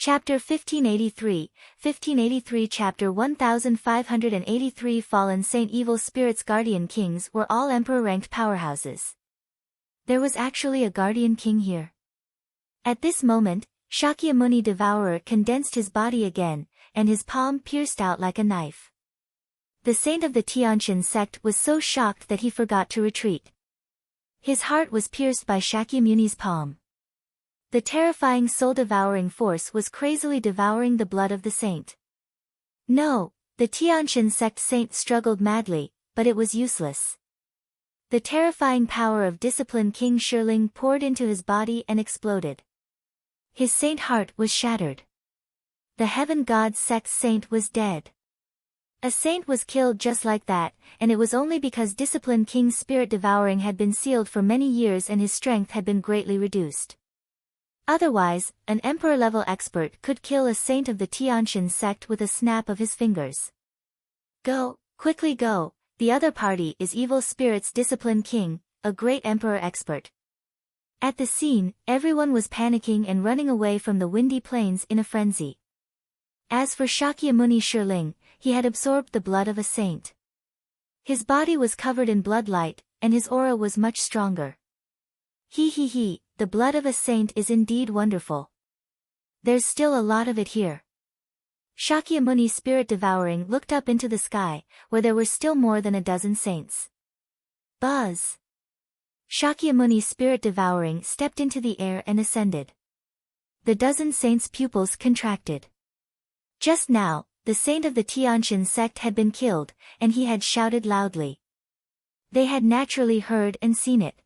Chapter 1583 Chapter 1583 Fallen Saint Evil Spirits Guardian Kings were all Emperor-ranked powerhouses. There was actually a Guardian King here. At this moment, Shakyamuni Devourer condensed his body again, and his palm pierced out like a knife. The saint of the Tianqian sect was so shocked that he forgot to retreat. His heart was pierced by Shakyamuni's palm. The terrifying soul-devouring force was crazily devouring the blood of the saint. No, the Tianqian sect saint struggled madly, but it was useless. The terrifying power of discipline King Shiling poured into his body and exploded. His saint heart was shattered. The heaven god sect saint was dead. A saint was killed just like that, and it was only because discipline King's spirit devouring had been sealed for many years and his strength had been greatly reduced. Otherwise, an emperor-level expert could kill a saint of the Tianqian sect with a snap of his fingers. Go, quickly go, the other party is Evil Spirit's Discipline King, a great emperor expert. At the scene, everyone was panicking and running away from the windy plains in a frenzy. As for Shakyamuni Shiling, he had absorbed the blood of a saint. His body was covered in bloodlight, and his aura was much stronger. He, the blood of a saint is indeed wonderful. There's still a lot of it here. Shakyamuni Spirit Devouring looked up into the sky, where there were still more than a dozen saints. Buzz! Shakyamuni Spirit Devouring stepped into the air and ascended. The dozen saints' pupils contracted. Just now, the saint of the Tianqian sect had been killed, and he had shouted loudly. They had naturally heard and seen it.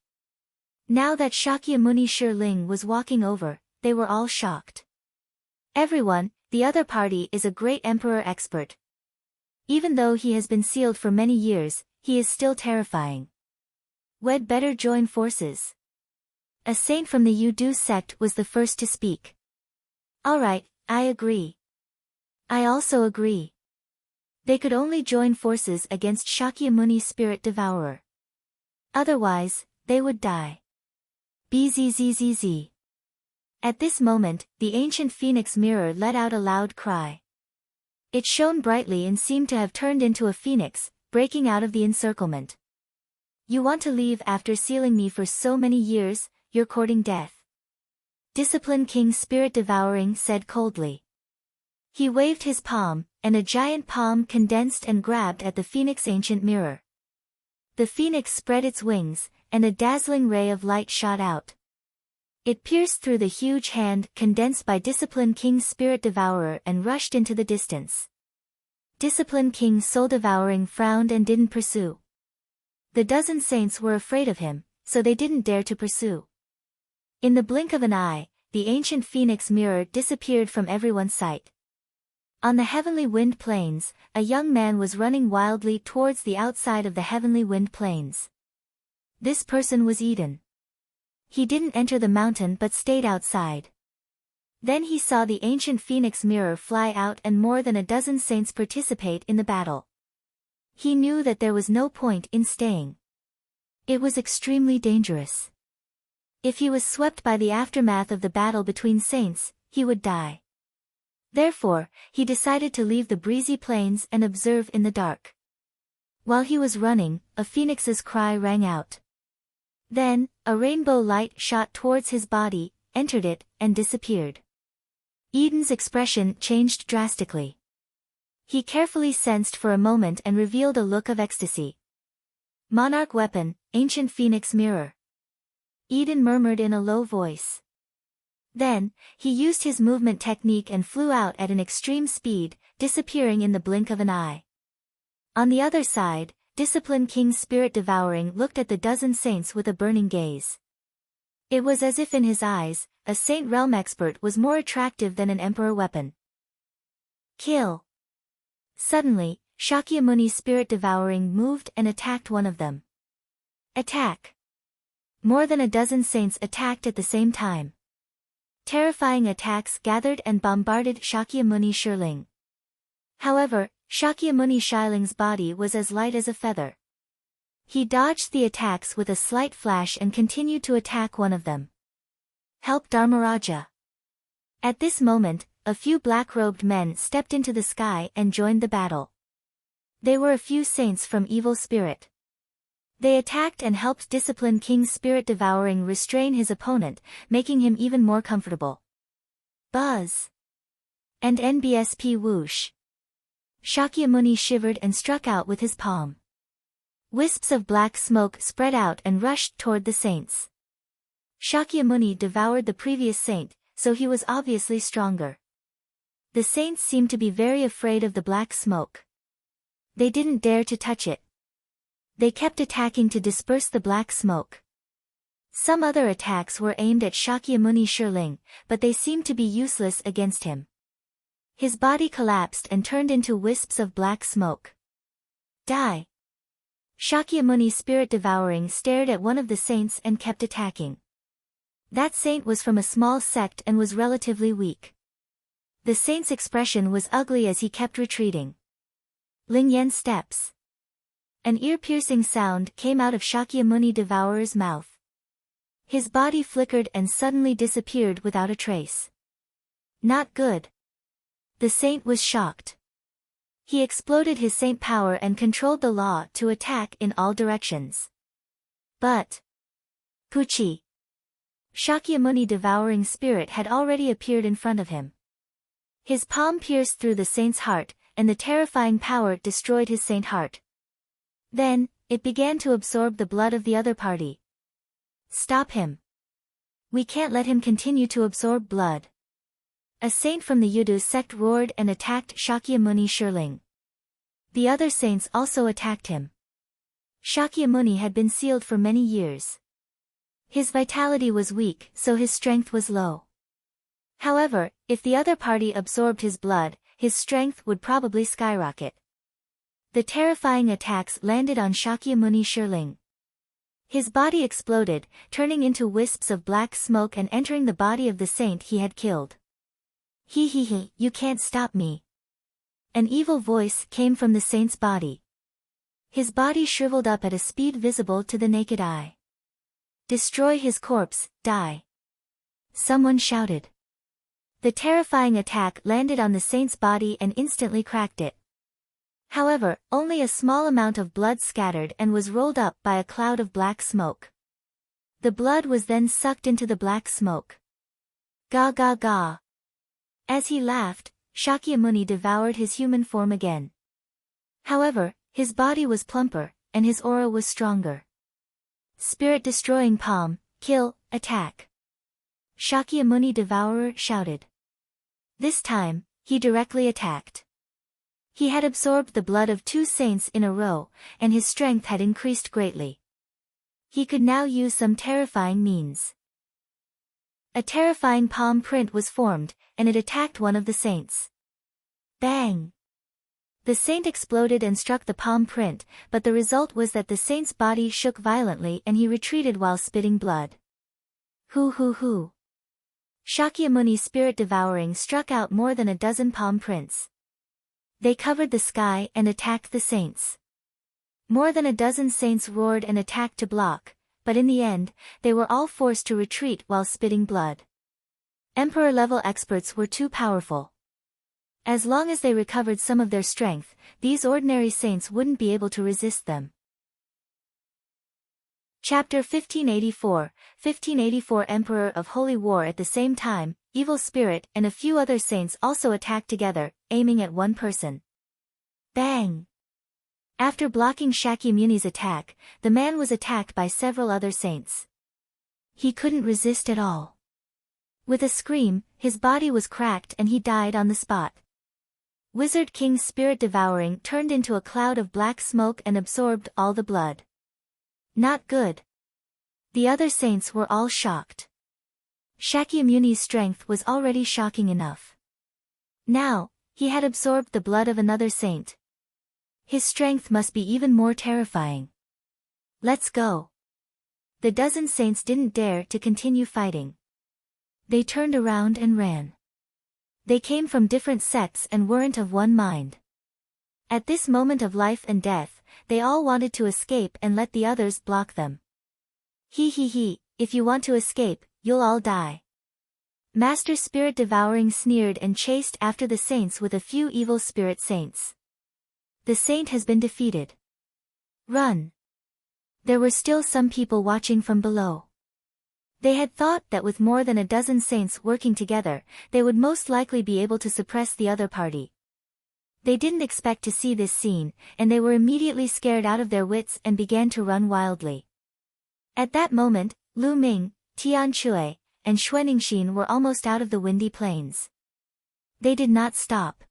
Now that Shakyamuni Shiling was walking over, they were all shocked. Everyone, the other party is a great emperor expert. Even though he has been sealed for many years, he is still terrifying. We'd better join forces. A saint from the Yudu sect was the first to speak. Alright, I agree. I also agree. They could only join forces against Shakyamuni Spirit Devourer. Otherwise, they would die. Bzzz. At this moment, the ancient phoenix mirror let out a loud cry. It shone brightly and seemed to have turned into a phoenix, breaking out of the encirclement. You want to leave after sealing me for so many years, you're courting death. Discipline King Spirit Devouring said coldly. He waved his palm, and a giant palm condensed and grabbed at the phoenix ancient mirror. The phoenix spread its wings, and a dazzling ray of light shot out. It pierced through the huge hand condensed by Discipline King Spirit Devourer and rushed into the distance. Discipline King Soul Devouring frowned and didn't pursue. The dozen saints were afraid of him, so they didn't dare to pursue. In the blink of an eye, the ancient phoenix mirror disappeared from everyone's sight. On the heavenly wind plains, a young man was running wildly towards the outside of the heavenly wind plains. This person was Eden. He didn't enter the mountain but stayed outside. Then he saw the ancient phoenix mirror fly out and more than a dozen saints participate in the battle. He knew that there was no point in staying. It was extremely dangerous. If he was swept by the aftermath of the battle between saints, he would die. Therefore, he decided to leave the breezy plains and observe in the dark. While he was running, a phoenix's cry rang out. Then, a rainbow light shot towards his body, entered it, and disappeared. Eden's expression changed drastically. He carefully sensed for a moment and revealed a look of ecstasy. Monarch weapon, ancient phoenix mirror. Eden murmured in a low voice. Then, he used his movement technique and flew out at an extreme speed, disappearing in the blink of an eye. On the other side, Discipline King Spirit Devouring looked at the dozen saints with a burning gaze. It was as if in his eyes, a saint realm expert was more attractive than an emperor weapon. Kill! Suddenly, Shakyamuni Spirit Devouring moved and attacked one of them. Attack! More than a dozen saints attacked at the same time. Terrifying attacks gathered and bombarded Shakyamuni Shiling. However, Shakyamuni Shiling's body was as light as a feather. He dodged the attacks with a slight flash and continued to attack one of them. Help Dharmaraja! At this moment, a few black-robed men stepped into the sky and joined the battle. They were a few saints from Evil Spirit. They attacked and helped discipline King Spirit Devouring restrain his opponent, making him even more comfortable. Buzz! And NBSP whoosh! Shakyamuni shivered and struck out with his palm. Wisps of black smoke spread out and rushed toward the saints. Shakyamuni devoured the previous saint, so he was obviously stronger. The saints seemed to be very afraid of the black smoke. They didn't dare to touch it. They kept attacking to disperse the black smoke. Some other attacks were aimed at Shakyamuni Shirling, but they seemed to be useless against him. His body collapsed and turned into wisps of black smoke. Die! Shakyamuni Spirit Devouring stared at one of the saints and kept attacking. That saint was from a small sect and was relatively weak. The saint's expression was ugly as he kept retreating. Ling Yen steps. An ear-piercing sound came out of Shakyamuni Devourer's mouth. His body flickered and suddenly disappeared without a trace. Not good. The saint was shocked. He exploded his saint power and controlled the law to attack in all directions. But Puchi! Shakyamuni Devouring Spirit had already appeared in front of him. His palm pierced through the saint's heart, and the terrifying power destroyed his saint heart. Then, it began to absorb the blood of the other party. Stop him. We can't let him continue to absorb blood. A saint from the Yudu sect roared and attacked Shakyamuni Shirling. The other saints also attacked him. Shakyamuni had been sealed for many years. His vitality was weak, so his strength was low. However, if the other party absorbed his blood, his strength would probably skyrocket. The terrifying attacks landed on Shakyamuni Shirling. His body exploded, turning into wisps of black smoke and entering the body of the saint he had killed. He, you can't stop me. An evil voice came from the saint's body. His body shriveled up at a speed visible to the naked eye. Destroy his corpse, die. Someone shouted. The terrifying attack landed on the saint's body and instantly cracked it. However, only a small amount of blood scattered and was rolled up by a cloud of black smoke. The blood was then sucked into the black smoke. Ga ga ga. As he laughed, Shakyamuni devoured his human form again. However, his body was plumper, and his aura was stronger. Spirit-destroying palm, kill, attack. Shakyamuni Devourer shouted. This time, he directly attacked. He had absorbed the blood of 2 saints in a row, and his strength had increased greatly. He could now use some terrifying means. A terrifying palm print was formed, and it attacked one of the saints. Bang! The saint exploded and struck the palm print, but the result was that the saint's body shook violently and he retreated while spitting blood. Hoo! Shakyamuni Spirit Devouring struck out more than a dozen palm prints. They covered the sky and attacked the saints. More than a dozen saints roared and attacked to block, but in the end, they were all forced to retreat while spitting blood. Emperor-level experts were too powerful. As long as they recovered some of their strength, these ordinary saints wouldn't be able to resist them. Chapter 1584 Emperor of Holy War. At the same time, Evil Spirit and a few other saints also attacked together, aiming at one person. Bang! After blocking Shakyamuni's attack, the man was attacked by several other saints. He couldn't resist at all. With a scream, his body was cracked and he died on the spot. Wizard King's Spirit Devouring turned into a cloud of black smoke and absorbed all the blood. Not good. The other saints were all shocked. Shakyamuni's strength was already shocking enough. Now, he had absorbed the blood of another saint. His strength must be even more terrifying. Let's go. The dozen saints didn't dare to continue fighting. They turned around and ran. They came from different sects and weren't of one mind. At this moment of life and death, they all wanted to escape and let the others block them. If you want to escape, you'll all die. Master Spirit Devouring sneered and chased after the saints with a few evil spirit saints. The saint has been defeated. Run. There were still some people watching from below. They had thought that with more than a dozen saints working together, they would most likely be able to suppress the other party. They didn't expect to see this scene, and they were immediately scared out of their wits and began to run wildly. At that moment, Lu Ming, Tian Chui, and Xuaningxin were almost out of the windy plains. They did not stop.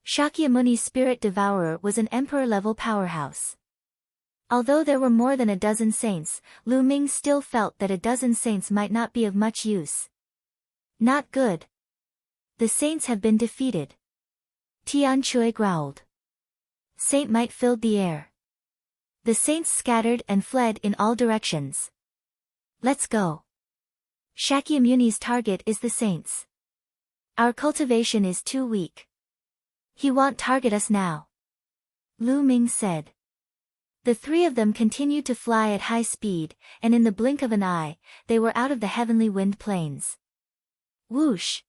Shakyamuni's Spirit Devourer was an emperor-level powerhouse. Although there were more than a dozen saints, Lu Ming still felt that a dozen saints might not be of much use. Not good. The saints have been defeated. Tian Chui growled. Saint might filled the air. The saints scattered and fled in all directions. Let's go. Shakyamuni's target is the saints. Our cultivation is too weak. He won't target us now. Lu Ming said. The three of them continued to fly at high speed, and in the blink of an eye, they were out of the heavenly wind plains. Whoosh!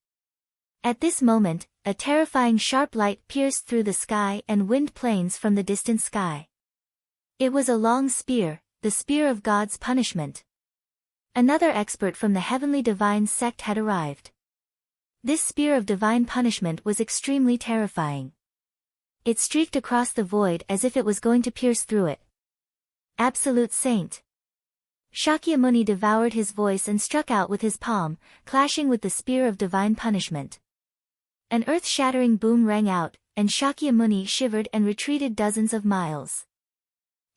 At this moment, a terrifying sharp light pierced through the sky and wind plains from the distant sky. It was a long spear, the spear of God's punishment. Another expert from the heavenly divine sect had arrived. This spear of divine punishment was extremely terrifying. It streaked across the void as if it was going to pierce through it. Absolute Saint. Shakyamuni devoured his voice and struck out with his palm, clashing with the spear of divine punishment. An earth-shattering boom rang out, and Shakyamuni shivered and retreated dozens of miles.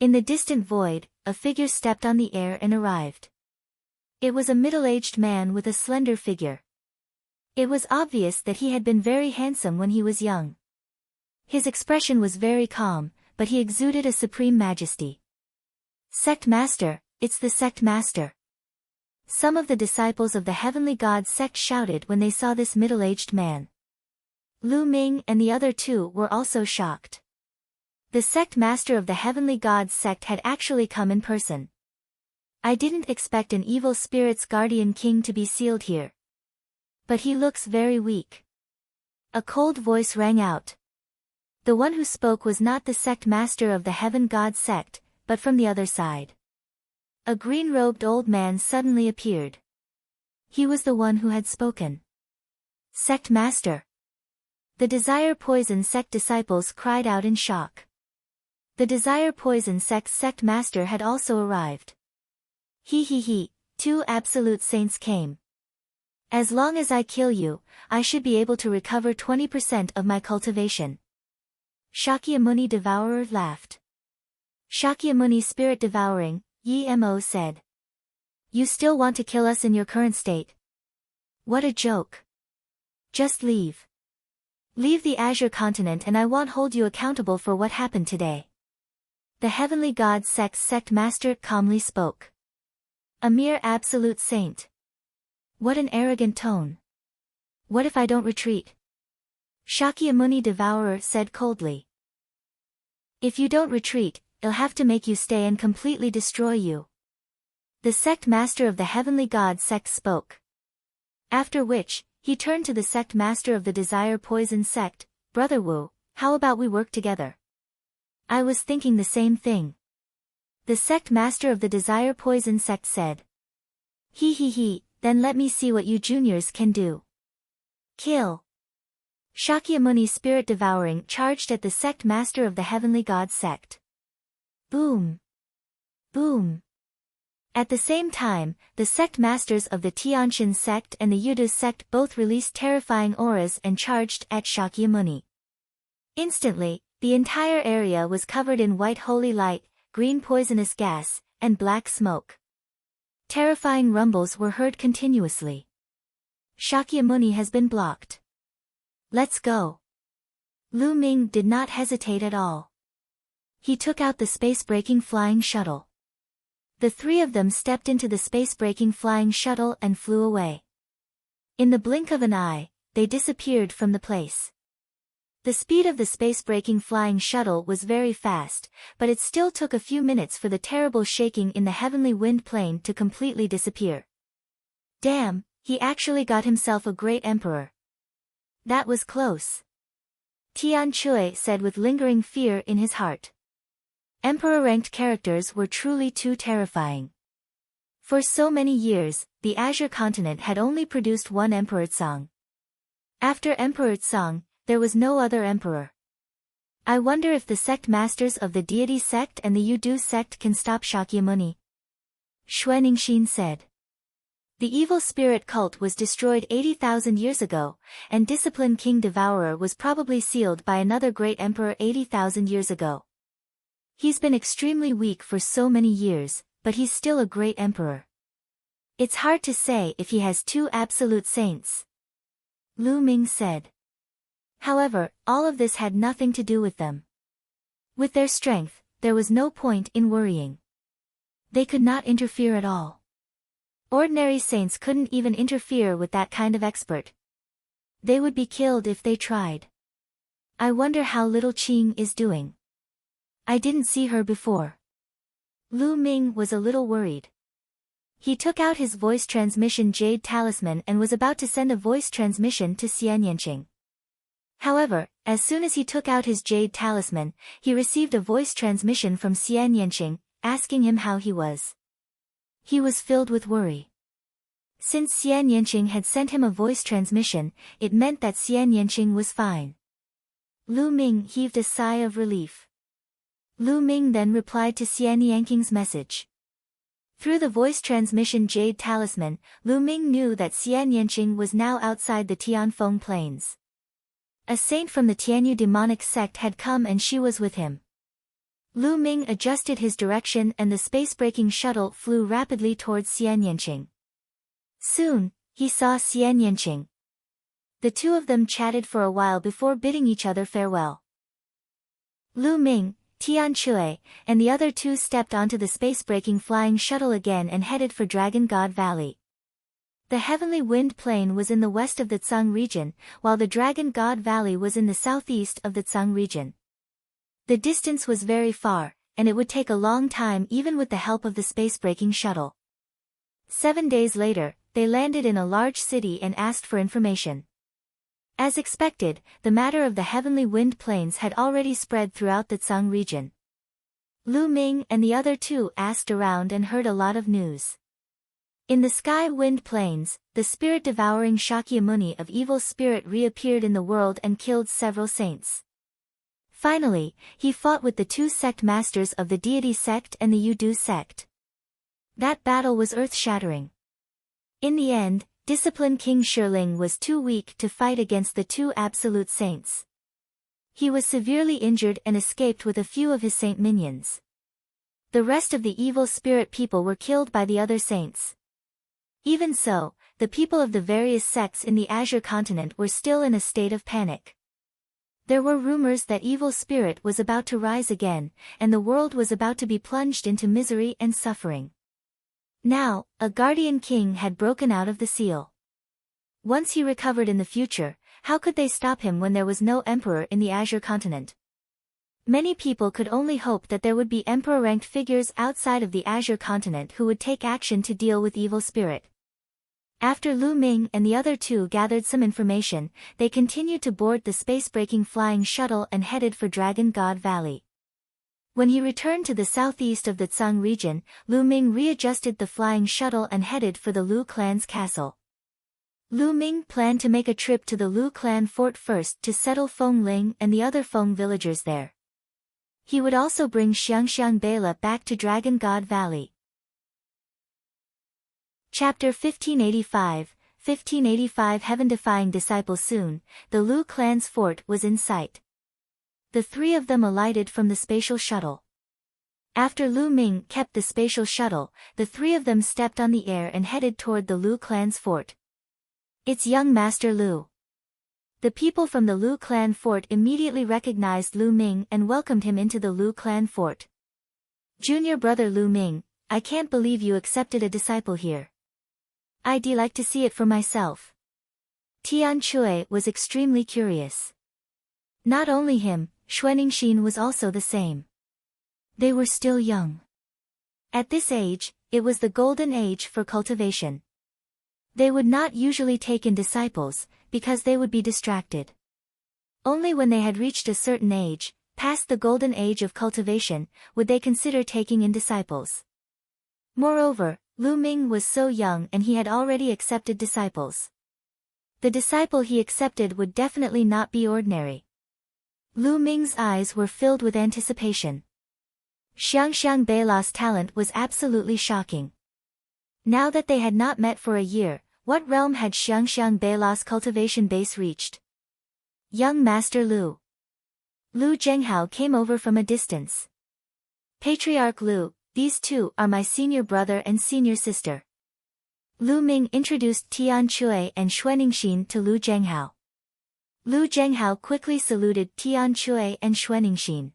In the distant void, a figure stepped on the air and arrived. It was a middle-aged man with a slender figure. It was obvious that he had been very handsome when he was young. His expression was very calm, but he exuded a supreme majesty. Sect Master, it's the Sect Master. Some of the disciples of the Heavenly God sect shouted when they saw this middle-aged man. Lu Ming and the other two were also shocked. The Sect Master of the Heavenly God sect had actually come in person. I didn't expect an evil spirit's guardian king to be sealed here. But he looks very weak. A cold voice rang out. The one who spoke was not the Sect Master of the Heaven God sect, but from the other side. A green-robed old man suddenly appeared. He was the one who had spoken. Sect Master. The Desire Poison sect disciples cried out in shock. The Desire Poison sect's sect master had also arrived. He, 2 absolute saints came. As long as I kill you, I should be able to recover 20% of my cultivation. Shakyamuni Devourer laughed. Shakyamuni Spirit Devouring, Yi Mo said. You still want to kill us in your current state? What a joke. Just leave. Leave the Azure continent and I won't hold you accountable for what happened today. The Heavenly God sect's sect master calmly spoke. A mere absolute saint. What an arrogant tone. What if I don't retreat? Shakyamuni Devourer said coldly. If you don't retreat, I'll have to make you stay and completely destroy you. The sect master of the Heavenly God sect spoke. After which, he turned to the sect master of the Desire Poison sect, Brother Wu, how about we work together? I was thinking the same thing. The sect master of the Desire Poison sect said. He, then let me see what you juniors can do. Kill. Shakyamuni Spirit Devouring charged at the sect master of the Heavenly God sect. Boom. Boom. At the same time, the sect masters of the Tianjin sect and the Yudu sect both released terrifying auras and charged at Shakyamuni. Instantly, the entire area was covered in white holy light, green poisonous gas, and black smoke. Terrifying rumbles were heard continuously. Shakyamuni has been blocked. Let's go. Lu Ming did not hesitate at all. He took out the space-breaking flying shuttle. The three of them stepped into the space-breaking flying shuttle and flew away. In the blink of an eye, they disappeared from the place. The speed of the space-breaking flying shuttle was very fast, but it still took a few minutes for the terrible shaking in the heavenly wind plane to completely disappear. Damn, He actually got himself a great emperor. That was close. Tian Chui said with lingering fear in his heart. Emperor-ranked characters were truly too terrifying. For so many years, the Azure continent had only produced one Emperor Tsang. After Emperor Tsang, there was no other emperor. I wonder if the sect masters of the deity sect and the Yudu sect can stop Shakyamuni. Xuanixin said. The evil spirit cult was destroyed 80,000 years ago, and Discipline King Devourer was probably sealed by another great emperor 80,000 years ago. He's been extremely weak for so many years, but he's still a great emperor. It's hard to say if he has two absolute saints. Lu Ming said. However, all of this had nothing to do with them. With their strength, there was no point in worrying. They could not interfere at all. Ordinary saints couldn't even interfere with that kind of expert. They would be killed if they tried. I wonder how little Qing is doing. I didn't see her before. Lu Ming was a little worried. He took out his voice transmission jade talisman and was about to send a voice transmission to Xian Yanqing. However, as soon as he took out his jade talisman, he received a voice transmission from Xian Yanqing, asking him how he was. He was filled with worry. Since Xian Yanqing had sent him a voice transmission, it meant that Xian Yanqing was fine. Lu Ming heaved a sigh of relief. Lu Ming then replied to Xian Yanqing's message. Through the voice transmission jade talisman, Lu Ming knew that Xian Yanqing was now outside the Tianfeng plains. A saint from the Tianyu demonic sect had come and she was with him. Lu Ming adjusted his direction and the space-breaking shuttle flew rapidly towards Xian Yanqing. Soon, he saw Xian Yanqing. The two of them chatted for a while before bidding each other farewell. Lu Ming, Tian Chui, and the other two stepped onto the space-breaking flying shuttle again and headed for Dragon God Valley. The Heavenly Wind Plain was in the west of the Tsang region, while the Dragon God Valley was in the southeast of the Tsang region. The distance was very far, and it would take a long time even with the help of the space-breaking shuttle. 7 days later, they landed in a large city and asked for information. As expected, the matter of the Heavenly Wind Plains had already spread throughout the Tsang region. Lu Ming and the other two asked around and heard a lot of news. In the Sky Wind Plains, the spirit-devouring Shakyamuni of evil spirit reappeared in the world and killed several saints. Finally, he fought with the two sect masters of the deity sect and the Yudu sect. That battle was earth-shattering. In the end, Discipline King Shirling was too weak to fight against the two absolute saints. He was severely injured and escaped with a few of his saint minions. The rest of the evil spirit people were killed by the other saints. Even so, the people of the various sects in the Azure continent were still in a state of panic. There were rumors that evil spirit was about to rise again, and the world was about to be plunged into misery and suffering. Now, a guardian king had broken out of the seal. Once he recovered in the future, how could they stop him when there was no emperor in the Azure continent? Many people could only hope that there would be emperor-ranked figures outside of the Azure continent who would take action to deal with evil spirit. After Lu Ming and the other two gathered some information, they continued to board the space-breaking flying shuttle and headed for Dragon God Valley. When he returned to the southeast of the Tsang region, Lu Ming readjusted the flying shuttle and headed for the Lu clan's castle. Lu Ming planned to make a trip to the Lu clan fort first to settle Feng Ling and the other Feng villagers there. He would also bring Xiangxiang Bela back to Dragon God Valley. Chapter 1585, 1585 Heaven-defying disciple. Soon, the Lu clan's fort was in sight. The three of them alighted from the spatial shuttle. After Lu Ming kept the spatial shuttle, the three of them stepped on the air and headed toward the Lu clan's fort. It's young Master Lu. The people from the Lu clan fort immediately recognized Lu Ming and welcomed him into the Lu clan fort. Junior brother Lu Ming, I can't believe you accepted a disciple here. I'd like to see it for myself. Tian Chui was extremely curious. Not only him, Xuanixin was also the same. They were still young. At this age, it was the golden age for cultivation. They would not usually take in disciples, because they would be distracted. Only when they had reached a certain age, past the golden age of cultivation, would they consider taking in disciples. Moreover, Lu Ming was so young and he had already accepted disciples. The disciple he accepted would definitely not be ordinary. Lu Ming's eyes were filled with anticipation. Xiangxiang Beila's talent was absolutely shocking. Now that they had not met for a year, what realm had Xiangxiang Beila's cultivation base reached? Young Master Lu. Lu Zhenghao came over from a distance. Patriarch Lu, these two are my senior brother and senior sister. Lu Ming introduced Tian Chui and Xuanixin to Lu Zhenghao. Lu Zhenghao quickly saluted Tian Chui and Xuanixin.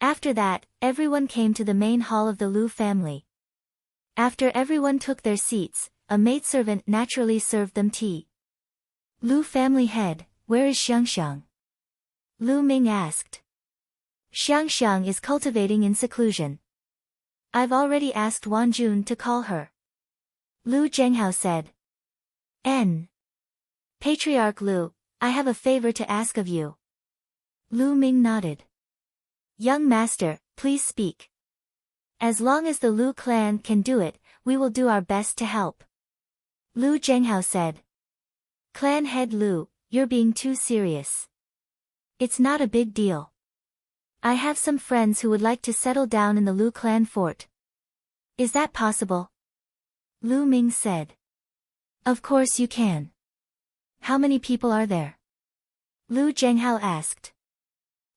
After that, everyone came to the main hall of the Lu family. After everyone took their seats, a maidservant naturally served them tea. Lu family head, where is Xiangxiang? Lu Ming asked. Xiangxiang is cultivating in seclusion. I've already asked Wan Jun to call her. Lu Zhenghao said. N. Patriarch Lu, I have a favor to ask of you. Lu Ming nodded. Young master, please speak. As long as the Lu clan can do it, we will do our best to help. Lu Zhenghao said. Clan head Lu, you're being too serious. It's not a big deal. I have some friends who would like to settle down in the Lu clan fort. Is that possible? Lu Ming said. Of course you can. How many people are there? Lu Zhenghao asked.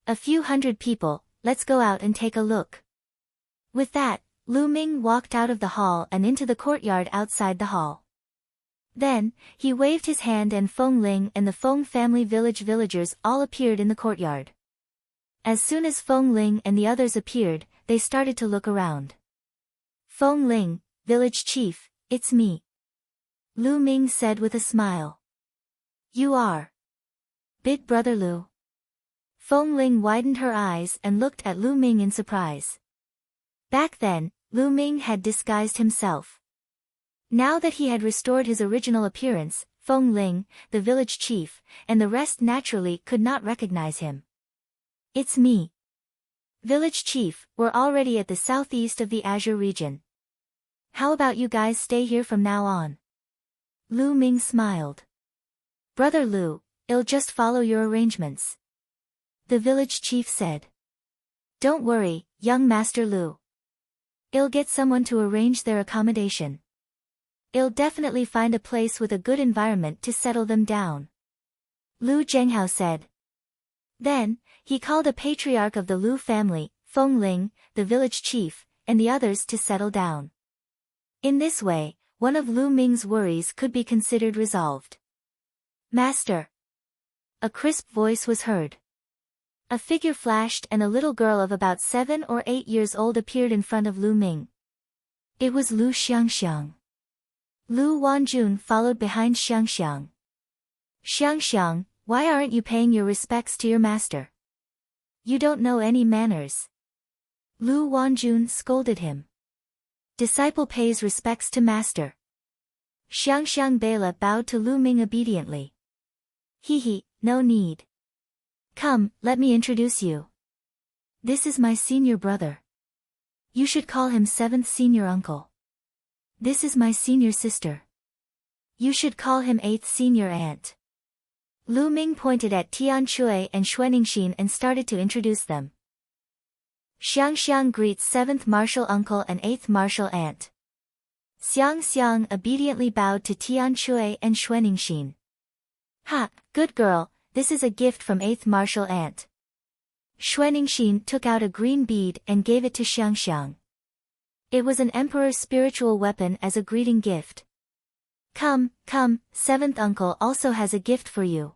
A few hundred people, let's go out and take a look. With that, Lu Ming walked out of the hall and into the courtyard outside the hall. Then, he waved his hand and Feng Ling and the Feng family villagers all appeared in the courtyard. As soon as Feng Ling and the others appeared, they started to look around. Feng Ling, village chief, it's me. Lu Ming said with a smile. You are Big Brother Lu. Feng Ling widened her eyes and looked at Lu Ming in surprise. Back then, Lu Ming had disguised himself. Now that he had restored his original appearance, Feng Ling, the village chief, and the rest naturally could not recognize him. It's me. Village chief, we're already at the southeast of the Azure region. How about you guys stay here from now on? Lu Ming smiled. Brother Lu, I'll just follow your arrangements. The village chief said. Don't worry, young Master Lu. I'll get someone to arrange their accommodation. I'll definitely find a place with a good environment to settle them down. Lu Zhenghao said. Then, he called a patriarch of the Lu family, Feng Ling, the village chief, and the others to settle down. In this way, one of Lu Ming's worries could be considered resolved. Master. A crisp voice was heard. A figure flashed and a little girl of about 7 or 8 years old appeared in front of Lu Ming. It was Lu Xiangxiang. Lu Wanjun followed behind Xiangxiang. Xiangxiang, why aren't you paying your respects to your master? You don't know any manners. Lu Wanjun scolded him. Disciple pays respects to master. Xiangxiang Beila bowed to Lu Ming obediently. He, no need. Come, let me introduce you. This is my senior brother. You should call him 7th senior uncle. This is my senior sister. You should call him 8th senior aunt. Lu Ming pointed at Tian Chui and Xuanixin and started to introduce them. Xiangxiang greets 7th martial uncle and 8th martial aunt. Xiang obediently bowed to Tian Chui and Xuanixin. Ha, good girl, this is a gift from 8th martial aunt. Xuanixin took out a green bead and gave it to Xiangxiang. It was an emperor's spiritual weapon as a greeting gift. Come, 7th uncle also has a gift for you.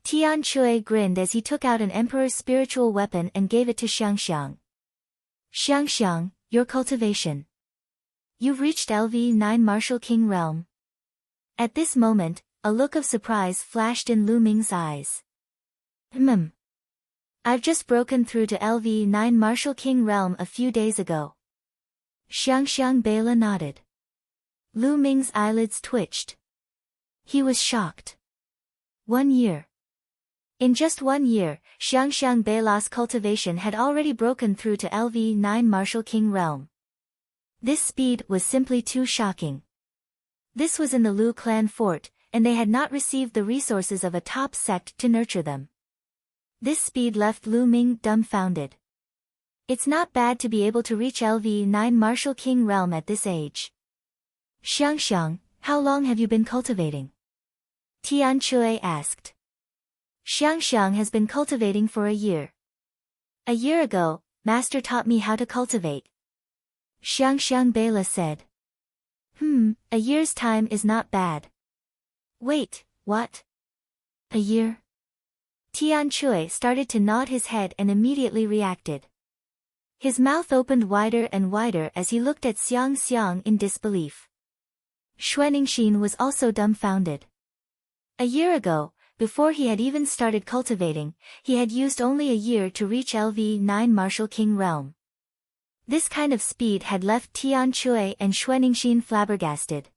Tian Chui grinned as he took out an emperor's spiritual weapon and gave it to Xiangxiang. Xiangxiang, your cultivation. You've reached LV9 Martial King realm. At this moment, a look of surprise flashed in Lu Ming's eyes. I've just broken through to LV9 Martial King realm a few days ago. Xiangxiang Beila nodded. Lu Ming's eyelids twitched. He was shocked. 1 year. In just 1 year, Xiangxiang Beila's cultivation had already broken through to LV9 Martial King realm. This speed was simply too shocking. This was in the Lu clan fort, and they had not received the resources of a top sect to nurture them. This speed left Lu Ming dumbfounded. It's not bad to be able to reach LV9 Martial King realm at this age. Xiangxiang, how long have you been cultivating? Tian Chui asked. Xiangxiang has been cultivating for a year. A year ago, Master taught me how to cultivate. Xiangxiang Beila said. A year's time is not bad. Wait, what? A year? Tian Chui started to nod his head and immediately reacted. His mouth opened wider and wider as he looked at Xiang in disbelief. Xuaningxin was also dumbfounded. A year ago, before he had even started cultivating, he had used only a year to reach LV9 Martial King realm. This kind of speed had left Tian Chui and Xuaningxin flabbergasted.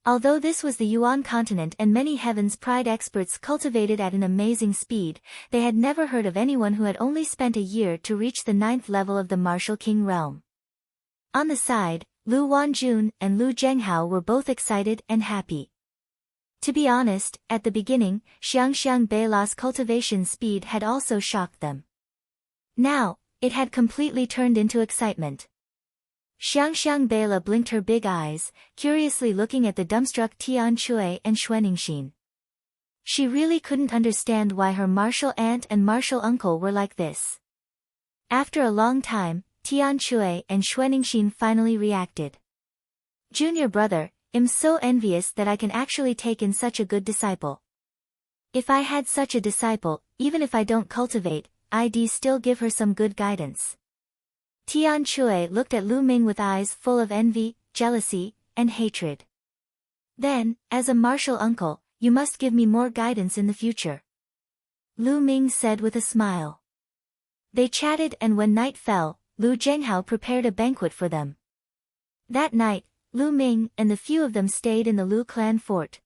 Although this was the Yuan continent and many Heaven's Pride experts cultivated at an amazing speed, they had never heard of anyone who had only spent a year to reach the 9th level of the Martial King realm. On the side, Lu Wanjun and Lu Zhenghao were both excited and happy. To be honest, at the beginning, Xiangxiang Beila's cultivation speed had also shocked them. Now, it had completely turned into excitement. Xiangxiang Beila blinked her big eyes, curiously looking at the dumbstruck Tian Chui and Xuaningxin. She really couldn't understand why her martial aunt and martial uncle were like this. After a long time, Tian Chui and Xuaningxin finally reacted. Junior brother, I'm so envious that I can actually take in such a good disciple. If I had such a disciple, even if I don't cultivate, I'd still give her some good guidance. Tian Chui looked at Lu Ming with eyes full of envy, jealousy, and hatred. Then, as a martial uncle, you must give me more guidance in the future. Lu Ming said with a smile. They chatted, and when night fell, Lu Zhenghao prepared a banquet for them. That night, Lu Ming and the few of them stayed in the Lu clan fort.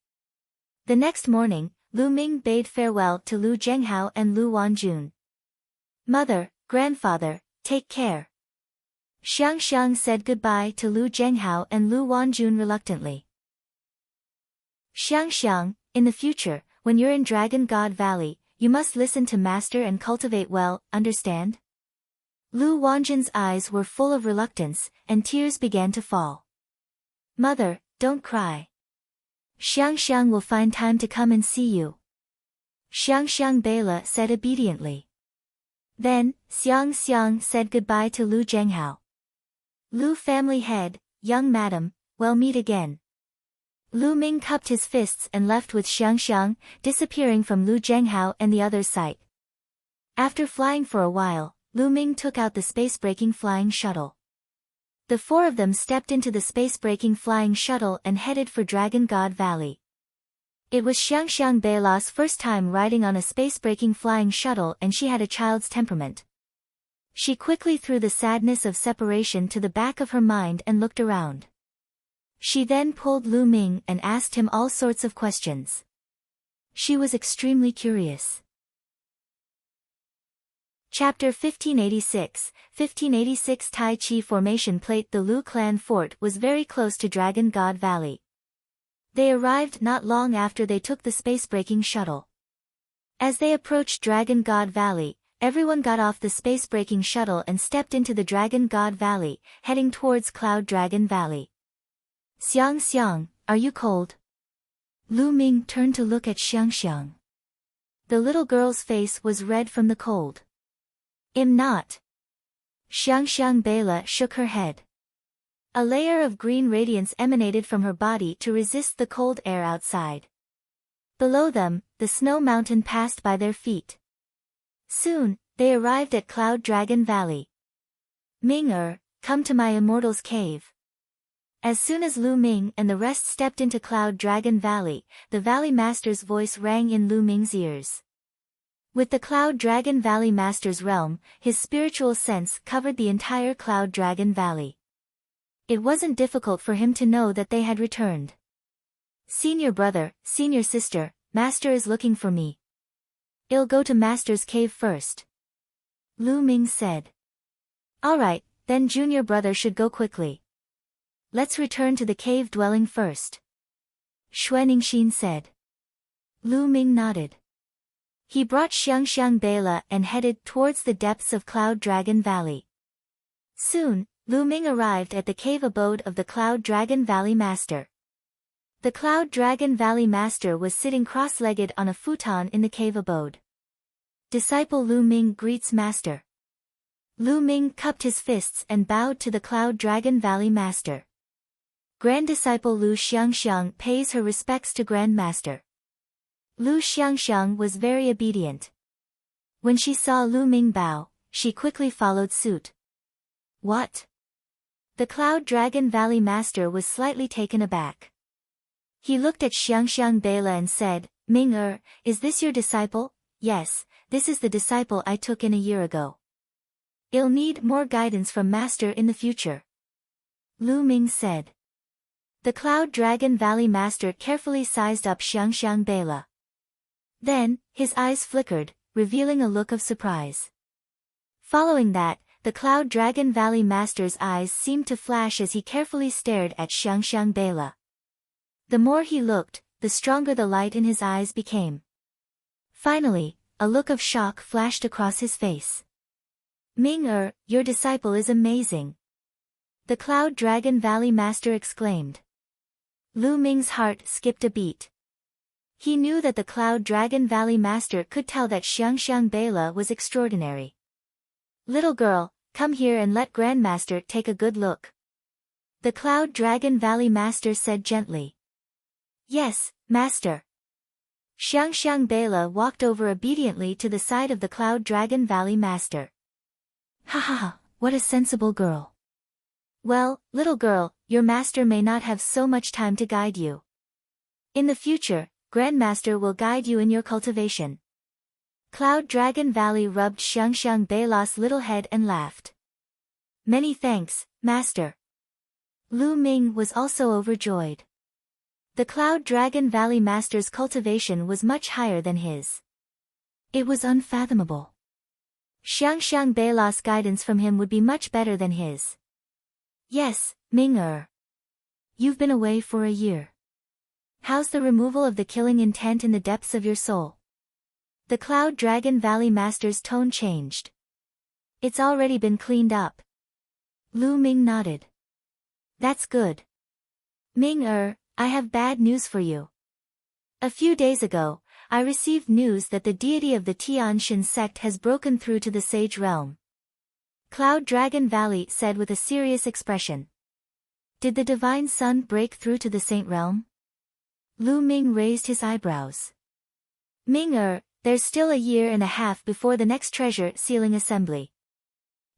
The next morning, Lu Ming bade farewell to Lu Zhenghao and Lu Wanjun. Mother, grandfather, take care. Xiangxiang said goodbye to Lu Zhenghao and Lu Wanjun reluctantly. Xiangxiang, in the future, when you're in Dragon God Valley, you must listen to Master and cultivate well, understand? Lu Wanjun's eyes were full of reluctance, and tears began to fall. Mother, don't cry. Xiangxiang will find time to come and see you. Xiangxiang Beila said obediently. Then, Xiang said goodbye to Lu Zhenghao. Lu family head, young madam, we'll meet again. Lu Ming cupped his fists and left with Xiangxiang, disappearing from Lu Zhenghao and the others' sight. After flying for a while, Lu Ming took out the space-breaking flying shuttle. The four of them stepped into the space-breaking flying shuttle and headed for Dragon God Valley. It was Xiangxiang Beila's first time riding on a space-breaking flying shuttle, and she had a child's temperament. She quickly threw the sadness of separation to the back of her mind and looked around. She then pulled Lu Ming and asked him all sorts of questions. She was extremely curious. Chapter 1586, 1586 Tai Chi Formation Plate. The Lu clan fort was very close to Dragon God Valley. They arrived not long after they took the space-breaking shuttle. As they approached Dragon God Valley, everyone got off the space-breaking shuttle and stepped into the Dragon God Valley, heading towards Cloud Dragon Valley. Xiang, are you cold? Lu Ming turned to look at Xiangxiang. The little girl's face was red from the cold. I'm not. Xiangxiang Beila shook her head. A layer of green radiance emanated from her body to resist the cold air outside. Below them, the snow mountain passed by their feet. Soon, they arrived at Cloud Dragon Valley. Ming come to my immortal's cave. As soon as Lu Ming and the rest stepped into Cloud Dragon Valley, the Valley Master's voice rang in Lu Ming's ears. With the Cloud Dragon Valley Master's realm, his spiritual sense covered the entire Cloud Dragon Valley. It wasn't difficult for him to know that they had returned. Senior brother, senior sister, master is looking for me. I'll go to master's cave first. Lu Ming said. Alright, then junior brother should go quickly. Let's return to the cave dwelling first. Xue Ningxin said. Lu Ming nodded. He brought Xiangxiang Bela and headed towards the depths of Cloud Dragon Valley. Soon, Lu Ming arrived at the cave abode of the Cloud Dragon Valley Master. The Cloud Dragon Valley Master was sitting cross-legged on a futon in the cave abode. Disciple Lu Ming greets Master. Lu Ming cupped his fists and bowed to the Cloud Dragon Valley Master. Grand Disciple Lu Xiangxiang pays her respects to Grand Master. Lu Xiangxiang was very obedient. When she saw Lu Ming bow, she quickly followed suit. What? The Cloud Dragon Valley Master was slightly taken aback. He looked at Xiangxiang Bela and said, Ming is this your disciple? Yes, this is the disciple I took in a year ago. I'll need more guidance from Master in the future. Lu Ming said. The Cloud Dragon Valley Master carefully sized up Xiangxiang Bela. Then, his eyes flickered, revealing a look of surprise. Following that, the Cloud Dragon Valley Master's eyes seemed to flash as he carefully stared at Xiangxiang Bela. The more he looked, the stronger the light in his eyes became. Finally, a look of shock flashed across his face. Ming your disciple is amazing. The Cloud Dragon Valley Master exclaimed. Lu Ming's heart skipped a beat. He knew that the Cloud Dragon Valley Master could tell that Xiangxiang Bela was extraordinary. Little girl, come here and let Grandmaster take a good look. The Cloud Dragon Valley Master said gently. Yes, Master. Xiangxiang Bela walked over obediently to the side of the Cloud Dragon Valley Master. Ha ha ha, what a sensible girl. Well, little girl, your master may not have so much time to guide you. In the future, Grandmaster will guide you in your cultivation. Cloud Dragon Valley rubbed Xiangxiang Bela's little head and laughed. Many thanks, Master. Lu Ming was also overjoyed. The Cloud Dragon Valley Master's cultivation was much higher than his. It was unfathomable. Xiangxiang Bela's guidance from him would be much better than his. Yes, Ming You've been away for a year. How's the removal of the killing intent in the depths of your soul? The Cloud Dragon Valley Master's tone changed. It's already been cleaned up. Lu Ming nodded. That's good. Ming I have bad news for you. A few days ago, I received news that the deity of the Tianshan sect has broken through to the Sage Realm. Cloud Dragon Valley said with a serious expression. Did the Divine Sun break through to the Saint Realm? Lu Ming raised his eyebrows. Ming there's still a year and a half before the next treasure sealing assembly.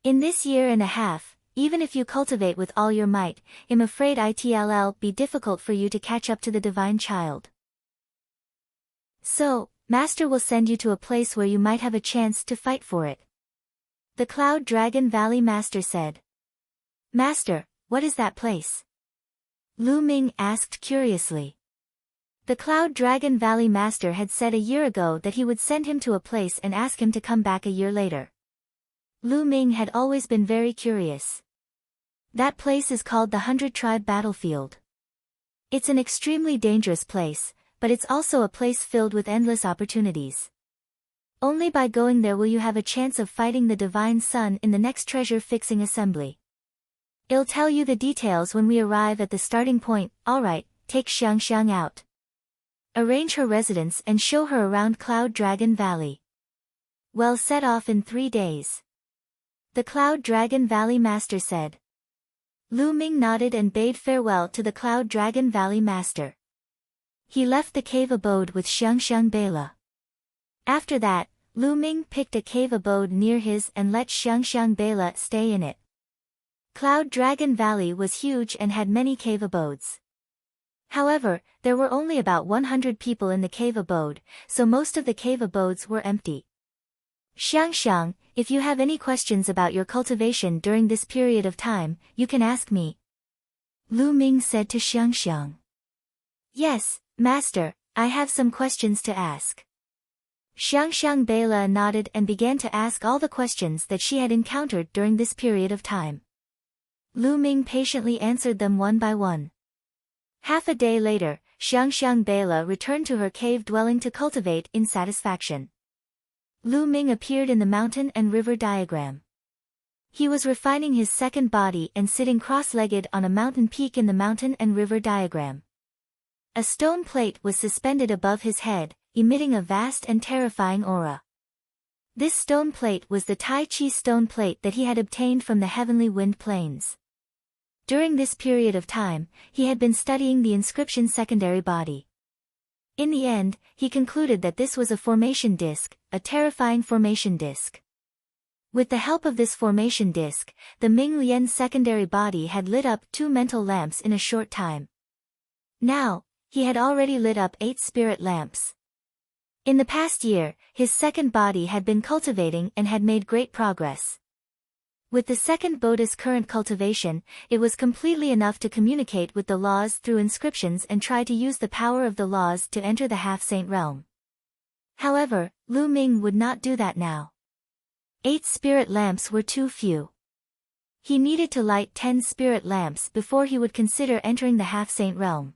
In this year and a half, even if you cultivate with all your might, I'm afraid it'll be difficult for you to catch up to the Divine Child. So, Master will send you to a place where you might have a chance to fight for it. The Cloud Dragon Valley Master said. Master, what is that place? Lu Ming asked curiously. The Cloud Dragon Valley Master had said a year ago that he would send him to a place and ask him to come back a year later. Lu Ming had always been very curious. That place is called the 100-Tribe Battlefield. It's an extremely dangerous place, but it's also a place filled with endless opportunities. Only by going there will you have a chance of fighting the Divine Sun in the next treasure-fixing assembly. I'll tell you the details when we arrive at the starting point. Alright, take Xiangxiang out. Arrange her residence and show her around Cloud Dragon Valley. Well, set off in 3 days. The Cloud Dragon Valley Master said. Lu Ming nodded and bade farewell to the Cloud Dragon Valley Master. He left the cave abode with Xiangxiang Bela. After that, Lu Ming picked a cave abode near his and let Xiangxiang Bela stay in it. Cloud Dragon Valley was huge and had many cave abodes. However, there were only about 100 people in the cave abode, so most of the cave abodes were empty. Xiangxiang, if you have any questions about your cultivation during this period of time, you can ask me. Lu Ming said to Xiangxiang. Yes, master, I have some questions to ask. Xiangxiang Beila nodded and began to ask all the questions that she had encountered during this period of time. Lu Ming patiently answered them one by one. Half a day later, Xiangxiang Beila returned to her cave dwelling to cultivate in satisfaction. Lu Ming appeared in the mountain and river diagram. He was refining his second body and sitting cross-legged on a mountain peak in the mountain and river diagram. A stone plate was suspended above his head, emitting a vast and terrifying aura. This stone plate was the Tai Chi stone plate that he had obtained from the heavenly wind plains. During this period of time, he had been studying the inscription secondary body. In the end, he concluded that this was a formation disk, a terrifying formation disk. With the help of this formation disk, the Ming Lian secondary body had lit up 2 mental lamps in a short time. Now, he had already lit up 8 spirit lamps. In the past year, his second body had been cultivating and had made great progress. With the second Bodhi's current cultivation, it was completely enough to communicate with the laws through inscriptions and try to use the power of the laws to enter the half-saint realm. However, Lu Ming would not do that now. 8 spirit lamps were too few. He needed to light 10 spirit lamps before he would consider entering the half-saint realm.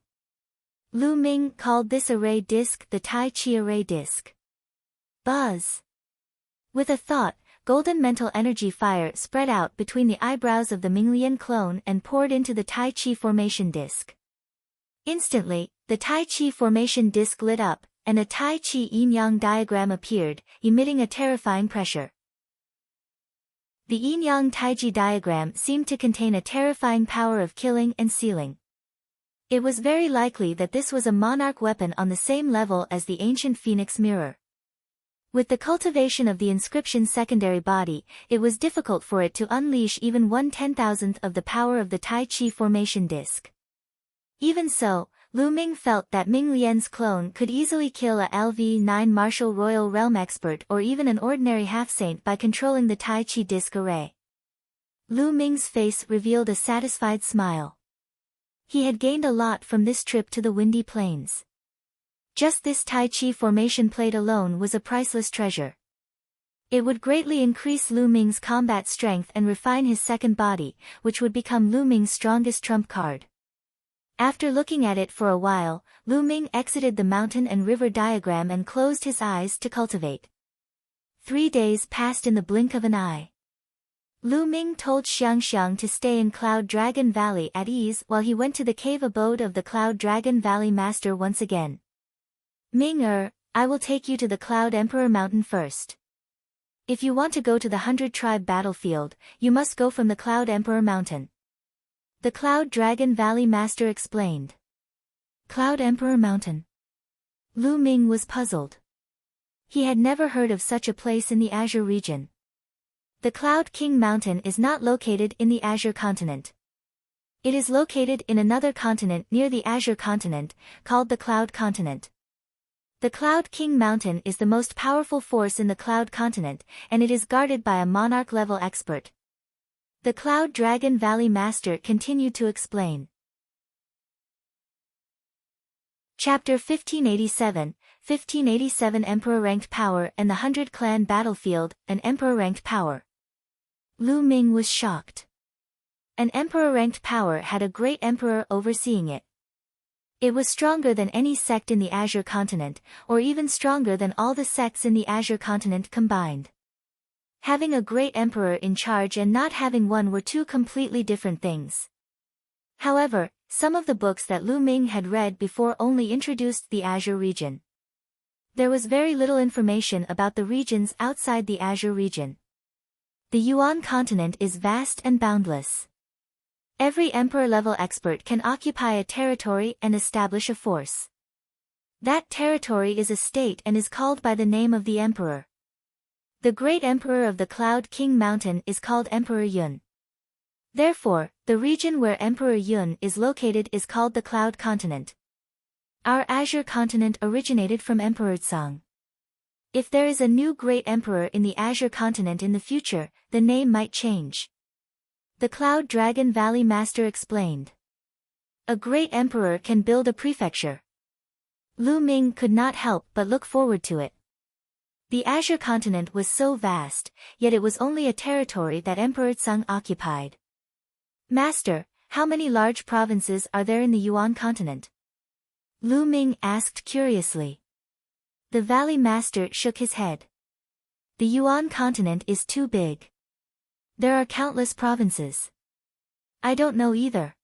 Lu Ming called this array disk the Tai Chi array disk. Buzz! With a thought, golden mental energy fire spread out between the eyebrows of the Minglian clone and poured into the Tai Chi formation disk. Instantly, the Tai Chi formation disk lit up, and a Tai Chi yin-yang diagram appeared, emitting a terrifying pressure. The yin-yang Taiji diagram seemed to contain a terrifying power of killing and sealing. It was very likely that this was a monarch weapon on the same level as the ancient phoenix mirror. With the cultivation of the inscription secondary body, it was difficult for it to unleash even 1/10,000th of the power of the Tai Chi formation disk. Even so, Lu Ming felt that Ming Lian's clone could easily kill a LV9 martial royal realm expert or even an ordinary half-saint by controlling the Tai Chi disk array. Lu Ming's face revealed a satisfied smile. He had gained a lot from this trip to the windy plains. Just this Tai Chi formation plate alone was a priceless treasure. It would greatly increase Lu Ming's combat strength and refine his second body, which would become Lu Ming's strongest trump card. After looking at it for a while, Lu Ming exited the mountain and river diagram and closed his eyes to cultivate. 3 days passed in the blink of an eye. Lu Ming told Xiangxiang to stay in Cloud Dragon Valley at ease while he went to the cave abode of the Cloud Dragon Valley Master once again. Ming I will take you to the Cloud Emperor Mountain first. If you want to go to the 100-tribe battlefield, you must go from the Cloud Emperor Mountain. The Cloud Dragon Valley Master explained. Cloud Emperor Mountain. Lu Ming was puzzled. He had never heard of such a place in the Azure region. The Cloud King Mountain is not located in the Azure continent. It is located in another continent near the Azure continent, called the Cloud Continent. The Cloud King Mountain is the most powerful force in the Cloud Continent, and it is guarded by a monarch-level expert. The Cloud Dragon Valley Master continued to explain. Chapter 1587, 1587 Emperor-ranked power and the 100-clan battlefield, an Emperor-ranked power. Lu Ming was shocked. An Emperor-ranked power had a great emperor overseeing it. It was stronger than any sect in the Azure continent, or even stronger than all the sects in the Azure continent combined. Having a great emperor in charge and not having one were 2 completely different things. However, some of the books that Lu Ming had read before only introduced the Azure region. There was very little information about the regions outside the Azure region. The Yuan continent is vast and boundless. Every emperor-level expert can occupy a territory and establish a force. That territory is a state and is called by the name of the emperor. The great emperor of the Cloud King Mountain is called Emperor Yun. Therefore, the region where Emperor Yun is located is called the Cloud Continent. Our Azure continent originated from Emperor Tsang. If there is a new great emperor in the Azure continent in the future, the name might change. The Cloud Dragon Valley Master explained. A great emperor can build a prefecture. Lu Ming could not help but look forward to it. The Azure continent was so vast, yet it was only a territory that Emperor Tseng occupied. Master, how many large provinces are there in the Yuan continent? Lu Ming asked curiously. The Valley Master shook his head. The Yuan continent is too big. There are countless provinces. I don't know either.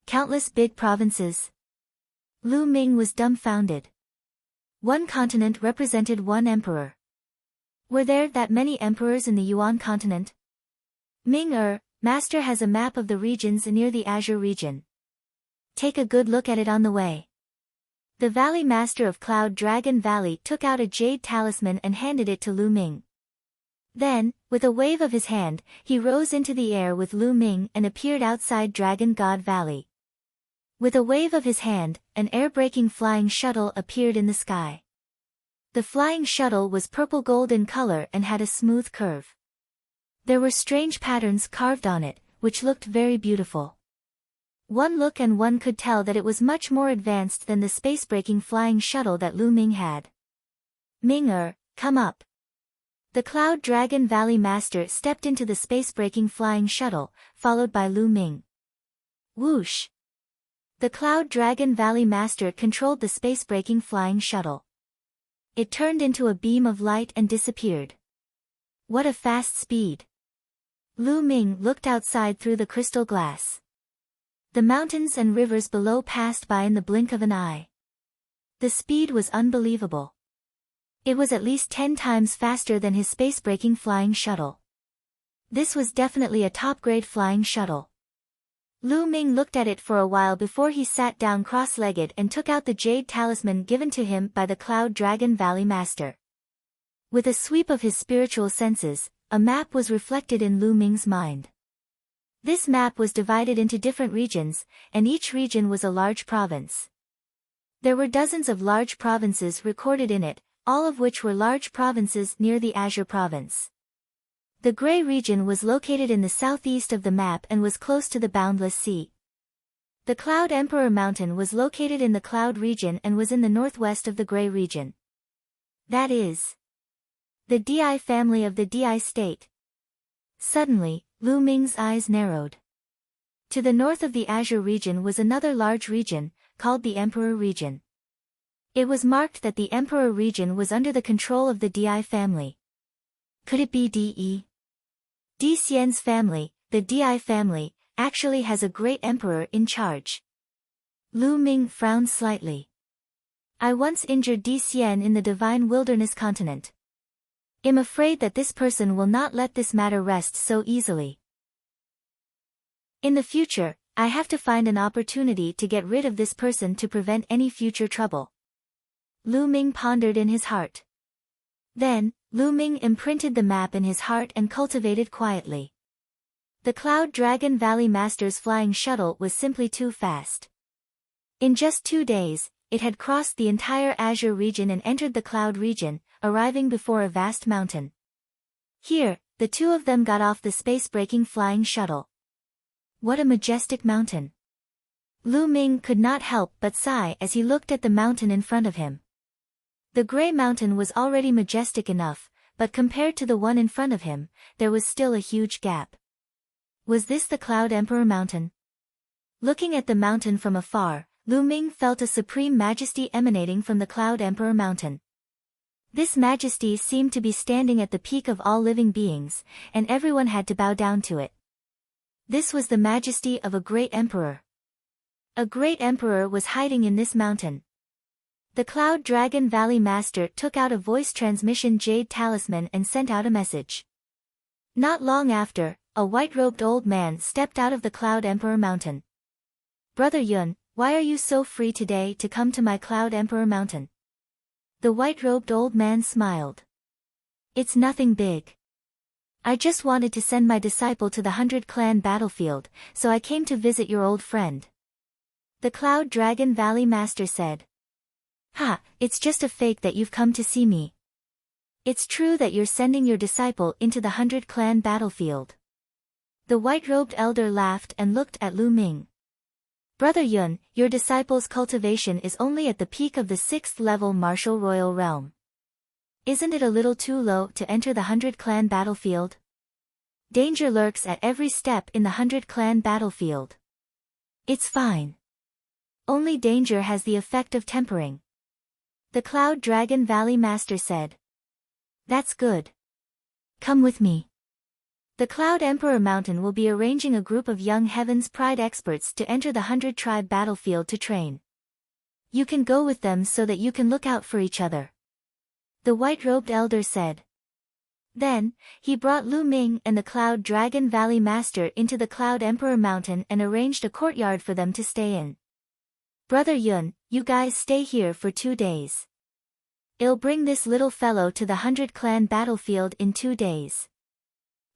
Countless big provinces? Lu Ming was dumbfounded. One continent represented one emperor. Were there that many emperors in the Yuan continent? Master has a map of the regions near the Azure region. Take a good look at it on the way. The Valley Master of Cloud Dragon Valley took out a jade talisman and handed it to Lu Ming. Then, with a wave of his hand, he rose into the air with Lu Ming and appeared outside Dragon God Valley. With a wave of his hand, an air-breaking flying shuttle appeared in the sky. The flying shuttle was purple-gold in color and had a smooth curve. There were strange patterns carved on it, which looked very beautiful. One look and one could tell that it was much more advanced than the space-breaking flying shuttle that Lu Ming had. Come up. The Cloud Dragon Valley Master stepped into the space-breaking flying shuttle, followed by Lu Ming. Whoosh! The Cloud Dragon Valley Master controlled the space-breaking flying shuttle. It turned into a beam of light and disappeared. What a fast speed! Lu Ming looked outside through the crystal glass. The mountains and rivers below passed by in the blink of an eye. The speed was unbelievable. It was at least 10 times faster than his space-breaking flying shuttle. This was definitely a top-grade flying shuttle. Lu Ming looked at it for a while before he sat down cross-legged and took out the jade talisman given to him by the Cloud Dragon Valley Master. With a sweep of his spiritual senses, a map was reflected in Lu Ming's mind. This map was divided into different regions, and each region was a large province. There were dozens of large provinces recorded in it, all of which were large provinces near the Azure province. The Gray region was located in the southeast of the map and was close to the Boundless Sea. The Cloud Emperor Mountain was located in the Cloud region and was in the northwest of the Gray region. That is the Di family of the Di state. Suddenly, Lu Ming's eyes narrowed. To the north of the Azure region was another large region, called the Emperor region. It was marked that the Emperor region was under the control of the Di family. Could it be Di Xian's family? The Di family actually has a great emperor in charge. Lu Ming frowned slightly. I once injured Di Xian in the Divine Wilderness continent. I'm afraid that this person will not let this matter rest so easily. In the future, I have to find an opportunity to get rid of this person to prevent any future trouble. Lu Ming pondered in his heart. Then, Lu Ming imprinted the map in his heart and cultivated quietly. The Cloud Dragon Valley Master's flying shuttle was simply too fast. In just 2 days, it had crossed the entire Azure region and entered the Cloud region, arriving before a vast mountain. Here, the two of them got off the space-breaking flying shuttle. What a majestic mountain! Lu Ming could not help but sigh as he looked at the mountain in front of him. The Gray Mountain was already majestic enough, but compared to the one in front of him, there was still a huge gap. Was this the Cloud Emperor Mountain? Looking at the mountain from afar, Lu Ming felt a supreme majesty emanating from the Cloud Emperor Mountain. This majesty seemed to be standing at the peak of all living beings, and everyone had to bow down to it. This was the majesty of a great emperor. A great emperor was hiding in this mountain. The Cloud Dragon Valley Master took out a voice transmission jade talisman and sent out a message. Not long after, a white-robed old man stepped out of the Cloud Emperor Mountain. Brother Yun, why are you so free today to come to my Cloud Emperor Mountain? The white-robed old man smiled. It's nothing big. I just wanted to send my disciple to the 100-clan battlefield, so I came to visit your old friend. The Cloud Dragon Valley Master said. It's just a fake that you've come to see me. It's true that you're sending your disciple into the 100-clan battlefield. The white-robed elder laughed and looked at Lu Ming. Brother Yun, your disciple's cultivation is only at the peak of the 6th level martial royal realm. Isn't it a little too low to enter the 100-clan battlefield? Danger lurks at every step in the 100-clan battlefield. It's fine. Only danger has the effect of tempering. The Cloud Dragon Valley Master said. That's good. Come with me. The Cloud Emperor Mountain will be arranging a group of young Heaven's Pride experts to enter the 100-tribe battlefield to train. You can go with them so that you can look out for each other. The white-robed elder said. Then, he brought Lu Ming and the Cloud Dragon Valley Master into the Cloud Emperor Mountain and arranged a courtyard for them to stay in. Brother Yun, you guys stay here for 2 days. I'll bring this little fellow to the 100-clan battlefield in 2 days.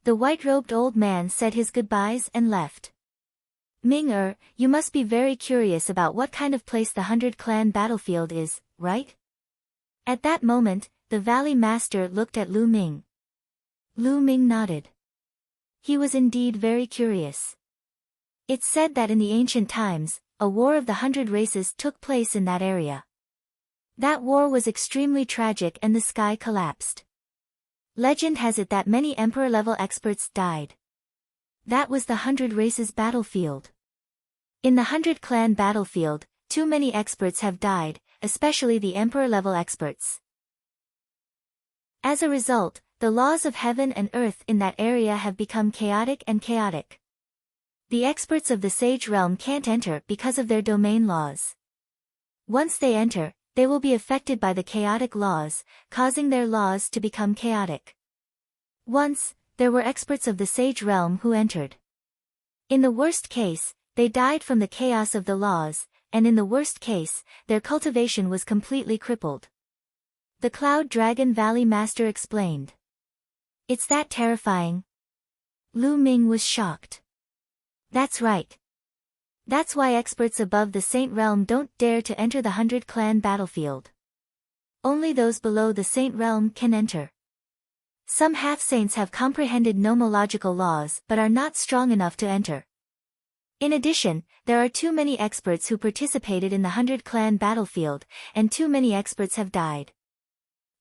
The white-robed old man said his goodbyes and left. Ming you must be very curious about what kind of place the 100-clan battlefield is, right? At that moment, the Valley Master looked at Lu Ming. Lu Ming nodded. He was indeed very curious. It's said that in the ancient times, a war of the 100 races took place in that area. That war was extremely tragic and the sky collapsed. Legend has it that many Emperor-level experts died. That was the 100 races battlefield. In the 100-clan battlefield, too many experts have died, especially the Emperor-level experts. As a result, the laws of heaven and earth in that area have become chaotic and chaotic. The experts of the Sage Realm can't enter because of their domain laws. Once they enter, they will be affected by the chaotic laws, causing their laws to become chaotic. Once, there were experts of the Sage Realm who entered. In the worst case, they died from the chaos of the laws, and in the worst case, their cultivation was completely crippled. The Cloud Dragon Valley Master explained. It's that terrifying? Lu Ming was shocked. That's right. That's why experts above the Saint Realm don't dare to enter the 100-clan battlefield. Only those below the Saint Realm can enter. Some half-saints have comprehended nomological laws but are not strong enough to enter. In addition, there are too many experts who participated in the 100-clan battlefield, and too many experts have died.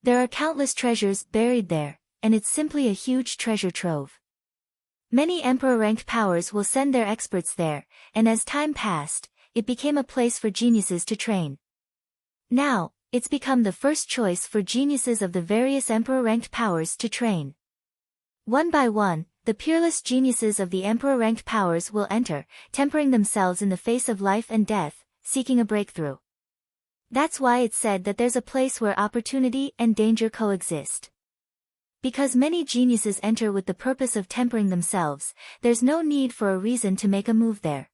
There are countless treasures buried there, and it's simply a huge treasure trove. Many Emperor-ranked powers will send their experts there, and as time passed, it became a place for geniuses to train. Now, it's become the first choice for geniuses of the various Emperor-ranked powers to train. One by one, the peerless geniuses of the Emperor-ranked powers will enter, tempering themselves in the face of life and death, seeking a breakthrough. That's why it's said that there's a place where opportunity and danger coexist. Because many geniuses enter with the purpose of tempering themselves, there's no need for a reason to make a move there.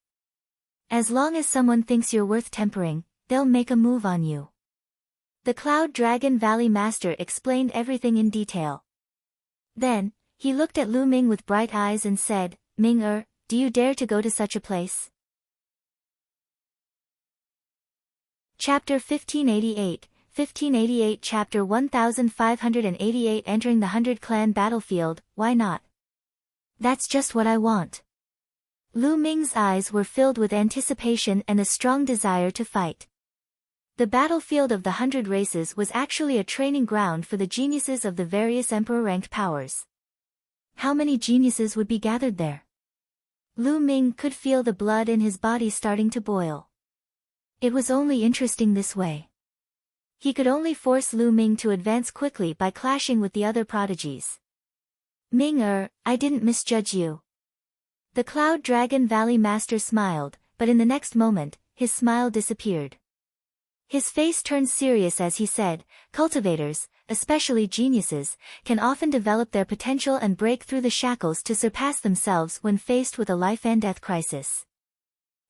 As long as someone thinks you're worth tempering, they'll make a move on you. The Cloud Dragon Valley Master explained everything in detail. Then, he looked at Lu Ming with bright eyes and said, Ming do you dare to go to such a place? Chapter 1588 Chapter 1588 Entering the 100-clan battlefield, why not? That's just what I want. Lu Ming's eyes were filled with anticipation and a strong desire to fight. The battlefield of the 100 races was actually a training ground for the geniuses of the various Emperor-ranked powers. How many geniuses would be gathered there? Lu Ming could feel the blood in his body starting to boil. It was only interesting this way. He could only force Lu Ming to advance quickly by clashing with the other prodigies. Ming I didn't misjudge you. The Cloud Dragon Valley Master smiled, but in the next moment, his smile disappeared. His face turned serious as he said, cultivators, especially geniuses, can often develop their potential and break through the shackles to surpass themselves when faced with a life-and-death crisis.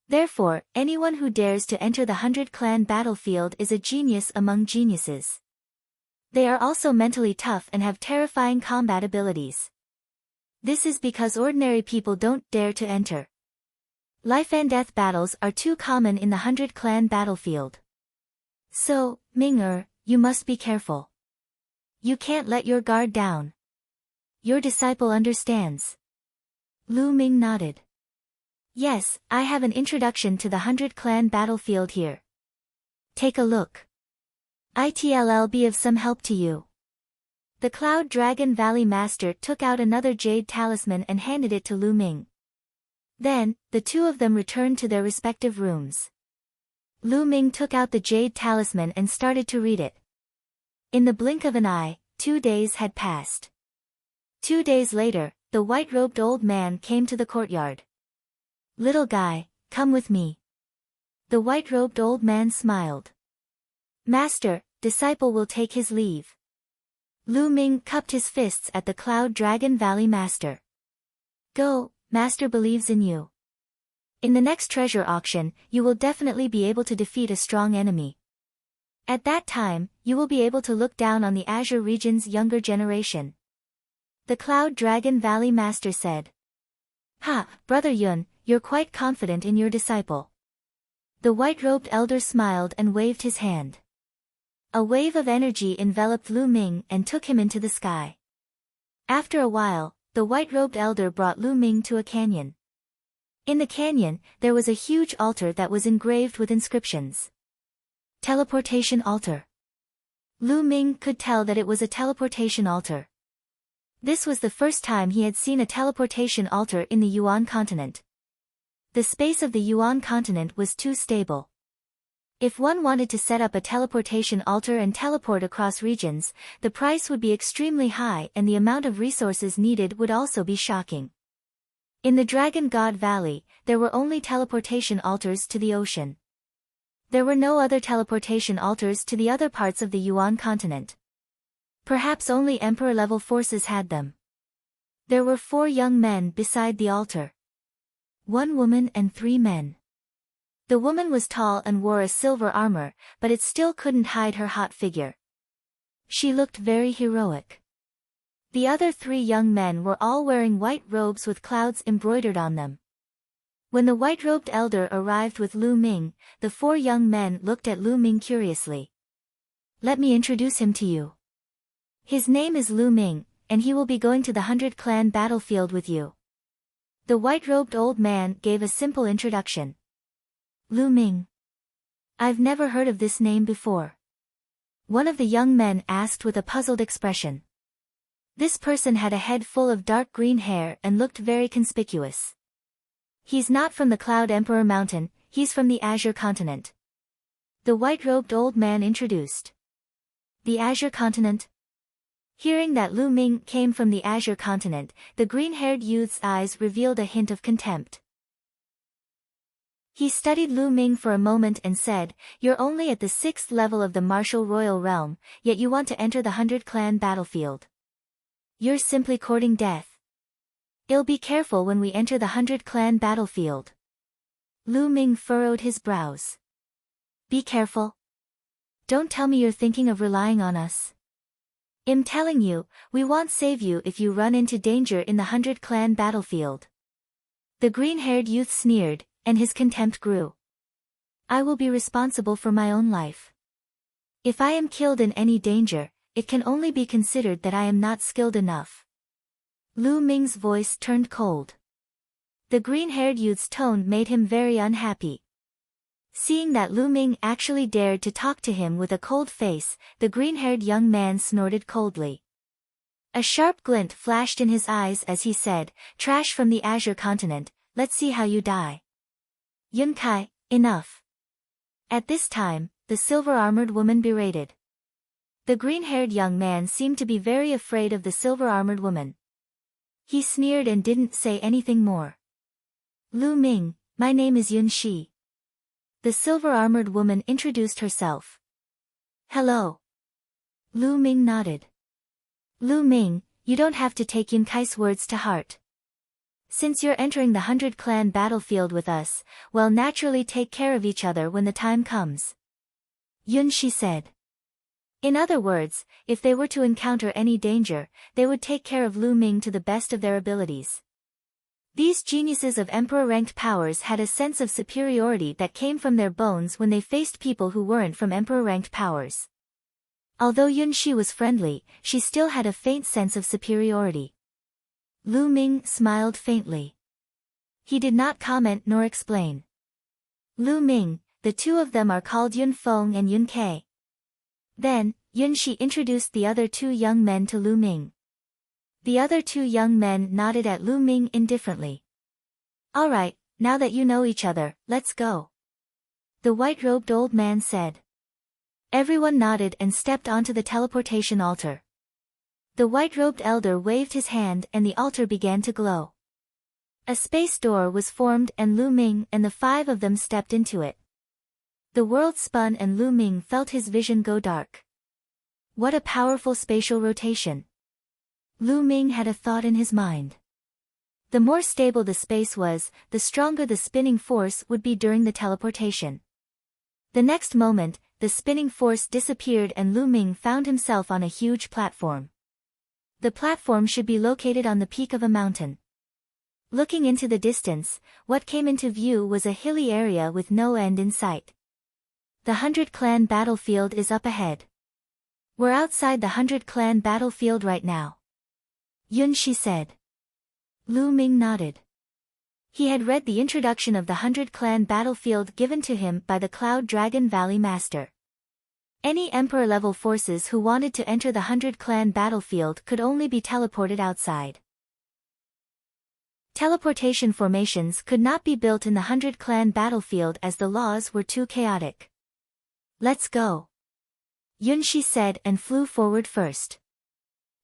Therefore, anyone who dares to enter the 100-clan battlefield is a genius among geniuses. They are also mentally tough and have terrifying combat abilities. This is because ordinary people don't dare to enter. Life-and-death battles are too common in the 100-clan battlefield. So, Ming you must be careful. You can't let your guard down. Your disciple understands. Lu Ming nodded. Yes, I have an introduction to the 100-clan battlefield here. Take a look. It'll be of some help to you. The Cloud Dragon Valley Master took out another jade talisman and handed it to Lu Ming. Then, the two of them returned to their respective rooms. Lu Ming took out the jade talisman and started to read it. In the blink of an eye, 2 days had passed. 2 days later, the white-robed old man came to the courtyard. Little guy, come with me. The white-robed old man smiled. Master, disciple will take his leave. Lu Ming cupped his fists at the Cloud Dragon Valley Master. Go, Master believes in you. In the next treasure auction, you will definitely be able to defeat a strong enemy. At that time, you will be able to look down on the Azure region's younger generation. The Cloud Dragon Valley Master said. Ha, Brother Yun, you're quite confident in your disciple. The white-robed elder smiled and waved his hand. A wave of energy enveloped Lu Ming and took him into the sky. After a while, the white-robed elder brought Lu Ming to a canyon. In the canyon, there was a huge altar that was engraved with inscriptions. Teleportation altar. Lu Ming could tell that it was a teleportation altar. This was the first time he had seen a teleportation altar in the Yuan continent. The space of the Yuan continent was too stable. If one wanted to set up a teleportation altar and teleport across regions, the price would be extremely high and the amount of resources needed would also be shocking. In the Dragon God Valley, there were only teleportation altars to the ocean. There were no other teleportation altars to the other parts of the Yuan continent. Perhaps only Emperor-level forces had them. There were 4 young men beside the altar. 1 woman and 3 men. The woman was tall and wore a silver armor, but it still couldn't hide her hot figure. She looked very heroic. The other 3 young men were all wearing white robes with clouds embroidered on them. When the white-robed elder arrived with Lu Ming, the 4 young men looked at Lu Ming curiously. Let me introduce him to you. His name is Lu Ming, and he will be going to the 100-clan battlefield with you. The white-robed old man gave a simple introduction. Lu Ming. I've never heard of this name before. One of the young men asked with a puzzled expression. This person had a head full of dark green hair and looked very conspicuous. He's not from the Cloud Emperor Mountain, he's from the Azure continent. The white-robed old man introduced. The Azure continent? Hearing that Lu Ming came from the Azure continent, the green-haired youth's eyes revealed a hint of contempt. He studied Lu Ming for a moment and said, You're only at the 6th level of the martial royal realm, yet you want to enter the 100-clan battlefield. You're simply courting death. I'll be careful when we enter the 100-clan battlefield. Lu Ming furrowed his brows. Be careful. Don't tell me you're thinking of relying on us. I'm telling you, we won't save you if you run into danger in the 100-clan battlefield. The green-haired youth sneered, and his contempt grew. I will be responsible for my own life. If I am killed in any danger, it can only be considered that I am not skilled enough. Lu Ming's voice turned cold. The green-haired youth's tone made him very unhappy. Seeing that Lu Ming actually dared to talk to him with a cold face, the green-haired young man snorted coldly. A sharp glint flashed in his eyes as he said, Trash from the Azure continent, let's see how you die. Yun Kai, enough. At this time, the silver-armored woman berated. The green-haired young man seemed to be very afraid of the silver-armored woman. He sneered and didn't say anything more. Lu Ming, my name is Yun Shi. The silver-armored woman introduced herself. Hello. Lu Ming nodded. Lu Ming, you don't have to take Yun Kai's words to heart. Since you're entering the 100-clan battlefield with us, we'll naturally take care of each other when the time comes. Yun Shi said. In other words, if they were to encounter any danger, they would take care of Lu Ming to the best of their abilities. These geniuses of emperor-ranked powers had a sense of superiority that came from their bones when they faced people who weren't from emperor-ranked powers. Although Yun Shi was friendly, she still had a faint sense of superiority. Lu Ming smiled faintly. He did not comment nor explain. Lu Ming, the two of them are called Yun Feng and Yun Ke. Then, Yun Shi introduced the other two young men to Lu Ming. The other two young men nodded at Lu Ming indifferently. All right, now that you know each other, let's go. The white-robed old man said. Everyone nodded and stepped onto the teleportation altar. The white-robed elder waved his hand and the altar began to glow. A space door was formed and Lu Ming and the five of them stepped into it. The world spun and Lu Ming felt his vision go dark. What a powerful spatial rotation. Lu Ming had a thought in his mind. The more stable the space was, the stronger the spinning force would be during the teleportation. The next moment, the spinning force disappeared and Lu Ming found himself on a huge platform. The platform should be located on the peak of a mountain. Looking into the distance, what came into view was a hilly area with no end in sight. The 100 Clan battlefield is up ahead. We're outside the 100 Clan battlefield right now. Yun Shi said. Lu Ming nodded. He had read the introduction of the 100 Clan battlefield given to him by the Cloud Dragon Valley Master. Any Emperor-level forces who wanted to enter the 100 Clan battlefield could only be teleported outside. Teleportation formations could not be built in the 100 Clan battlefield as the laws were too chaotic. Let's go. Yun Shi said and flew forward first.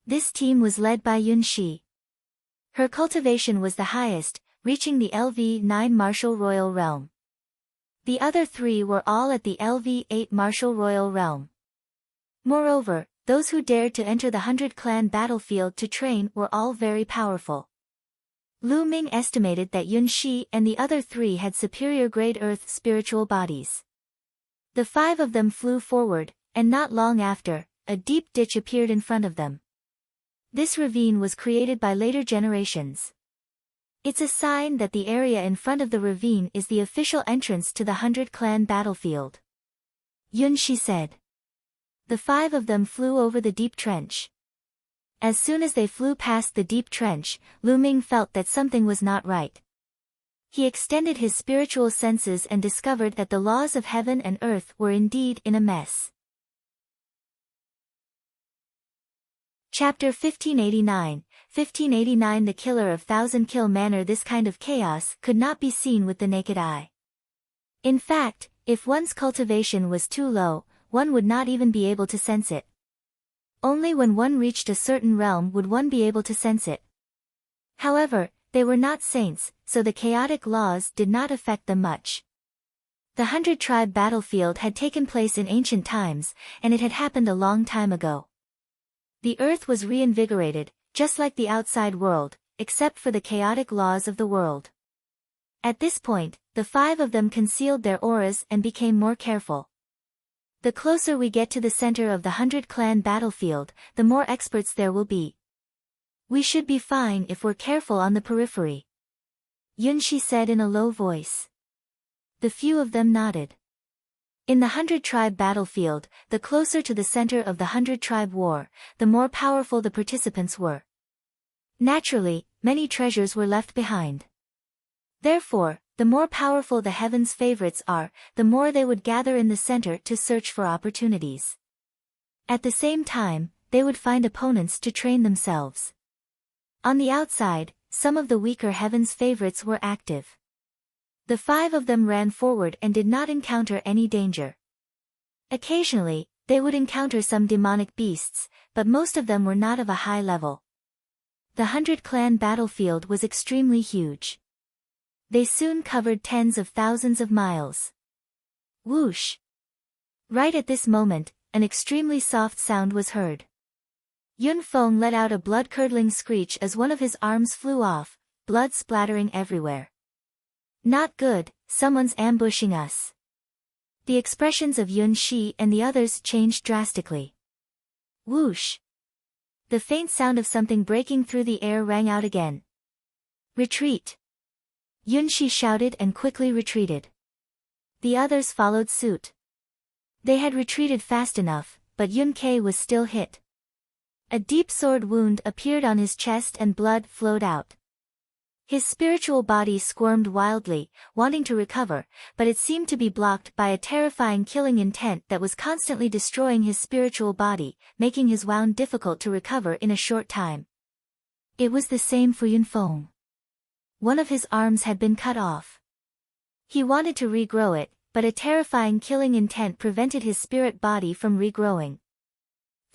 This team was led by Yun Shi. Her cultivation was the highest, reaching the LV9 Martial Royal Realm. The other three were all at the LV8 Martial Royal Realm. Moreover, those who dared to enter the 100 Clan battlefield to train were all very powerful. Lu Ming estimated that Yun Shi and the other three had superior grade earth spiritual bodies. The five of them flew forward, and not long after, a deep ditch appeared in front of them. This ravine was created by later generations. It's a sign that the area in front of the ravine is the official entrance to the 100 Clan battlefield. Yun Shi said. The five of them flew over the deep trench. As soon as they flew past the deep trench, Lu Ming felt that something was not right. He extended his spiritual senses and discovered that the laws of heaven and earth were indeed in a mess. Chapter 1589, 1589 The Killer of Thousand Kill Manor. This kind of chaos could not be seen with the naked eye. In fact, if one's cultivation was too low, one would not even be able to sense it. Only when one reached a certain realm would one be able to sense it. However, they were not saints, so the chaotic laws did not affect them much. The 100 Tribe battlefield had taken place in ancient times, and it had happened a long time ago. The earth was reinvigorated, just like the outside world, except for the chaotic laws of the world. At this point, the five of them concealed their auras and became more careful. The closer we get to the center of the 100 Clan battlefield, the more experts there will be. We should be fine if we're careful on the periphery. Yun Shi said in a low voice. The few of them nodded. In the 100 Tribe battlefield, the closer to the center of the 100 Tribe war, the more powerful the participants were. Naturally, many treasures were left behind. Therefore, the more powerful the heaven's favorites are, the more they would gather in the center to search for opportunities. At the same time, they would find opponents to train themselves. On the outside, some of the weaker heaven's favorites were active. The five of them ran forward and did not encounter any danger. Occasionally, they would encounter some demonic beasts, but most of them were not of a high level. The 100 Clan battlefield was extremely huge. They soon covered tens of thousands of miles. Whoosh! Right at this moment, an extremely soft sound was heard. Yun Feng let out a blood-curdling screech as one of his arms flew off, blood splattering everywhere. Not good, someone's ambushing us. The expressions of Yun Shi and the others changed drastically. Whoosh! The faint sound of something breaking through the air rang out again. Retreat! Yun Shi shouted and quickly retreated. The others followed suit. They had retreated fast enough, but Yun Ke was still hit. A deep sword wound appeared on his chest and blood flowed out. His spiritual body squirmed wildly, wanting to recover, but it seemed to be blocked by a terrifying killing intent that was constantly destroying his spiritual body, making his wound difficult to recover in a short time. It was the same for Yunfeng. One of his arms had been cut off. He wanted to regrow it, but a terrifying killing intent prevented his spirit body from regrowing.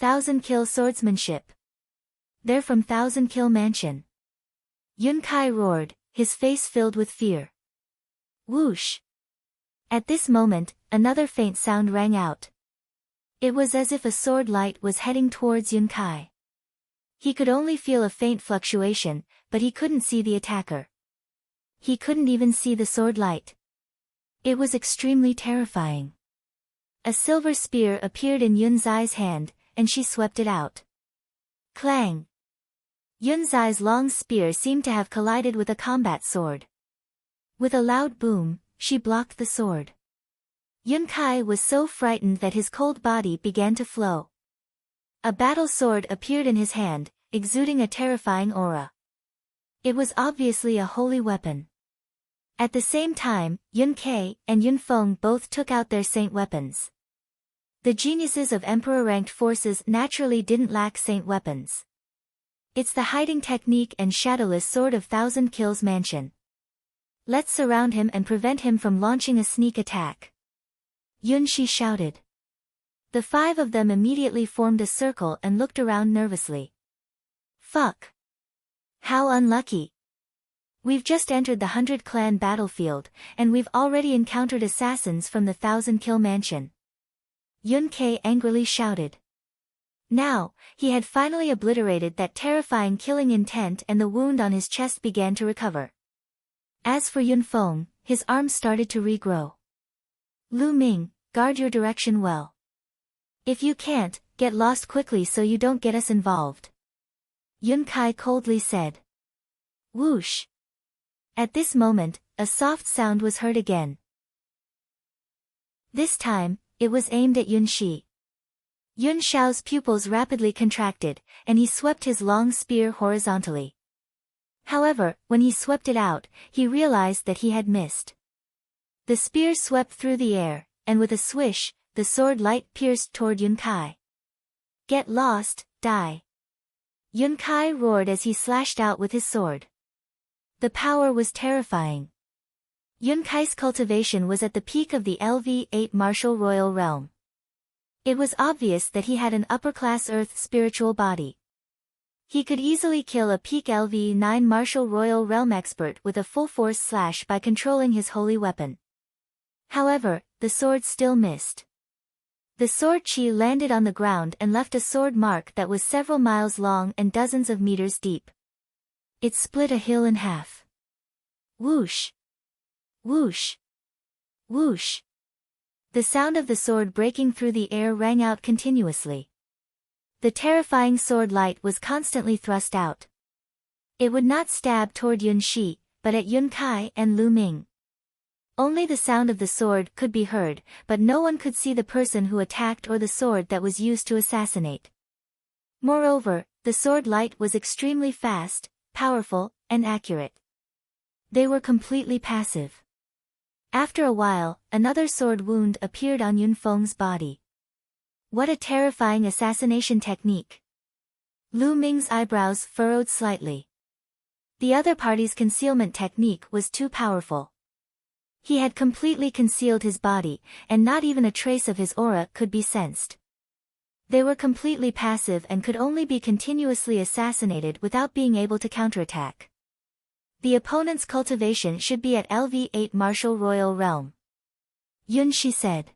1,000-kill swordsmanship. They're from 1,000-kill mansion. Yun Kai roared, his face filled with fear. Whoosh! At this moment, another faint sound rang out. It was as if a sword light was heading towards Yun Kai. He could only feel a faint fluctuation, but he couldn't see the attacker. He couldn't even see the sword light. It was extremely terrifying. A silver spear appeared in Yun Zai's hand, and she swept it out. Clang! Yun Zai's long spear seemed to have collided with a combat sword. With a loud boom, she blocked the sword. Yun Kai was so frightened that his cold body began to flow. A battle sword appeared in his hand, exuding a terrifying aura. It was obviously a holy weapon. At the same time, Yun Kai and Yun Feng both took out their saint weapons. The geniuses of emperor-ranked forces naturally didn't lack saint weapons. It's the hiding technique and shadowless sword of 1,000 kills mansion. Let's surround him and prevent him from launching a sneak attack. Yun Shi shouted. The 5 of them immediately formed a circle and looked around nervously. Fuck! How unlucky! We've just entered the 100-clan battlefield, and we've already encountered assassins from the 1,000-kill mansion. Yun Kai angrily shouted. Now, he had finally obliterated that terrifying killing intent and the wound on his chest began to recover. As for Yun Feng, his arms started to regrow. Lu Ming, guard your direction well. If you can't, get lost quickly so you don't get us involved. Yun Kai coldly said. Whoosh! At this moment, a soft sound was heard again. This time, it was aimed at Yun Shi. Yun Xiao's pupils rapidly contracted, and he swept his long spear horizontally. However, when he swept it out, he realized that he had missed. The spear swept through the air, and with a swish, the sword light pierced toward Yun Kai. Get lost, die! Yun Kai roared as he slashed out with his sword. The power was terrifying. Yun Kai's cultivation was at the peak of the LV-8 martial royal realm. It was obvious that he had an upper-class earth spiritual body. He could easily kill a peak LV-9 martial royal realm expert with a full-force slash by controlling his holy weapon. However, the sword still missed. The sword chi landed on the ground and left a sword mark that was several miles long and dozens of meters deep. It split a hill in half. Whoosh! Whoosh! Whoosh! The sound of the sword breaking through the air rang out continuously. The terrifying sword light was constantly thrust out. It would not stab toward Yun Shi, but at Yun Kai and Lu Ming. Only the sound of the sword could be heard, but no one could see the person who attacked or the sword that was used to assassinate. Moreover, the sword light was extremely fast, powerful, and accurate. They were completely passive. After a while, another sword wound appeared on Yun Feng's body. What a terrifying assassination technique! Lu Ming's eyebrows furrowed slightly. The other party's concealment technique was too powerful. He had completely concealed his body, and not even a trace of his aura could be sensed. They were completely passive and could only be continuously assassinated without being able to counterattack. The opponent's cultivation should be at LV-8 martial royal realm. Yun Shi said.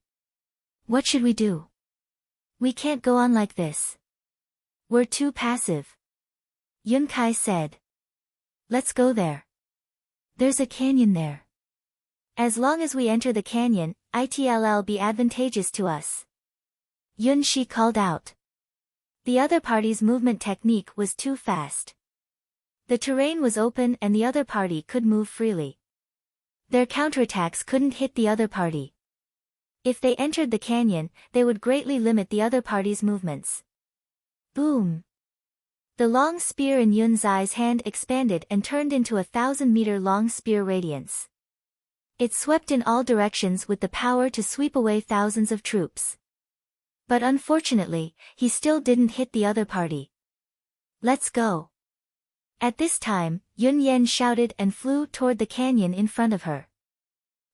What should we do? We can't go on like this. We're too passive. Yun Kai said. Let's go there. There's a canyon there. As long as we enter the canyon, it'll be advantageous to us. Yun Shi called out. The other party's movement technique was too fast. The terrain was open and the other party could move freely. Their counterattacks couldn't hit the other party. If they entered the canyon, they would greatly limit the other party's movements. Boom! The long spear in Yun Zai's hand expanded and turned into 1,000-meter-long spear radiance. It swept in all directions with the power to sweep away thousands of troops. But unfortunately, he still didn't hit the other party. Let's go. At this time, Yun Yen shouted and flew toward the canyon in front of her.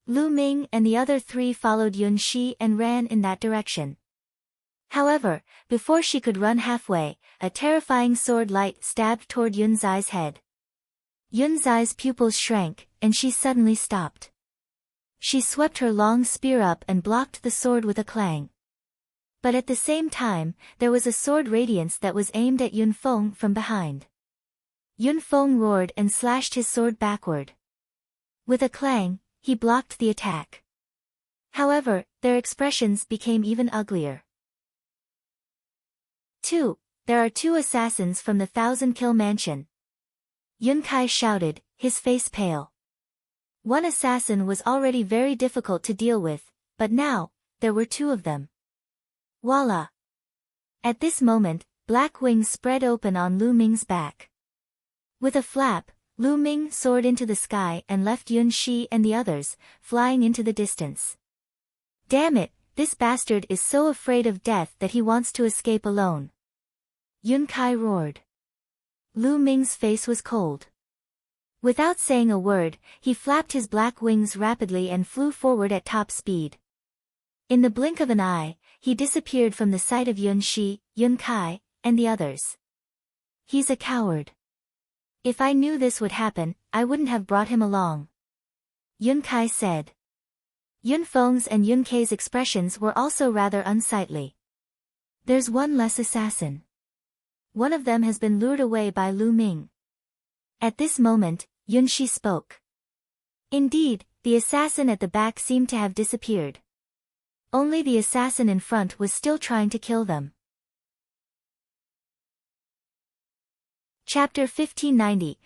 Lu Ming and the other three followed Yun Shi and ran in that direction. However, before she could run halfway, a terrifying sword light stabbed toward Yun Zai's head. Yun Zai's pupils shrank, and she suddenly stopped. She swept her long spear up and blocked the sword with a clang. But at the same time, there was a sword radiance that was aimed at Yun Feng from behind. Yun Feng roared and slashed his sword backward. With a clang, he blocked the attack. However, their expressions became even uglier. 2. There are 2 assassins from the 1,000-kill mansion. Yun Kai shouted, his face pale. One assassin was already very difficult to deal with, but now, there were 2 of them. Voila! At this moment, black wings spread open on Lu Ming's back. With a flap, Lu Ming soared into the sky and left Yun Shi and the others, flying into the distance. Damn it, this bastard is so afraid of death that he wants to escape alone. Yun Kai roared. Lu Ming's face was cold. Without saying a word, he flapped his black wings rapidly and flew forward at top speed. In the blink of an eye, he disappeared from the sight of Yun Shi, Yun Kai, and the others. He's a coward. If I knew this would happen, I wouldn't have brought him along. Yun Kai said. Yun Feng's and Yun Kei's expressions were also rather unsightly. There's one less assassin. One of them has been lured away by Lu Ming. At this moment, Yun Shi spoke. Indeed, the assassin at the back seemed to have disappeared. Only the assassin in front was still trying to kill them. Chapter 1590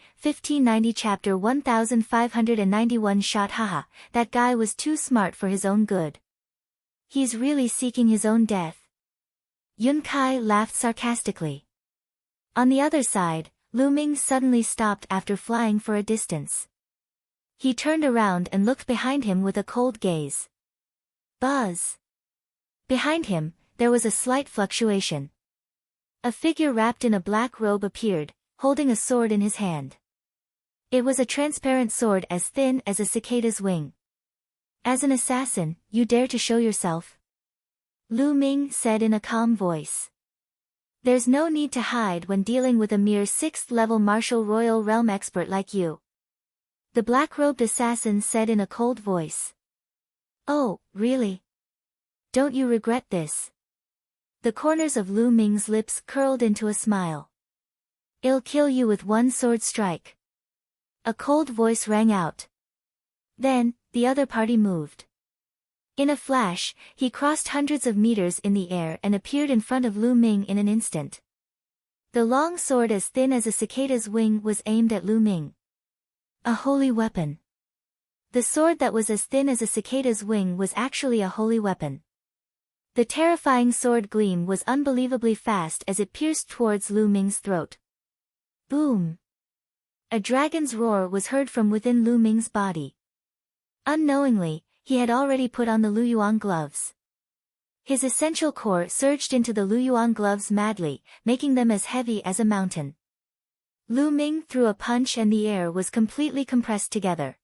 Chapter 1591 Shot haha, that guy was too smart for his own good. He's really seeking his own death. Yun Kai laughed sarcastically. On the other side, Lu Ming suddenly stopped after flying for a distance. He turned around and looked behind him with a cold gaze. Buzz! Behind him, there was a slight fluctuation. A figure wrapped in a black robe appeared, holding a sword in his hand. It was a transparent sword as thin as a cicada's wing. As an assassin, you dare to show yourself? Lu Ming said in a calm voice. There's no need to hide when dealing with a mere 6th-level martial royal realm expert like you. The black-robed assassin said in a cold voice. Oh, really? Don't you regret this? The corners of Lu Ming's lips curled into a smile. I'll kill you with one sword strike. A cold voice rang out. Then, the other party moved. In a flash, he crossed hundreds of meters in the air and appeared in front of Lu Ming in an instant. The long sword as thin as a cicada's wing was aimed at Lu Ming. A holy weapon. The sword that was as thin as a cicada's wing was actually a holy weapon. The terrifying sword gleam was unbelievably fast as it pierced towards Lu Ming's throat. Boom! A dragon's roar was heard from within Lu Ming's body. Unknowingly, he had already put on the Luyuan gloves. His essential core surged into the Luyuan gloves madly, making them as heavy as a mountain. Lu Ming threw a punch and the air was completely compressed together.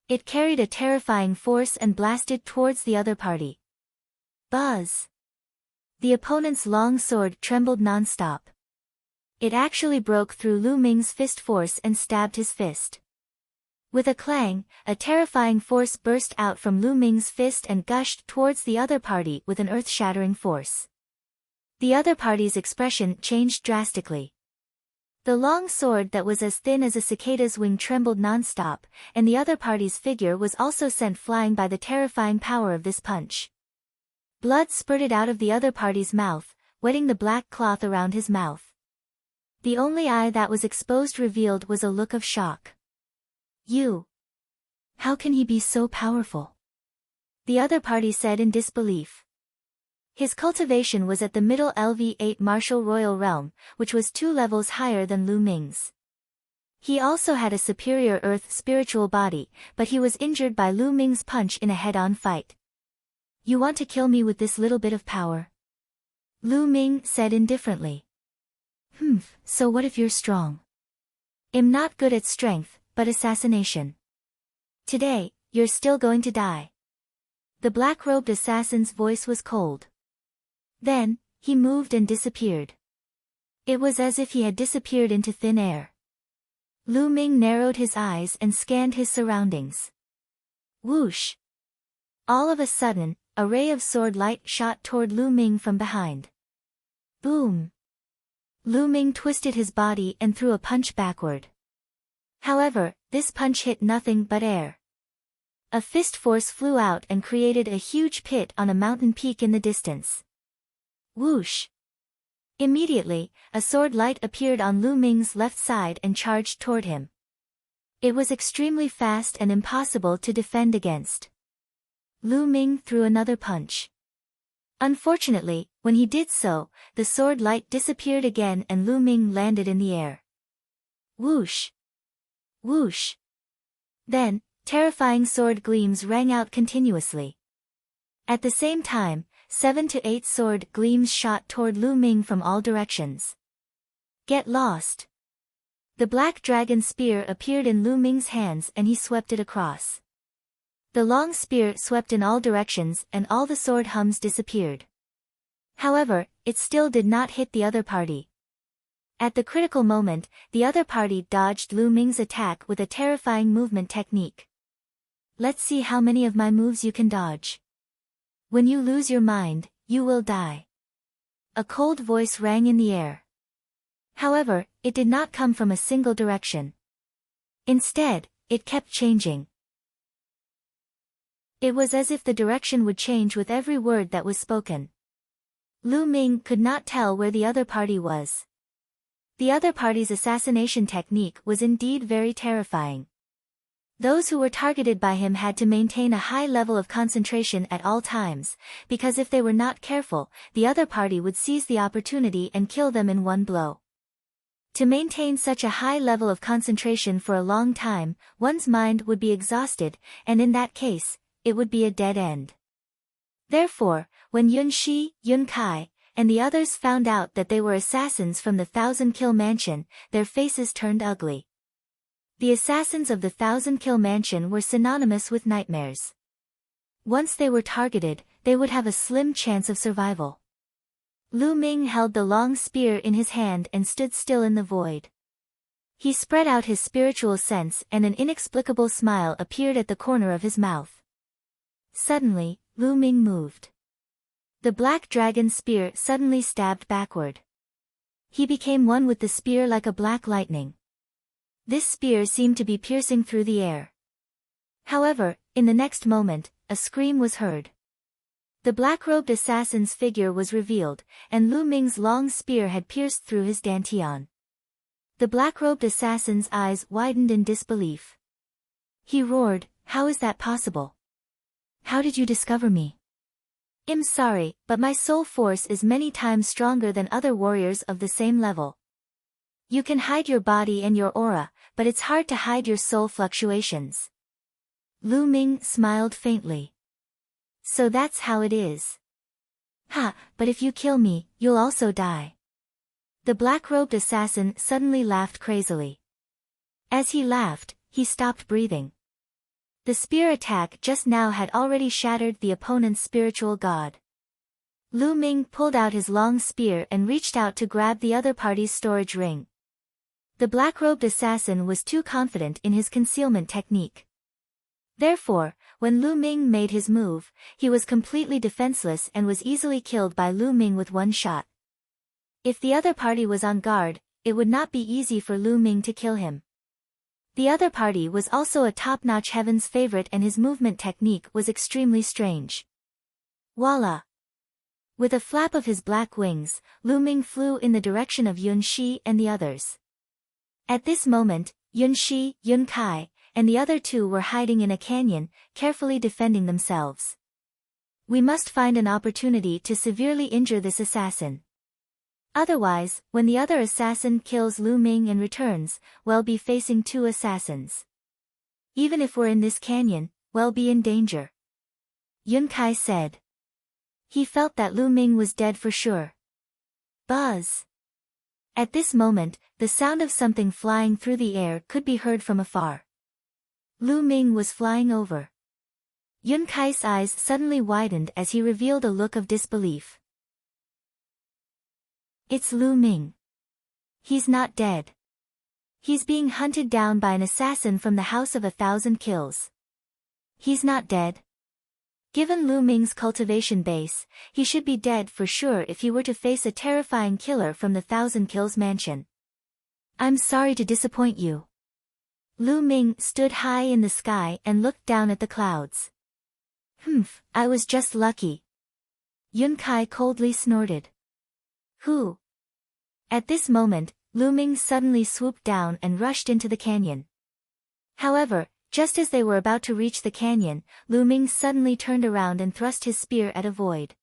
It carried a terrifying force and blasted towards the other party. Buzz! The opponent's long sword trembled non-stop. It actually broke through Lu Ming's fist force and stabbed his fist. With a clang, a terrifying force burst out from Lu Ming's fist and gushed towards the other party with an earth-shattering force. The other party's expression changed drastically. The long sword that was as thin as a cicada's wing trembled non-stop, and the other party's figure was also sent flying by the terrifying power of this punch. Blood spurted out of the other party's mouth, wetting the black cloth around his mouth. The only eye that was exposed revealed was a look of shock. You! How can he be so powerful? The other party said in disbelief. His cultivation was at the middle LV8 martial royal realm, which was 2 levels higher than Lu Ming's. He also had a superior earth spiritual body, but he was injured by Lu Ming's punch in a head-on fight. You want to kill me with this little bit of power? Lu Ming said indifferently. So what if you're strong? I'm not good at strength, but assassination. Today, you're still going to die. The black-robed assassin's voice was cold. Then, he moved and disappeared. It was as if he had disappeared into thin air. Lu Ming narrowed his eyes and scanned his surroundings. Whoosh! All of a sudden, a ray of sword light shot toward Lu Ming from behind. Boom! Lu Ming twisted his body and threw a punch backward. However, this punch hit nothing but air. A fist force flew out and created a huge pit on a mountain peak in the distance. Whoosh! Immediately, a sword light appeared on Lu Ming's left side and charged toward him. It was extremely fast and impossible to defend against. Lu Ming threw another punch. Unfortunately, when he did so, the sword light disappeared again and Lu Ming landed in the air. Whoosh! Whoosh! Then, terrifying sword gleams rang out continuously. At the same time, 7 to 8 sword gleams shot toward Lu Ming from all directions. Get lost! The black dragon spear appeared in Lu Ming's hands and he swept it across. The long spear swept in all directions and all the sword hums disappeared. However, it still did not hit the other party. At the critical moment, the other party dodged Lu Ming's attack with a terrifying movement technique. Let's see how many of my moves you can dodge. When you lose your mind, you will die. A cold voice rang in the air. However, it did not come from a single direction. Instead, it kept changing. It was as if the direction would change with every word that was spoken. Lu Ming could not tell where the other party was. The other party's assassination technique was indeed very terrifying. Those who were targeted by him had to maintain a high level of concentration at all times, because if they were not careful, the other party would seize the opportunity and kill them in one blow. To maintain such a high level of concentration for a long time, one's mind would be exhausted, and in that case, it would be a dead end. Therefore, when Yun Shi, Yun Kai, and the others found out that they were assassins from the 1,000-kill mansion, their faces turned ugly. The assassins of the 1,000-kill mansion were synonymous with nightmares. Once they were targeted, they would have a slim chance of survival. Lu Ming held the long spear in his hand and stood still in the void. He spread out his spiritual sense and an inexplicable smile appeared at the corner of his mouth. Suddenly, Lu Ming moved. The black dragon spear suddenly stabbed backward. He became one with the spear like a black lightning. This spear seemed to be piercing through the air. However, in the next moment, a scream was heard. The black-robed assassin's figure was revealed, and Lu Ming's long spear had pierced through his dantian. The black-robed assassin's eyes widened in disbelief. He roared, "How is that possible? How did you discover me? I'm sorry, but my soul force is many times stronger than other warriors of the same level. You can hide your body and your aura, but it's hard to hide your soul fluctuations." Lu Ming smiled faintly. So that's how it is. Ha, but if you kill me, you'll also die. The black-robed assassin suddenly laughed crazily. As he laughed, he stopped breathing. The spear attack just now had already shattered the opponent's spiritual god. Lu Ming pulled out his long spear and reached out to grab the other party's storage ring. The black-robed assassin was too confident in his concealment technique. Therefore, when Lu Ming made his move, he was completely defenseless and was easily killed by Lu Ming with one shot. If the other party was on guard, it would not be easy for Lu Ming to kill him. The other party was also a top-notch heaven's favorite and his movement technique was extremely strange. Voila! With a flap of his black wings, Lu Ming flew in the direction of Yun Shi and the others. At this moment, Yun Shi, Yun Kai, and the other two were hiding in a canyon, carefully defending themselves. We must find an opportunity to severely injure this assassin. Otherwise, when the other assassin kills Lu Ming and returns, we'll be facing two assassins. Even if we're in this canyon, we'll be in danger. Yun Kai said. He felt that Lu Ming was dead for sure. Buzz. At this moment, the sound of something flying through the air could be heard from afar. Lu Ming was flying over. Yun Kai's eyes suddenly widened as he revealed a look of disbelief. It's Lu Ming. He's not dead. He's being hunted down by an assassin from the House of 1,000 Kills. He's not dead. Given Lu Ming's cultivation base, he should be dead for sure if he were to face a terrifying killer from the 1,000 Kills mansion. I'm sorry to disappoint you. Lu Ming stood high in the sky and looked down at the clouds. I was just lucky. Yun Kai coldly snorted. Who? At this moment, Lu Ming suddenly swooped down and rushed into the canyon. However, just as they were about to reach the canyon, Lu Ming suddenly turned around and thrust his spear at a void.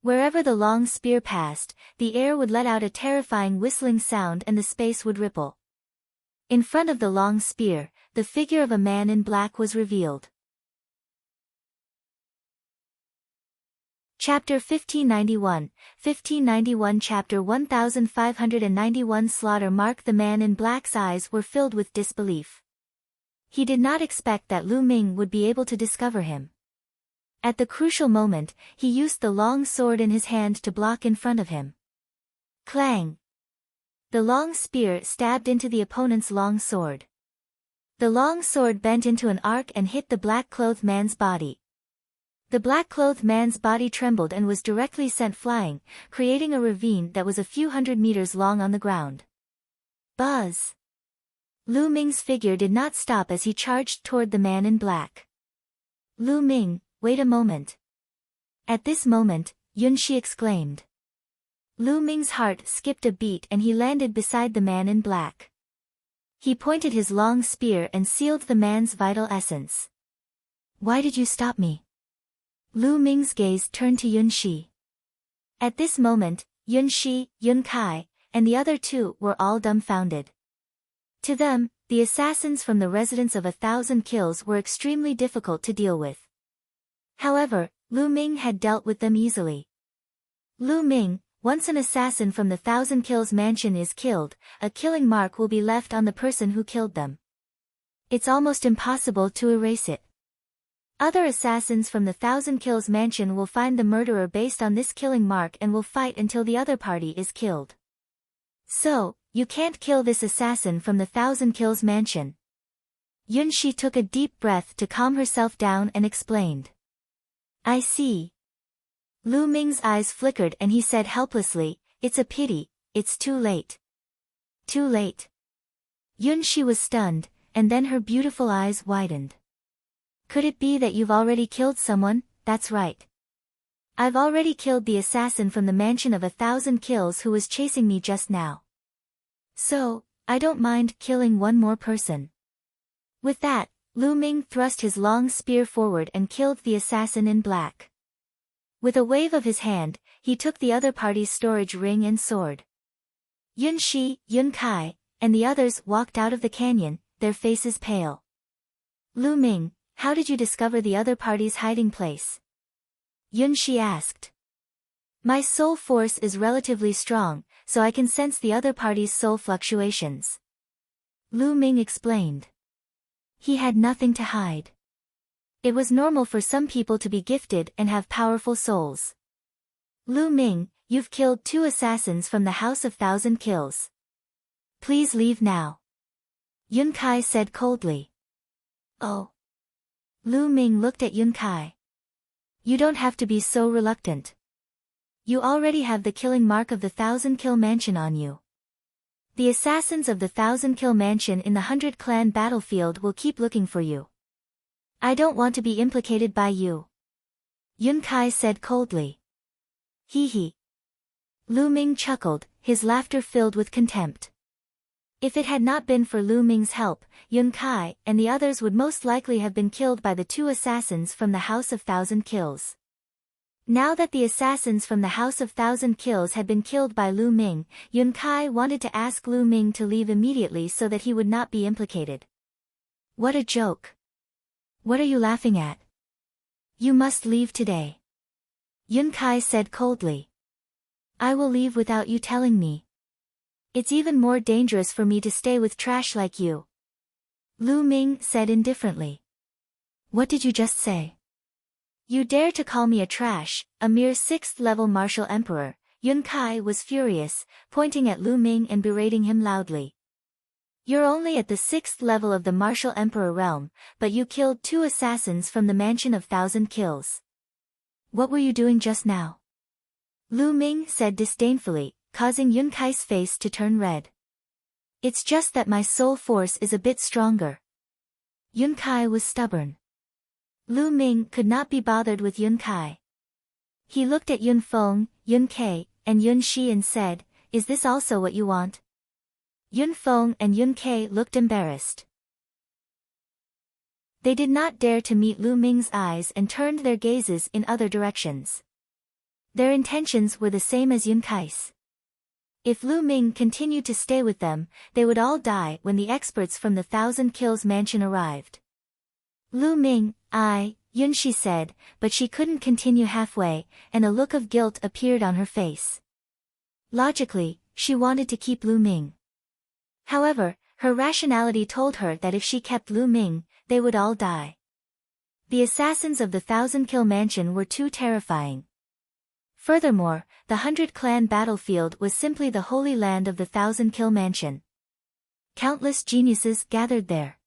Wherever the long spear passed, the air would let out a terrifying whistling sound and the space would ripple. In front of the long spear, the figure of a man in black was revealed. Chapter 1591, 1591 Chapter 1591 Slaughter Mark. The man in black's eyes were filled with disbelief. He did not expect that Lu Ming would be able to discover him. At the crucial moment, he used the long sword in his hand to block in front of him. Clang! The long spear stabbed into the opponent's long sword. The long sword bent into an arc and hit the black-clothed man's body. The black-clothed man's body trembled and was directly sent flying, creating a ravine that was a few hundred meters long on the ground. Buzz! Lu Ming's figure did not stop as he charged toward the man in black. Lu Ming, wait a moment. At this moment, Yun Shi exclaimed. Lu Ming's heart skipped a beat and he landed beside the man in black. He pointed his long spear and sealed the man's vital essence. Why did you stop me? Lu Ming's gaze turned to Yun Shi. At this moment, Yun Shi, Yun Kai, and the other two were all dumbfounded. To them, the assassins from the residence of 1,000 Kills were extremely difficult to deal with. However, Lu Ming had dealt with them easily. Lu Ming, once an assassin from the 1,000 Kills mansion is killed, a killing mark will be left on the person who killed them. It's almost impossible to erase it. Other assassins from the 1,000 Kills mansion will find the murderer based on this killing mark and will fight until the other party is killed. So, you can't kill this assassin from the 1,000 Kills mansion. Yun Shi took a deep breath to calm herself down and explained. I see. Lu Ming's eyes flickered and he said helplessly, it's a pity, it's too late. Too late. Yun Shi was stunned, and then her beautiful eyes widened. Could it be that you've already killed someone? That's right. I've already killed the assassin from the mansion of 1,000 Kills who was chasing me just now. So, I don't mind killing one more person. With that, Lu Ming thrust his long spear forward and killed the assassin in black. With a wave of his hand, he took the other party's storage ring and sword. Yun Shi, Yun Kai, and the others walked out of the canyon, their faces pale. Lu Ming, how did you discover the other party's hiding place? Yun Shi asked. My soul force is relatively strong, so I can sense the other party's soul fluctuations. Lu Ming explained. He had nothing to hide. It was normal for some people to be gifted and have powerful souls. Lu Ming, you've killed 2 assassins from the House of 1,000 Kills. Please leave now. Yun Kai said coldly. Oh. Lu Ming looked at Yun Kai. You don't have to be so reluctant. You already have the killing mark of the 1,000 Kill mansion on you. The assassins of the 1,000 Kill mansion in the 100 Clan battlefield will keep looking for you. I don't want to be implicated by you. Yun Kai said coldly. Hee hee. Lu Ming chuckled, his laughter filled with contempt. If it had not been for Lu Ming's help, Yun Kai and the others would most likely have been killed by the 2 assassins from the House of 1,000 Kills. Now that the assassins from the House of Thousand Kills had been killed by Lu Ming, Yun Kai wanted to ask Lu Ming to leave immediately so that he would not be implicated. What a joke. What are you laughing at? You must leave today. Yun Kai said coldly. I will leave without you telling me. It's even more dangerous for me to stay with trash like you. Lu Ming said indifferently. What did you just say? You dare to call me a trash, a mere 6th-level martial emperor? Yun Kai was furious, pointing at Lu Ming and berating him loudly. You're only at the 6th level of the martial emperor realm, but you killed 2 assassins from the Mansion of Thousand Kills. What were you doing just now? Lu Ming said disdainfully, causing Yun Kai's face to turn red. It's just that my soul force is a bit stronger. Yun Kai was stubborn. Lu Ming could not be bothered with Yun Kai. He looked at Yun Feng, Yun Kei, and Yun Shi and said, Is this also what you want? Yun Feng and Yun Kei looked embarrassed. They did not dare to meet Lu Ming's eyes and turned their gazes in other directions. Their intentions were the same as Yun Kai's. If Lu Ming continued to stay with them, they would all die when the experts from the Thousand Kills mansion arrived. Lu Ming, Yun Shi said, but she couldn't continue halfway, and a look of guilt appeared on her face. Logically, she wanted to keep Lu Ming. However, her rationality told her that if she kept Lu Ming, they would all die. The assassins of the Thousand Kill mansion were too terrifying. Furthermore, the 100-clan battlefield was simply the holy land of the Thousand Kill mansion. Countless geniuses gathered there.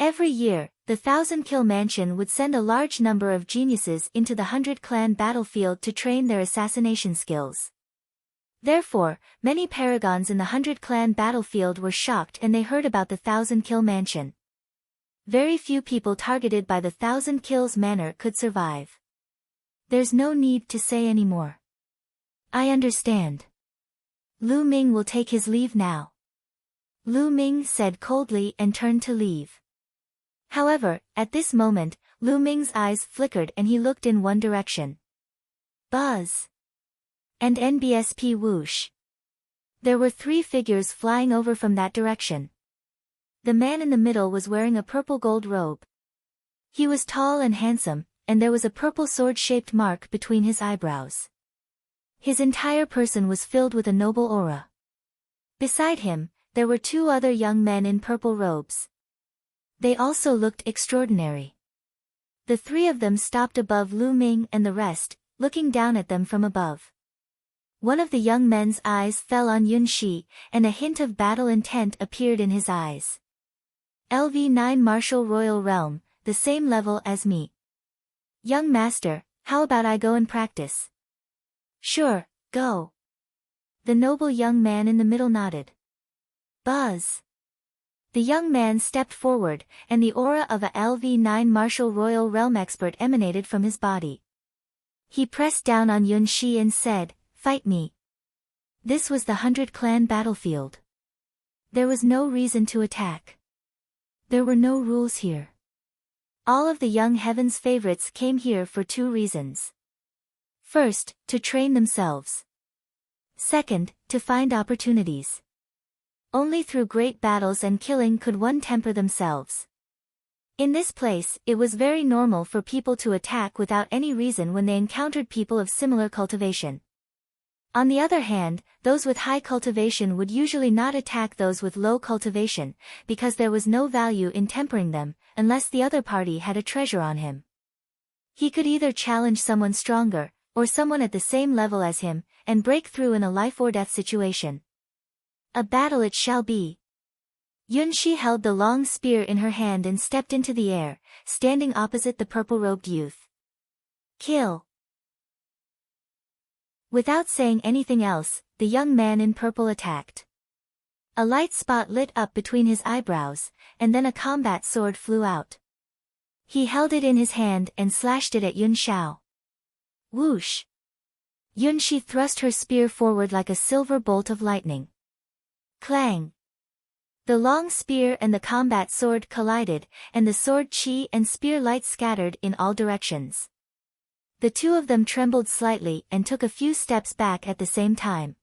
Every year, the Thousand Kill mansion would send a large number of geniuses into the 100-clan battlefield to train their assassination skills. Therefore, many paragons in the 100-clan battlefield were shocked and they heard about the Thousand Kill mansion. Very few people targeted by the Thousand Kills manor could survive. There's no need to say any more. I understand. Lu Ming will take his leave now. Lu Ming said coldly and turned to leave. However, at this moment, Lu Ming's eyes flickered and he looked in one direction. Buzz. And NBSP whoosh. There were 3 figures flying over from that direction. The man in the middle was wearing a purple gold robe. He was tall and handsome, and there was a purple sword-shaped mark between his eyebrows. His entire person was filled with a noble aura. Beside him, there were 2 other young men in purple robes. They also looked extraordinary. The 3 of them stopped above Lu Ming and the rest, looking down at them from above. One of the young men's eyes fell on Yun Shi, and a hint of battle intent appeared in his eyes. LV9 Martial Royal Realm, the same level as me. Young master, how about I go and practice? Sure, go. The noble young man in the middle nodded. Buzz. The young man stepped forward, and the aura of a LV9 Martial Royal Realm expert emanated from his body. He pressed down on Yun Shi and said, Fight me. This was the 100-clan battlefield. There was no reason to attack. There were no rules here. All of the young heaven's favorites came here for 2 reasons. First, to train themselves. Second, to find opportunities. Only through great battles and killing could one temper themselves. In this place, it was very normal for people to attack without any reason when they encountered people of similar cultivation. On the other hand, those with high cultivation would usually not attack those with low cultivation, because there was no value in tempering them, unless the other party had a treasure on him. He could either challenge someone stronger, or someone at the same level as him, and break through in a life-or-death situation. A battle it shall be. Yun Shi held the long spear in her hand and stepped into the air, standing opposite the purple-robed youth. Kill. Without saying anything else, the young man in purple attacked. A light spot lit up between his eyebrows, and then a combat sword flew out. He held it in his hand and slashed it at Yun Shao. Whoosh! Yun Shi thrust her spear forward like a silver bolt of lightning. Clang! The long spear and the combat sword collided, and the sword chi and spear light scattered in all directions. The two of them trembled slightly and took a few steps back at the same time.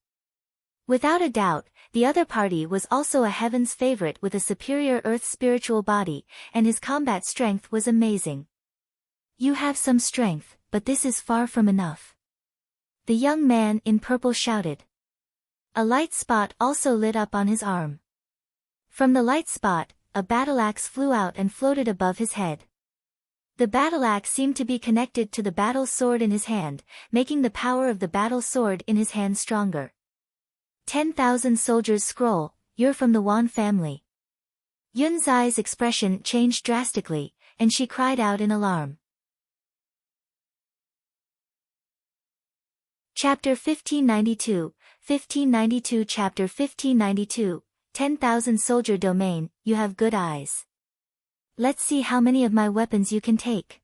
Without a doubt, the other party was also a heaven's favorite with a superior earth spiritual body, and his combat strength was amazing. You have some strength, but this is far from enough. The young man in purple shouted. A light spot also lit up on his arm. From the light spot, a battle axe flew out and floated above his head. The battle axe seemed to be connected to the battle sword in his hand, making the power of the battle sword in his hand stronger. 10,000 soldiers scroll, you're from the Wan family. Yun Zai's expression changed drastically, and she cried out in alarm. Chapter 1592, 1592 Chapter 1592, 10,000 soldier domain, you have good eyes. Let's see how many of my weapons you can take.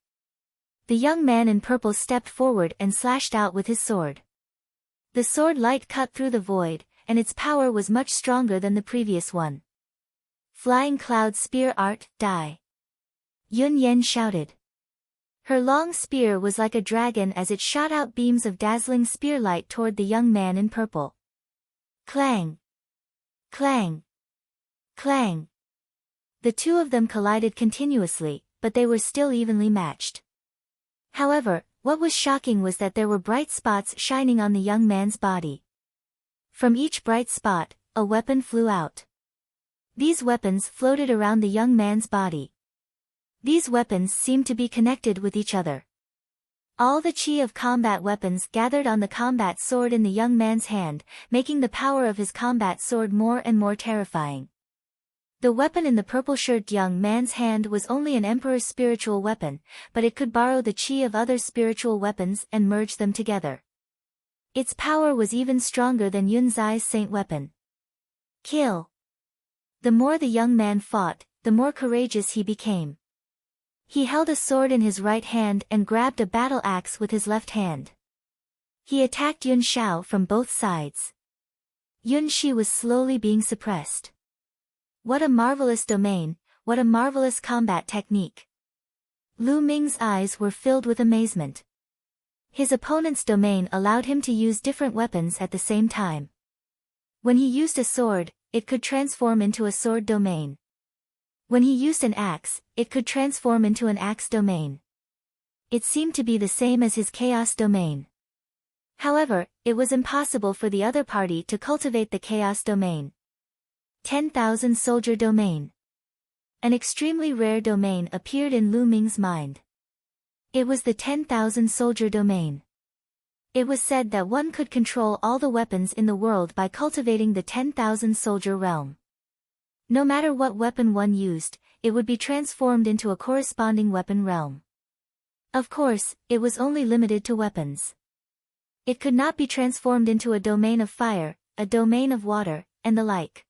The young man in purple stepped forward and slashed out with his sword. The sword light cut through the void, and its power was much stronger than the previous one. Flying cloud spear art, die. Yun Yen shouted. Her long spear was like a dragon as it shot out beams of dazzling spear light toward the young man in purple. Clang! Clang! Clang! The two of them collided continuously, but they were still evenly matched. However, what was shocking was that there were bright spots shining on the young man's body. From each bright spot, a weapon flew out. These weapons floated around the young man's body. These weapons seemed to be connected with each other. All the chi of combat weapons gathered on the combat sword in the young man's hand, making the power of his combat sword more and more terrifying. The weapon in the purple-shirted young man's hand was only an emperor's spiritual weapon, but it could borrow the chi of other spiritual weapons and merge them together. Its power was even stronger than Yun Zai's saint weapon. Kill! The more the young man fought, the more courageous he became. He held a sword in his right hand and grabbed a battle axe with his left hand. He attacked Yun Xiao from both sides. Yun Shi was slowly being suppressed. What a marvelous domain, what a marvelous combat technique. Lu Ming's eyes were filled with amazement. His opponent's domain allowed him to use different weapons at the same time. When he used a sword, it could transform into a sword domain. When he used an axe, it could transform into an axe domain. It seemed to be the same as his chaos domain. However, it was impossible for the other party to cultivate the chaos domain. 10,000 soldier domain. An extremely rare domain appeared in Lu Ming's mind. It was the 10,000 soldier domain. It was said that one could control all the weapons in the world by cultivating the 10,000 soldier realm. No matter what weapon one used, it would be transformed into a corresponding weapon realm. Of course, it was only limited to weapons. It could not be transformed into a domain of fire, a domain of water, and the like.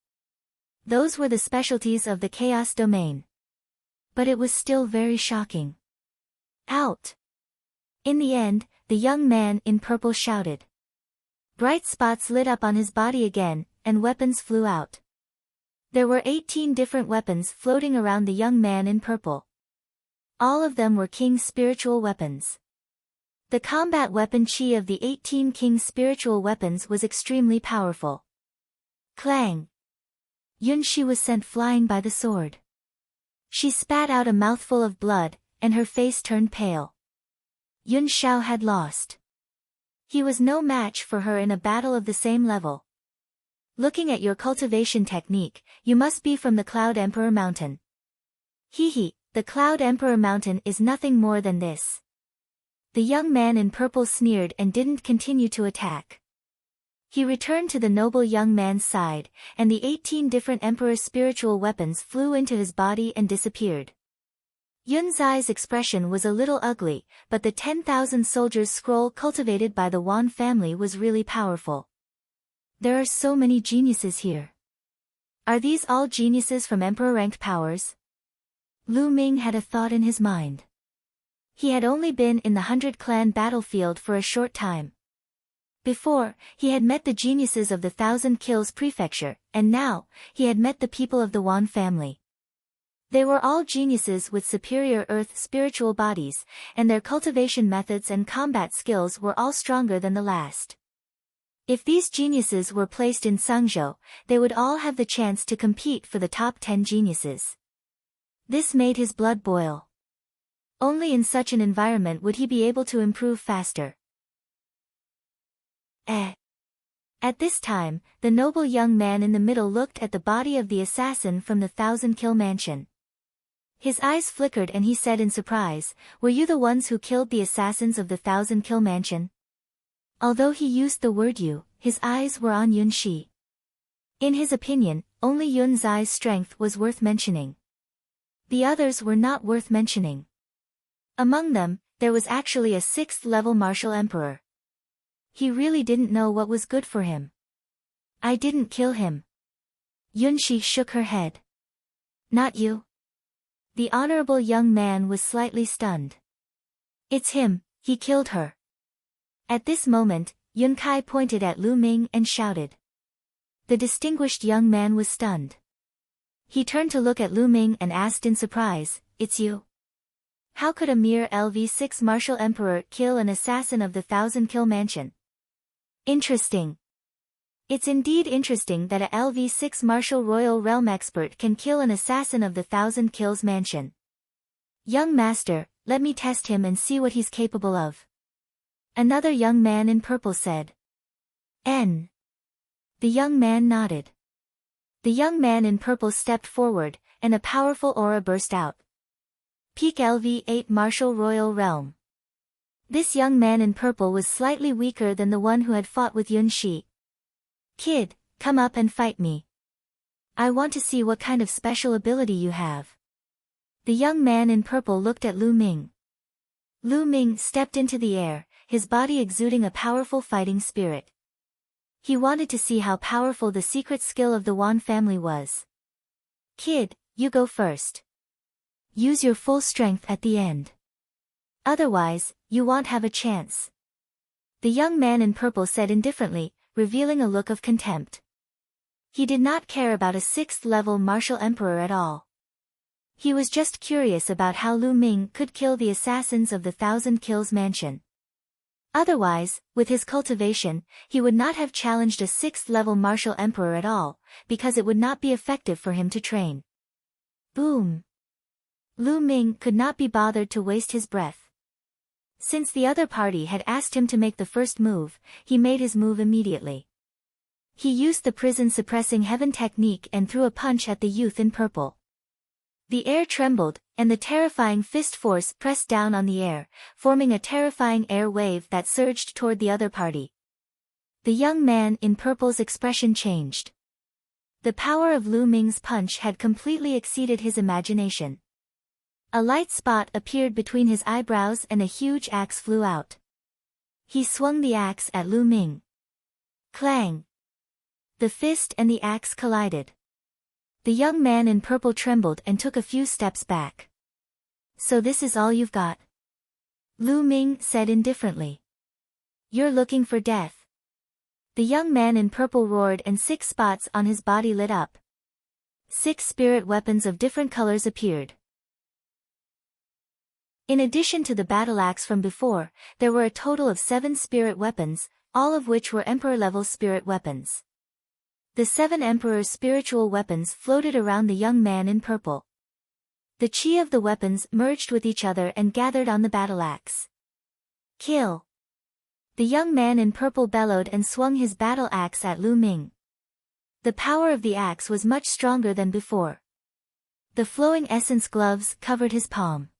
Those were the specialties of the chaos domain. But it was still very shocking. Out! In the end, the young man in purple shouted. Bright spots lit up on his body again, and weapons flew out. There were 18 different weapons floating around the young man in purple. All of them were king's spiritual weapons. The combat weapon chi of the 18 king's spiritual weapons was extremely powerful. Clang! Yun Shi was sent flying by the sword. She spat out a mouthful of blood, and her face turned pale. Yun Xiao had lost. He was no match for her in a battle of the same level. Looking at your cultivation technique, you must be from the Cloud Emperor Mountain. Hee, the Cloud Emperor Mountain is nothing more than this. The young man in purple sneered and didn't continue to attack. He returned to the noble young man's side, and the 18 different emperor's spiritual weapons flew into his body and disappeared. Yun Zai's expression was a little ugly, but the 10,000 soldiers scroll cultivated by the Wan family was really powerful. There are so many geniuses here. Are these all geniuses from emperor-ranked powers? Lu Ming had a thought in his mind. He had only been in the 100-clan battlefield for a short time. Before, he had met the geniuses of the 1,000 Kills Prefecture, and now, he had met the people of the Wan family. They were all geniuses with superior earth spiritual bodies, and their cultivation methods and combat skills were all stronger than the last. If these geniuses were placed in Sangzhou, they would all have the chance to compete for the top 10 geniuses. This made his blood boil. Only in such an environment would he be able to improve faster. At this time, the noble young man in the middle looked at the body of the assassin from the 1,000-kill mansion. His eyes flickered and he said in surprise, "Were you the ones who killed the assassins of the 1,000-kill mansion?" Although he used the word you, his eyes were on Yun Shi. In his opinion, only Yun Zai's strength was worth mentioning. The others were not worth mentioning. Among them, there was actually a 6th-level martial emperor. He really didn't know what was good for him. "I didn't kill him." Yun Shi shook her head. "Not you?" The honorable young man was slightly stunned. "It's him, he killed her." At this moment, Yun Kai pointed at Lu Ming and shouted. The distinguished young man was stunned. He turned to look at Lu Ming and asked in surprise, "It's you? How could a mere LV6 martial emperor kill an assassin of the 1,000-kill mansion?" Interesting. It's indeed interesting that a LV6 martial royal realm expert can kill an assassin of the 1,000 kills mansion. "Young master, let me test him and see what he's capable of," another young man in purple said. The young man nodded. The young man in purple stepped forward, and a powerful aura burst out. Peak LV8 martial royal realm. This young man in purple was slightly weaker than the one who had fought with Yun Shi. "Kid, come up and fight me. I want to see what kind of special ability you have." The young man in purple looked at Lu Ming. Lu Ming stepped into the air, his body exuding a powerful fighting spirit. He wanted to see how powerful the secret skill of the Wan family was. "Kid, you go first. Use your full strength at the end. Otherwise, you won't have a chance," the young man in purple said indifferently, revealing a look of contempt. He did not care about a 6th-level martial emperor at all. He was just curious about how Lu Ming could kill the assassins of the 1,000 kills mansion. Otherwise, with his cultivation, he would not have challenged a 6th-level martial emperor at all, because it would not be effective for him to train. Boom! Lu Ming could not be bothered to waste his breath. Since the other party had asked him to make the first move, he made his move immediately. He used the prison-suppressing heaven technique and threw a punch at the youth in purple. The air trembled, and the terrifying fist force pressed down on the air, forming a terrifying air wave that surged toward the other party. The young man in purple's expression changed. The power of Lu Ming's punch had completely exceeded his imagination. A light spot appeared between his eyebrows and a huge axe flew out. He swung the axe at Lu Ming. Clang! The fist and the axe collided. The young man in purple trembled and took a few steps back. "So this is all you've got?" Lu Ming said indifferently. "You're looking for death." The young man in purple roared and 6 spots on his body lit up. 6 spirit weapons of different colors appeared. In addition to the battle axe from before, there were a total of 7 spirit weapons, all of which were emperor-level spirit weapons. The 7 emperor's spiritual weapons floated around the young man in purple. The chi of the weapons merged with each other and gathered on the battle axe. "Kill!" The young man in purple bellowed and swung his battle axe at Lu Ming. The power of the axe was much stronger than before. The flowing essence gloves covered his palm.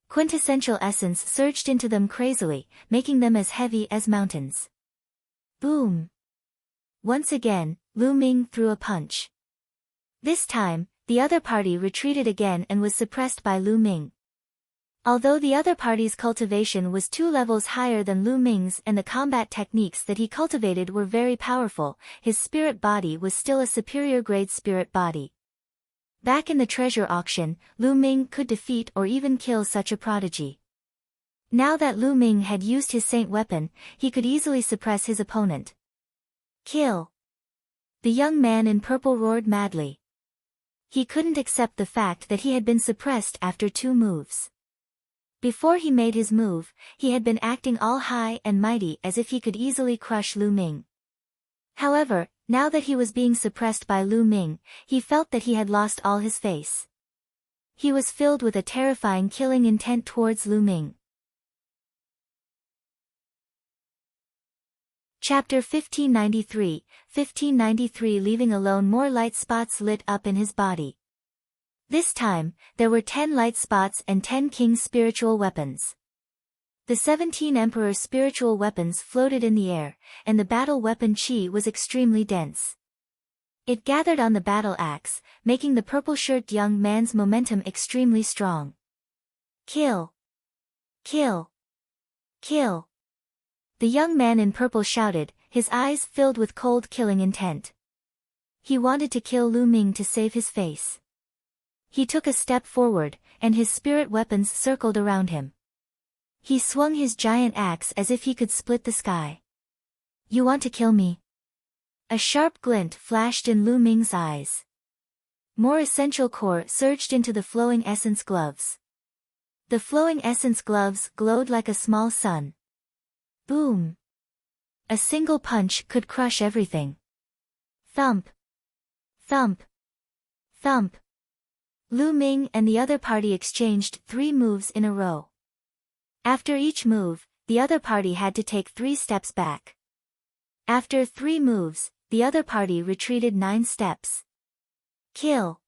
Quintessential essence surged into them crazily, making them as heavy as mountains. Boom! Once again, Lu Ming threw a punch. This time, the other party retreated again and was suppressed by Lu Ming. Although the other party's cultivation was 2 levels higher than Lu Ming's and the combat techniques that he cultivated were very powerful, his spirit body was still a superior grade spirit body. Back in the treasure auction, Lu Ming could defeat or even kill such a prodigy. Now that Lu Ming had used his saint weapon, he could easily suppress his opponent. "Kill!" The young man in purple roared madly. He couldn't accept the fact that he had been suppressed after 2 moves. Before he made his move, he had been acting all high and mighty as if he could easily crush Lu Ming. However, now that he was being suppressed by Lu Ming, he felt that he had lost all his face. He was filled with a terrifying killing intent towards Lu Ming. Chapter 1593, 1593. Leaving alone, more light spots lit up in his body. This time, there were 10 light spots and 10 king's spiritual weapons. The 17 emperor's spiritual weapons floated in the air, and the battle weapon chi was extremely dense. It gathered on the battle axe, making the purple-shirted young man's momentum extremely strong. Kill! Kill! Kill! The young man in purple shouted, his eyes filled with cold killing intent. He wanted to kill Lu Ming to save his face. He took a step forward, and his spirit weapons circled around him. He swung his giant axe as if he could split the sky. You want to kill me? A sharp glint flashed in Lu Ming's eyes. More essential core surged into the flowing essence gloves. The flowing essence gloves glowed like a small sun. Boom! A single punch could crush everything. Thump! Thump! Thump! Lu Ming and the other party exchanged 3 moves in a row. After each move, the other party had to take 3 steps back. After 3 moves, the other party retreated 9 steps. Kill!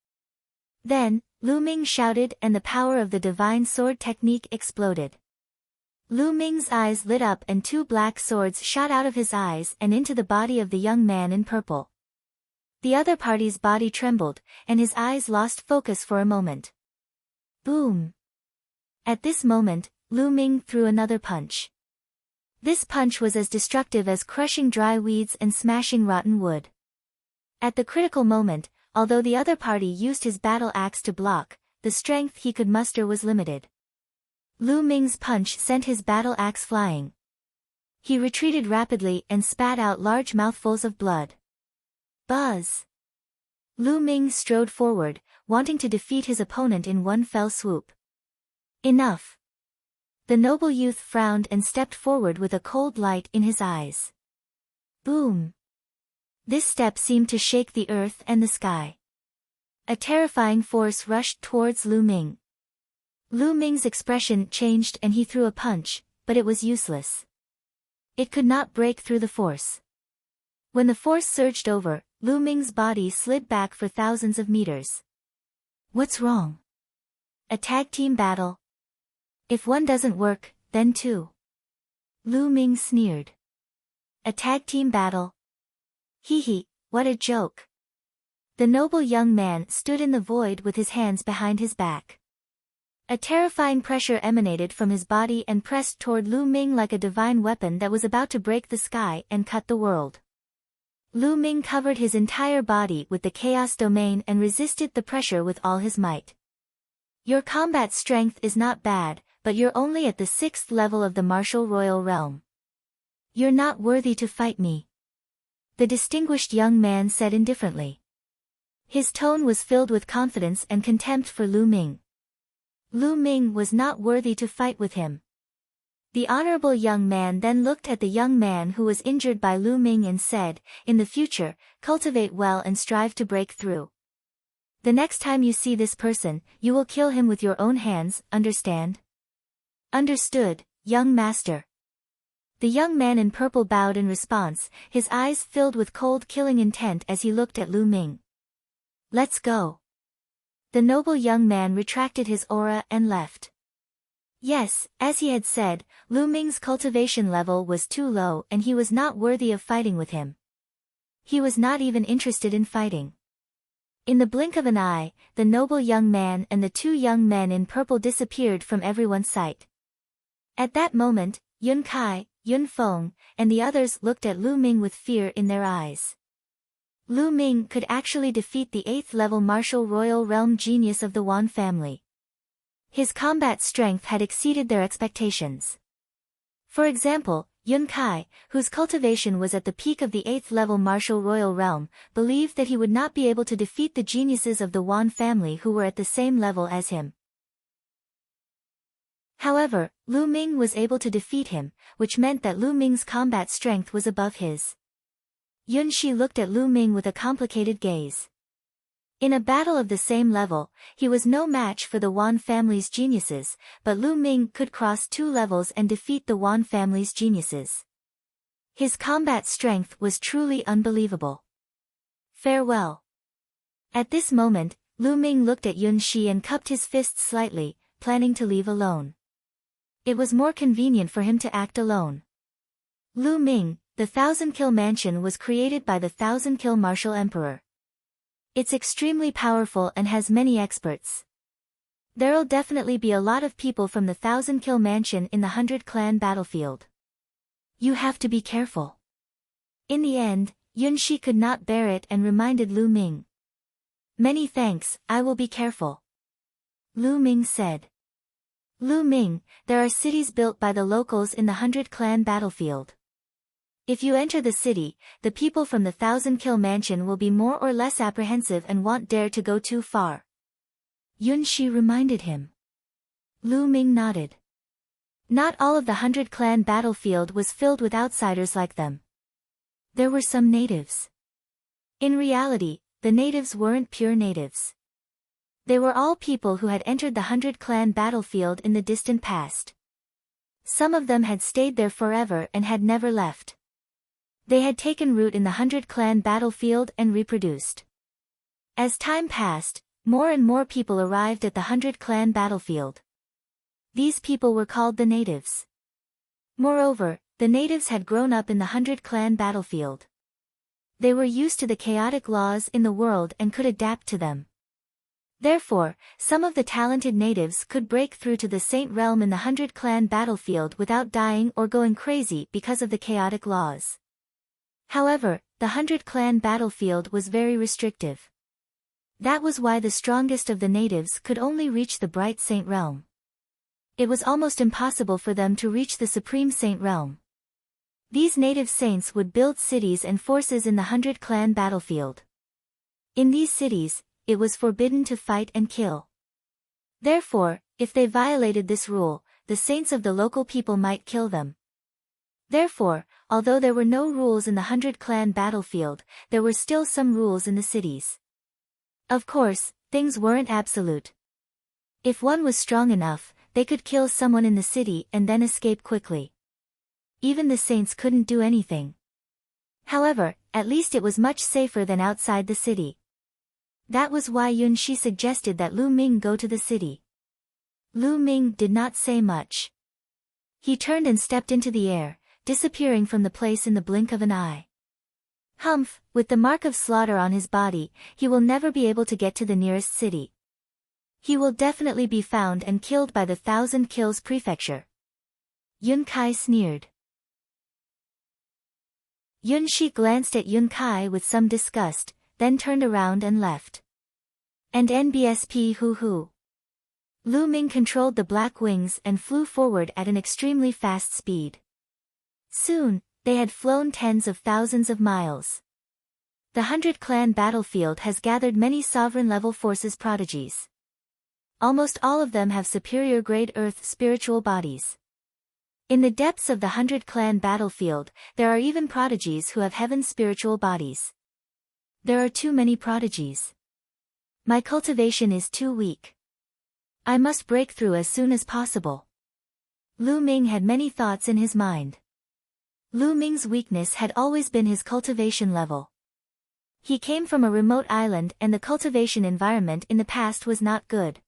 Then, Lu Ming shouted and the power of the divine sword technique exploded. Lu Ming's eyes lit up and 2 black swords shot out of his eyes and into the body of the young man in purple. The other party's body trembled, and his eyes lost focus for a moment. Boom! At this moment, Lu Ming threw another punch. This punch was as destructive as crushing dry weeds and smashing rotten wood. At the critical moment, although the other party used his battle axe to block, the strength he could muster was limited. Lu Ming's punch sent his battle axe flying. He retreated rapidly and spat out large mouthfuls of blood. Buzz! Lu Ming strode forward, wanting to defeat his opponent in one fell swoop. Enough! The noble youth frowned and stepped forward with a cold light in his eyes. Boom! This step seemed to shake the earth and the sky. A terrifying force rushed towards Lu Ming. Lu Ming's expression changed and he threw a punch, but it was useless. It could not break through the force. When the force surged over, Lu Ming's body slid back for thousands of meters. What's wrong? A tag team battle? If one doesn't work, then 2. Lu Ming sneered. A tag team battle? Hee hee, what a joke. The noble young man stood in the void with his hands behind his back. A terrifying pressure emanated from his body and pressed toward Lu Ming like a divine weapon that was about to break the sky and cut the world. Lu Ming covered his entire body with the chaos domain and resisted the pressure with all his might. Your combat strength is not bad, but you're only at the 6th level of the martial royal realm. You're not worthy to fight me. The distinguished young man said indifferently. His tone was filled with confidence and contempt for Lu Ming. Lu Ming was not worthy to fight with him. The honorable young man then looked at the young man who was injured by Lu Ming and said, in the future, cultivate well and strive to break through. The next time you see this person, you will kill him with your own hands, understand? Understood, young master. The young man in purple bowed in response, his eyes filled with cold killing intent as he looked at Lu Ming. Let's go. The noble young man retracted his aura and left. Yes, as he had said, Lu Ming's cultivation level was too low and he was not worthy of fighting with him. He was not even interested in fighting. In the blink of an eye, the noble young man and the 2 young men in purple disappeared from everyone's sight. At that moment, Yun Kai, Yun Feng, and the others looked at Lu Ming with fear in their eyes. Lu Ming could actually defeat the 8th level martial royal realm genius of the Wan family. His combat strength had exceeded their expectations. For example, Yun Kai, whose cultivation was at the peak of the 8th level martial royal realm, believed that he would not be able to defeat the geniuses of the Wan family who were at the same level as him. However, Lu Ming was able to defeat him, which meant that Lu Ming's combat strength was above his. Yun Shi looked at Lu Ming with a complicated gaze. In a battle of the same level, he was no match for the Wan family's geniuses, but Lu Ming could cross 2 levels and defeat the Wan family's geniuses. His combat strength was truly unbelievable. Farewell. At this moment, Lu Ming looked at Yun Shi and cupped his fists slightly, planning to leave alone. It was more convenient for him to act alone. Lu Ming, the 1000-kill mansion was created by the 1000-kill martial emperor. It's extremely powerful and has many experts. There'll definitely be a lot of people from the 1000-kill mansion in the 100-clan battlefield. You have to be careful. In the end, Yun Shi could not bear it and reminded Lu Ming. Many thanks, I will be careful. Lu Ming said. Lu Ming, there are cities built by the locals in the 100-clan battlefield. If you enter the city, the people from the 1000-kill mansion will be more or less apprehensive and won't dare to go too far. Yun Shi reminded him. Lu Ming nodded. Not all of the 100-clan battlefield was filled with outsiders like them. There were some natives. In reality, the natives weren't pure natives. They were all people who had entered the 100-clan battlefield in the distant past. Some of them had stayed there forever and had never left. They had taken root in the 100-clan battlefield and reproduced. As time passed, more and more people arrived at the 100-clan battlefield. These people were called the natives. Moreover, the natives had grown up in the 100-clan battlefield. They were used to the chaotic laws in the world and could adapt to them. Therefore, some of the talented natives could break through to the Saint Realm in the 100-clan battlefield without dying or going crazy because of the chaotic laws. However, the 100-clan battlefield was very restrictive. That was why the strongest of the natives could only reach the Bright Saint Realm. It was almost impossible for them to reach the Supreme Saint Realm. These native saints would build cities and forces in the 100-clan battlefield. In these cities, it was forbidden to fight and kill. Therefore, if they violated this rule, the saints of the local people might kill them. Therefore, although there were no rules in the 100-clan battlefield, there were still some rules in the cities. Of course, things weren't absolute. If one was strong enough, they could kill someone in the city and then escape quickly. Even the saints couldn't do anything. However, at least it was much safer than outside the city. That was why Yun Shi suggested that Lu Ming go to the city. Lu Ming did not say much. He turned and stepped into the air, disappearing from the place in the blink of an eye. Humph, with the mark of slaughter on his body, he will never be able to get to the nearest city. He will definitely be found and killed by the 1000 Kills Prefecture. Yun Kai sneered. Yun Shi glanced at Yun Kai with some disgust, then turned around and left. And NBSP hoo-hoo. Lu Ming controlled the black wings and flew forward at an extremely fast speed. Soon, they had flown tens of thousands of miles. The 100-clan battlefield has gathered many sovereign-level forces prodigies. Almost all of them have superior-grade Earth spiritual bodies. In the depths of the 100-clan battlefield, there are even prodigies who have heaven spiritual bodies. There are too many prodigies. My cultivation is too weak. I must break through as soon as possible. Lu Ming had many thoughts in his mind. Lu Ming's weakness had always been his cultivation level. He came from a remote island and the cultivation environment in the past was not good.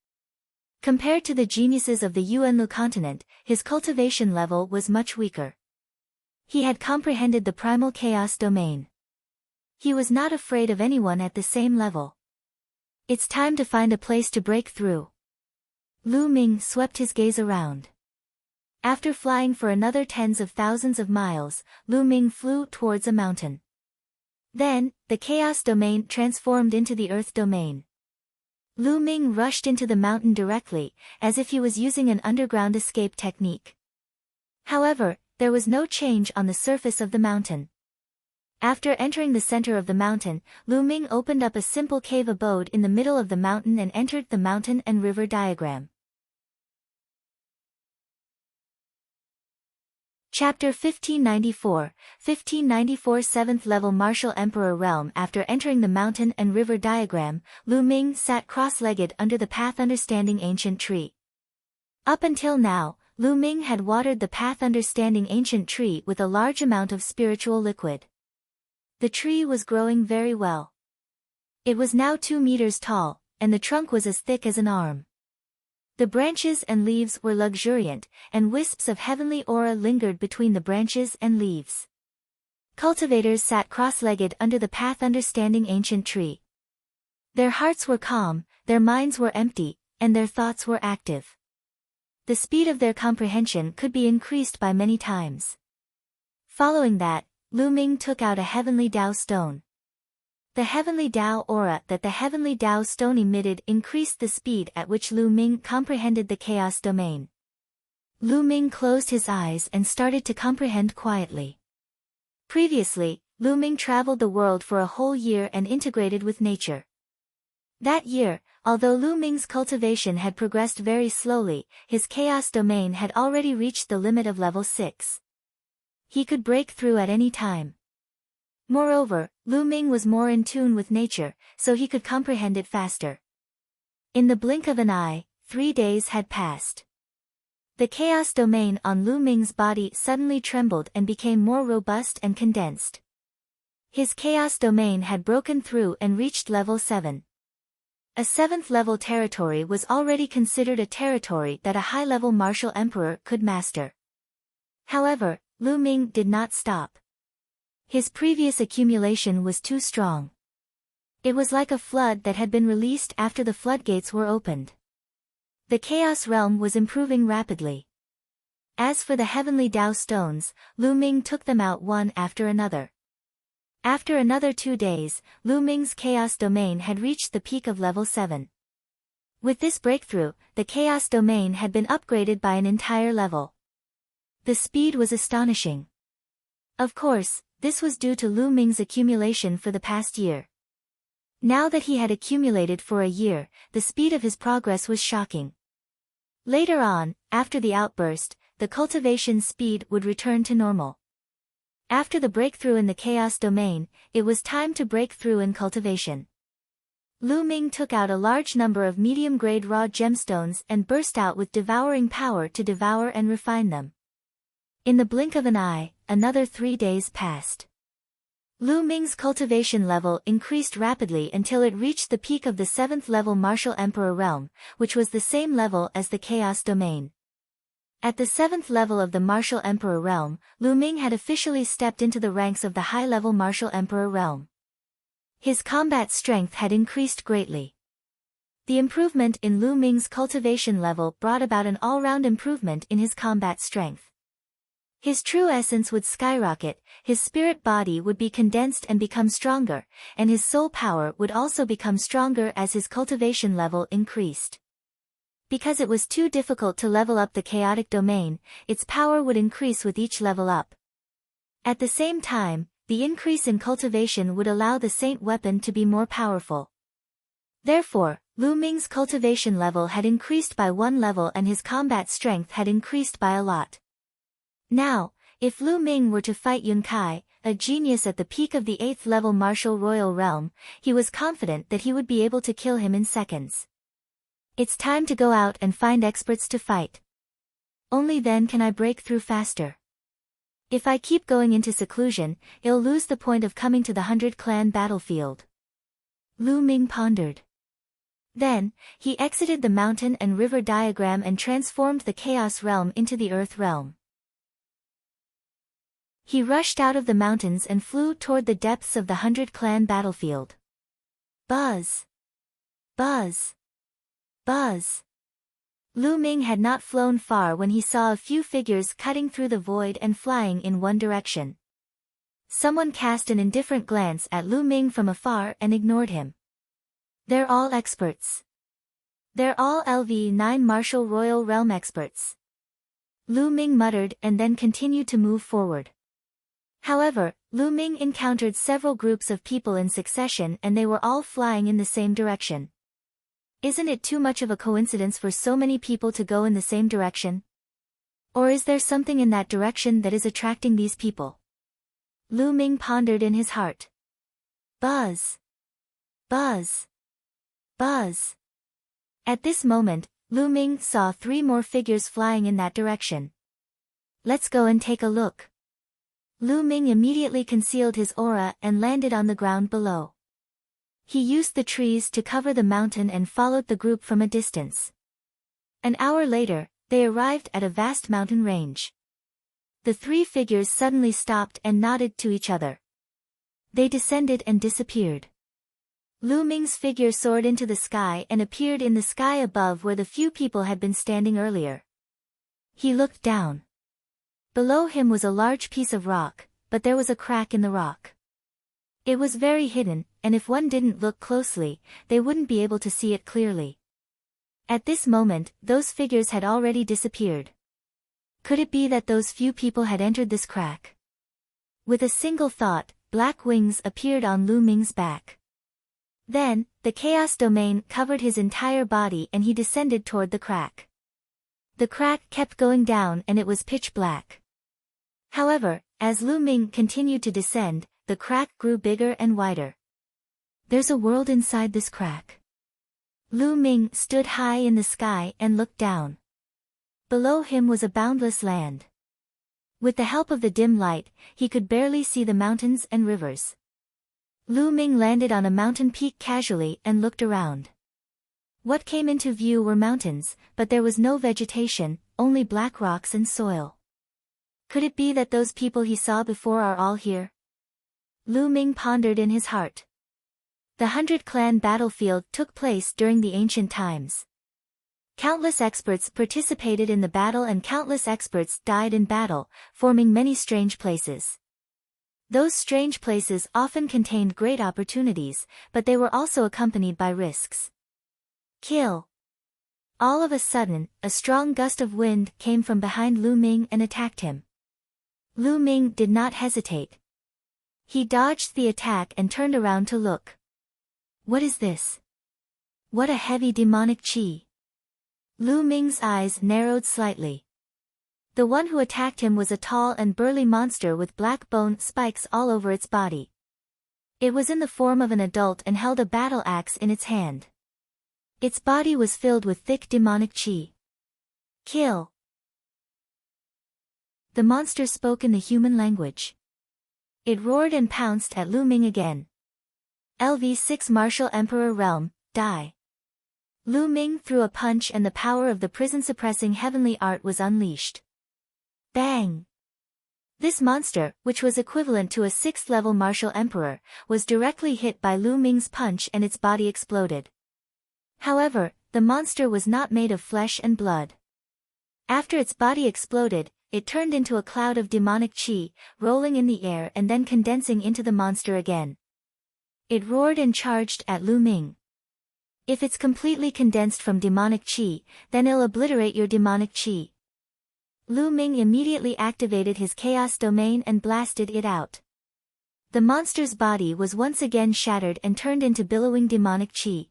Compared to the geniuses of the Yuanlu continent, his cultivation level was much weaker. He had comprehended the primal chaos domain. He was not afraid of anyone at the same level. It's time to find a place to break through. Lu Ming swept his gaze around. After flying for another tens of thousands of miles, Lu Ming flew towards a mountain. Then, the chaos domain transformed into the earth domain. Lu Ming rushed into the mountain directly, as if he was using an underground escape technique. However, there was no change on the surface of the mountain. After entering the center of the mountain, Lu Ming opened up a simple cave abode in the middle of the mountain and entered the mountain and river diagram. Chapter 1594, 7th level Martial Emperor Realm. After entering the mountain and river diagram, Lu Ming sat cross-legged under the path understanding ancient tree. Up until now, Lu Ming had watered the path understanding ancient tree with a large amount of spiritual liquid. The tree was growing very well. It was now 2 meters tall, and the trunk was as thick as an arm. The branches and leaves were luxuriant, and wisps of heavenly aura lingered between the branches and leaves. Cultivators sat cross-legged under the path understanding ancient tree. Their hearts were calm, their minds were empty, and their thoughts were active. The speed of their comprehension could be increased by many times. Following that, Lu Ming took out a heavenly Dao stone. The heavenly Dao aura that the heavenly Dao stone emitted increased the speed at which Lu Ming comprehended the chaos domain. Lu Ming closed his eyes and started to comprehend quietly. Previously, Lu Ming traveled the world for a whole year and integrated with nature. That year, although Lu Ming's cultivation had progressed very slowly, his chaos domain had already reached the limit of level 6. He could break through at any time. Moreover, Lu Ming was more in tune with nature, so he could comprehend it faster. In the blink of an eye, 3 days had passed. The chaos domain on Lu Ming's body suddenly trembled and became more robust and condensed. His chaos domain had broken through and reached level 7. A 7th level territory was already considered a territory that a high-level martial emperor could master. However, Lu Ming did not stop. His previous accumulation was too strong. It was like a flood that had been released after the floodgates were opened. The Chaos Realm was improving rapidly. As for the heavenly Dao stones, Lu Ming took them out one after another. After another 2 days, Lu Ming's Chaos Domain had reached the peak of level 7. With this breakthrough, the Chaos Domain had been upgraded by an entire level. The speed was astonishing. Of course, this was due to Lu Ming's accumulation for the past year. Now that he had accumulated for a year, the speed of his progress was shocking. Later on, after the outburst, the cultivation speed would return to normal. After the breakthrough in the Chaos Domain, it was time to break through in cultivation. Lu Ming took out a large number of medium-grade raw gemstones and burst out with devouring power to devour and refine them. In the blink of an eye, another 3 days passed. Lu Ming's cultivation level increased rapidly until it reached the peak of the 7th level Martial Emperor Realm, which was the same level as the Chaos Domain. At the 7th level of the Martial Emperor Realm, Lu Ming had officially stepped into the ranks of the high-level Martial Emperor Realm. His combat strength had increased greatly. The improvement in Lu Ming's cultivation level brought about an all-round improvement in his combat strength. His true essence would skyrocket, his spirit body would be condensed and become stronger, and his soul power would also become stronger as his cultivation level increased. Because it was too difficult to level up the chaotic domain, its power would increase with each level up. At the same time, the increase in cultivation would allow the Saint weapon to be more powerful. Therefore, Lu Ming's cultivation level had increased by 1 level and his combat strength had increased by a lot. Now, if Lu Ming were to fight Yun Kai, a genius at the peak of the 8th level Martial Royal Realm, he was confident that he would be able to kill him in seconds. It's time to go out and find experts to fight. Only then can I break through faster. If I keep going into seclusion, I'll lose the point of coming to the 100-clan battlefield. Lu Ming pondered. Then, he exited the mountain and river diagram and transformed the Chaos Realm into the Earth Realm. He rushed out of the mountains and flew toward the depths of the 100-clan battlefield. Buzz! Buzz! Buzz! Lu Ming had not flown far when he saw a few figures cutting through the void and flying in one direction. Someone cast an indifferent glance at Lu Ming from afar and ignored him. They're all experts. They're all LV9 Martial Royal Realm experts. Lu Ming muttered and then continued to move forward. However, Lu Ming encountered several groups of people in succession and they were all flying in the same direction. Isn't it too much of a coincidence for so many people to go in the same direction? Or is there something in that direction that is attracting these people? Lu Ming pondered in his heart. Buzz! Buzz! Buzz! At this moment, Lu Ming saw 3 more figures flying in that direction. Let's go and take a look. Lu Ming immediately concealed his aura and landed on the ground below. He used the trees to cover the mountain and followed the group from a distance. An hour later, they arrived at a vast mountain range. The 3 figures suddenly stopped and nodded to each other. They descended and disappeared. Lu Ming's figure soared into the sky and appeared in the sky above where the few people had been standing earlier. He looked down. Below him was a large piece of rock, but there was a crack in the rock. It was very hidden, and if one didn't look closely, they wouldn't be able to see it clearly. At this moment, those figures had already disappeared. Could it be that those few people had entered this crack? With a single thought, black wings appeared on Lu Ming's back. Then, the chaos domain covered his entire body and he descended toward the crack. The crack kept going down and it was pitch black. However, as Lu Ming continued to descend, the crack grew bigger and wider. There's a world inside this crack. Lu Ming stood high in the sky and looked down. Below him was a boundless land. With the help of the dim light, he could barely see the mountains and rivers. Lu Ming landed on a mountain peak casually and looked around. What came into view were mountains, but there was no vegetation, only black rocks and soil. Could it be that those people he saw before are all here? Lu Ming pondered in his heart. The 100-clan battlefield took place during the ancient times. Countless experts participated in the battle and countless experts died in battle, forming many strange places. Those strange places often contained great opportunities, but they were also accompanied by risks. Kill! All of a sudden, a strong gust of wind came from behind Lu Ming and attacked him. Lu Ming did not hesitate. He dodged the attack and turned around to look. What is this? What a heavy demonic chi! Lu Ming's eyes narrowed slightly. The one who attacked him was a tall and burly monster with black bone spikes all over its body. It was in the form of an adult and held a battle axe in its hand. Its body was filled with thick demonic chi. Kill! The monster spoke in the human language. It roared and pounced at Lu Ming again. LV6 Martial Emperor Realm, die. Lu Ming threw a punch and the power of the prison-suppressing heavenly art was unleashed. Bang! This monster, which was equivalent to a 6th-level martial emperor, was directly hit by Lu Ming's punch and its body exploded. However, the monster was not made of flesh and blood. After its body exploded, it turned into a cloud of demonic chi, rolling in the air and then condensing into the monster again. It roared and charged at Lu Ming. If it's completely condensed from demonic chi, then it'll obliterate your demonic chi. Lu Ming immediately activated his chaos domain and blasted it out. The monster's body was once again shattered and turned into billowing demonic chi.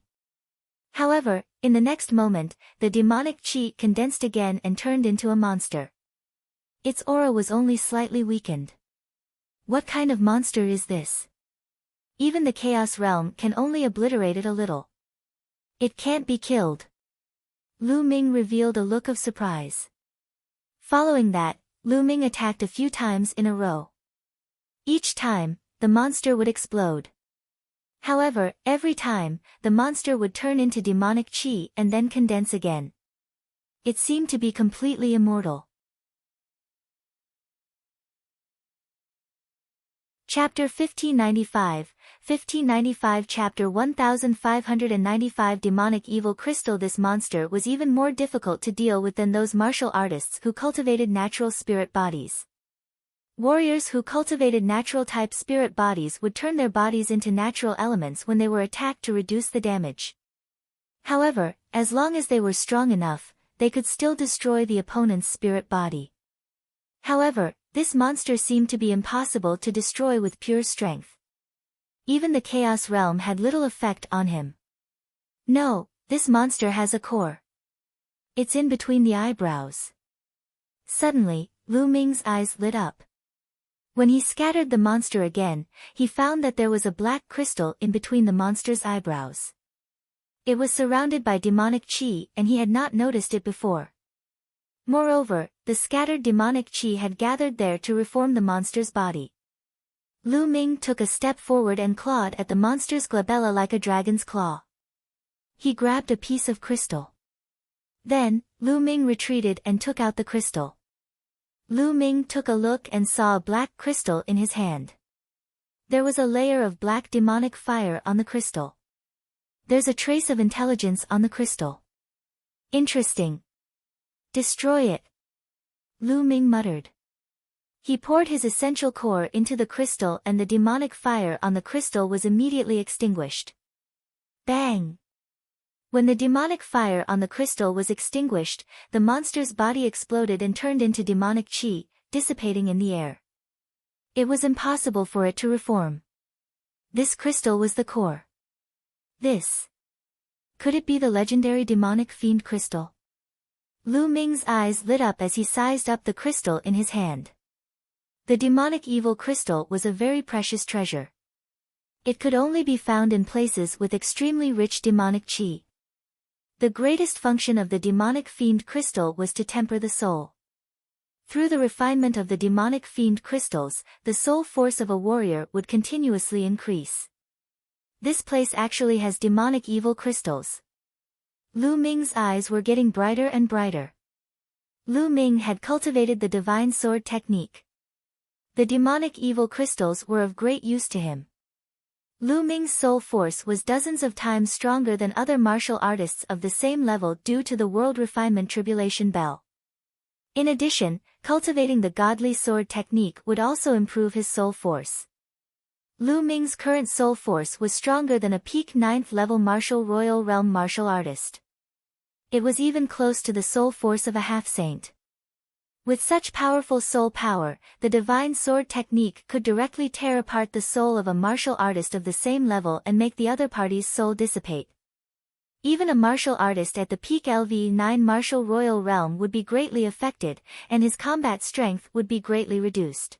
However, in the next moment, the demonic chi condensed again and turned into a monster. Its aura was only slightly weakened. What kind of monster is this? Even the Chaos Realm can only obliterate it a little. It can't be killed. Lu Ming revealed a look of surprise. Following that, Lu Ming attacked a few times in a row. Each time, the monster would explode. However, every time, the monster would turn into demonic chi and then condense again. It seemed to be completely immortal. Chapter 1595 Chapter 1595 Demonic Evil Crystal. This monster was even more difficult to deal with than those martial artists who cultivated natural spirit bodies. Warriors who cultivated natural-type spirit bodies would turn their bodies into natural elements when they were attacked to reduce the damage. However, as long as they were strong enough, they could still destroy the opponent's spirit body. However, this monster seemed to be impossible to destroy with pure strength. Even the Chaos Realm had little effect on him. No, this monster has a core. It's in between the eyebrows. Suddenly, Lu Ming's eyes lit up. When he scattered the monster again, he found that there was a black crystal in between the monster's eyebrows. It was surrounded by demonic chi and he had not noticed it before. Moreover, the scattered demonic chi had gathered there to reform the monster's body. Lu Ming took a step forward and clawed at the monster's glabella like a dragon's claw. He grabbed a piece of crystal. Then, Lu Ming retreated and took out the crystal. Lu Ming took a look and saw a black crystal in his hand. There was a layer of black demonic fire on the crystal. There's a trace of intelligence on the crystal. Interesting. Destroy it. Lu Ming muttered. He poured his essential core into the crystal and the demonic fire on the crystal was immediately extinguished. Bang! When the demonic fire on the crystal was extinguished, the monster's body exploded and turned into demonic chi, dissipating in the air. It was impossible for it to reform. This crystal was the core. This. Could it be the legendary demonic fiend crystal? Lu Ming's eyes lit up as he sized up the crystal in his hand. The demonic evil crystal was a very precious treasure. It could only be found in places with extremely rich demonic chi. The greatest function of the demonic fiend crystal was to temper the soul. Through the refinement of the demonic fiend crystals, the soul force of a warrior would continuously increase. This place actually has demonic evil crystals. Lu Ming's eyes were getting brighter and brighter. Lu Ming had cultivated the divine sword technique. The demonic evil crystals were of great use to him. Lu Ming's soul force was dozens of times stronger than other martial artists of the same level due to the World Refinement Tribulation Bell. In addition, cultivating the godly sword technique would also improve his soul force. Lu Ming's current soul force was stronger than a peak 9th level martial royal realm martial artist. It was even close to the soul force of a half-saint. With such powerful soul power, the divine sword technique could directly tear apart the soul of a martial artist of the same level and make the other party's soul dissipate. Even a martial artist at the peak LV9 martial royal realm would be greatly affected, and his combat strength would be greatly reduced.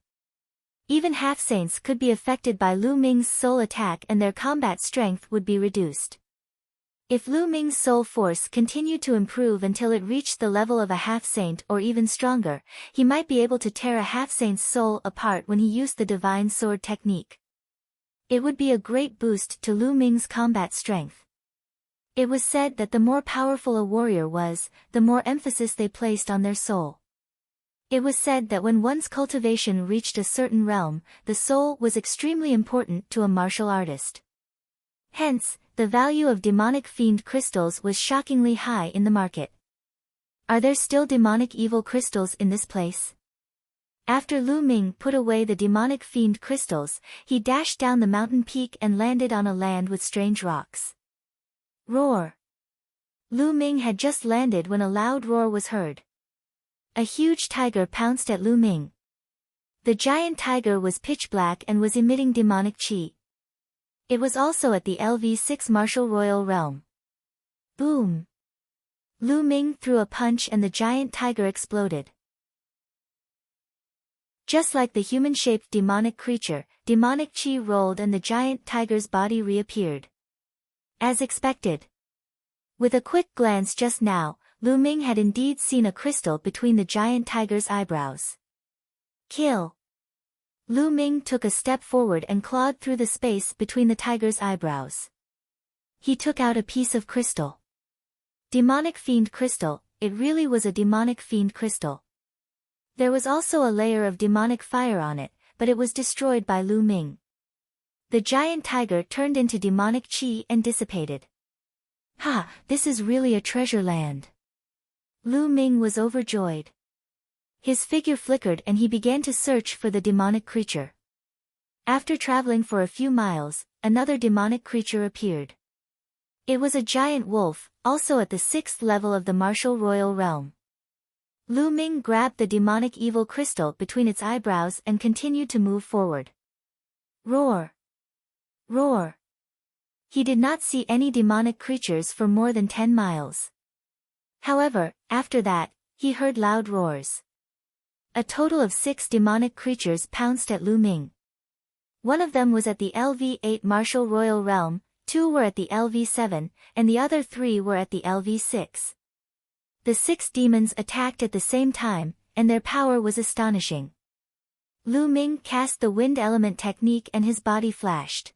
Even half-saints could be affected by Lu Ming's soul attack and their combat strength would be reduced. If Lu Ming's soul force continued to improve until it reached the level of a half-saint or even stronger, he might be able to tear a half-saint's soul apart when he used the divine sword technique. It would be a great boost to Lu Ming's combat strength. It was said that the more powerful a warrior was, the more emphasis they placed on their soul. It was said that when one's cultivation reached a certain realm, the soul was extremely important to a martial artist. Hence, the value of demonic fiend crystals was shockingly high in the market. Are there still demonic evil crystals in this place? After Lu Ming put away the demonic fiend crystals, he dashed down the mountain peak and landed on a land with strange rocks. Roar! Lu Ming had just landed when a loud roar was heard. A huge tiger pounced at Lu Ming. The giant tiger was pitch black and was emitting demonic chi. It was also at the LV6 martial royal realm. Boom! Lu Ming threw a punch and the giant tiger exploded. Just like the human-shaped demonic creature, demonic chi rolled and the giant tiger's body reappeared. As expected. With a quick glance just now, Lu Ming had indeed seen a crystal between the giant tiger's eyebrows. Kill! Lu Ming took a step forward and clawed through the space between the tiger's eyebrows. He took out a piece of crystal. Demonic fiend crystal, it really was a demonic fiend crystal. There was also a layer of demonic fire on it, but it was destroyed by Lu Ming. The giant tiger turned into demonic chi and dissipated. Ha, this is really a treasure land. Lu Ming was overjoyed. His figure flickered and he began to search for the demonic creature. After traveling for a few miles, another demonic creature appeared. It was a giant wolf, also at the 6th level of the martial royal realm. Lu Ming grabbed the demonic evil crystal between its eyebrows and continued to move forward. Roar! Roar! He did not see any demonic creatures for more than 10 miles. However, after that, he heard loud roars. A total of 6 demonic creatures pounced at Lu Ming. One of them was at the LV8 martial royal realm, 2 were at the LV7, and the other 3 were at the LV6. The 6 demons attacked at the same time, and their power was astonishing. Lu Ming cast the wind element technique and his body flashed.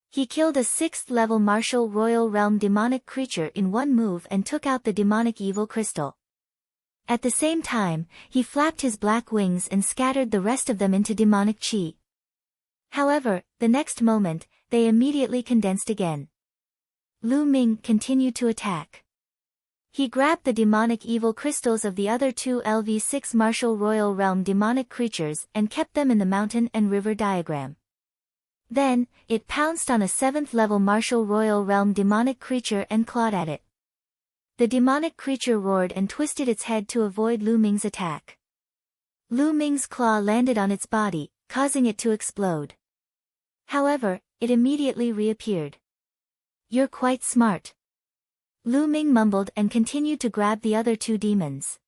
He killed a 6th level martial royal realm demonic creature in one move and took out the demonic evil crystal. At the same time, he flapped his black wings and scattered the rest of them into demonic chi. However, the next moment, they immediately condensed again. Lu Ming continued to attack. He grabbed the demonic evil crystals of the other 2 LV6 martial royal realm demonic creatures and kept them in the mountain and river diagram. Then, it pounced on a 7th level martial royal realm demonic creature and clawed at it. The demonic creature roared and twisted its head to avoid Lu Ming's attack. Lu Ming's claw landed on its body, causing it to explode. However, it immediately reappeared. "You're quite smart." Lu Ming mumbled and continued to grab the other 2 demons.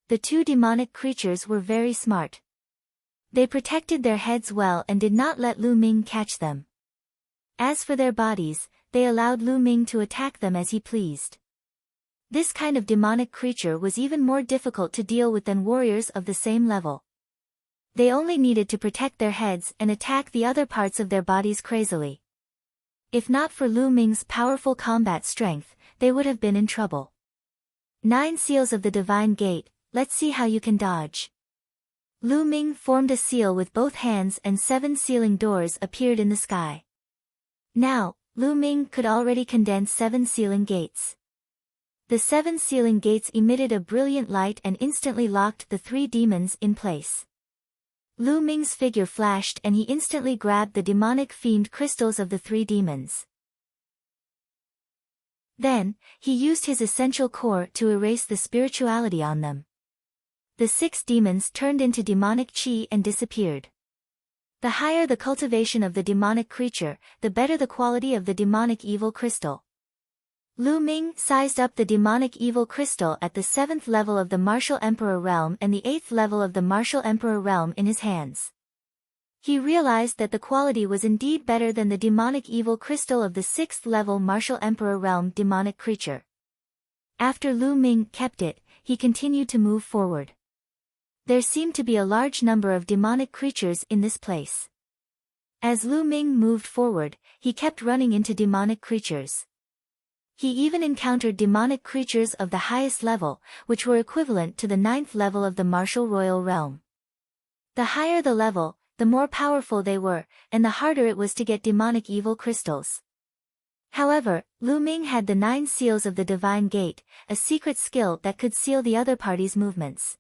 The 2 demonic creatures were very smart. They protected their heads well and did not let Lu Ming catch them. As for their bodies, they allowed Lu Ming to attack them as he pleased. This kind of demonic creature was even more difficult to deal with than warriors of the same level. They only needed to protect their heads and attack the other parts of their bodies crazily. If not for Lu Ming's powerful combat strength, they would have been in trouble. 9 seals of the Divine Gate, let's see how you can dodge. Lu Ming formed a seal with both hands and 7 sealing doors appeared in the sky. Now, Lu Ming could already condense 7 sealing gates. The 7 sealing gates emitted a brilliant light and instantly locked the 3 demons in place. Lu Ming's figure flashed and he instantly grabbed the demonic fiend crystals of the 3 demons. Then, he used his essential core to erase the spirituality on them. The 6 demons turned into demonic chi and disappeared. The higher the cultivation of the demonic creature, the better the quality of the demonic evil crystal. Lu Ming sized up the demonic evil crystal at the 7th level of the martial emperor realm and the 8th level of the martial emperor realm in his hands. He realized that the quality was indeed better than the demonic evil crystal of the 6th level martial emperor realm demonic creature. After Lu Ming kept it, he continued to move forward. There seemed to be a large number of demonic creatures in this place. As Lu Ming moved forward, he kept running into demonic creatures. He even encountered demonic creatures of the highest level, which were equivalent to the 9th level of the martial royal realm. The higher the level, the more powerful they were, and the harder it was to get demonic evil crystals. However, Lu Ming had the 9 seals of the Divine Gate, a secret skill that could seal the other party's movements.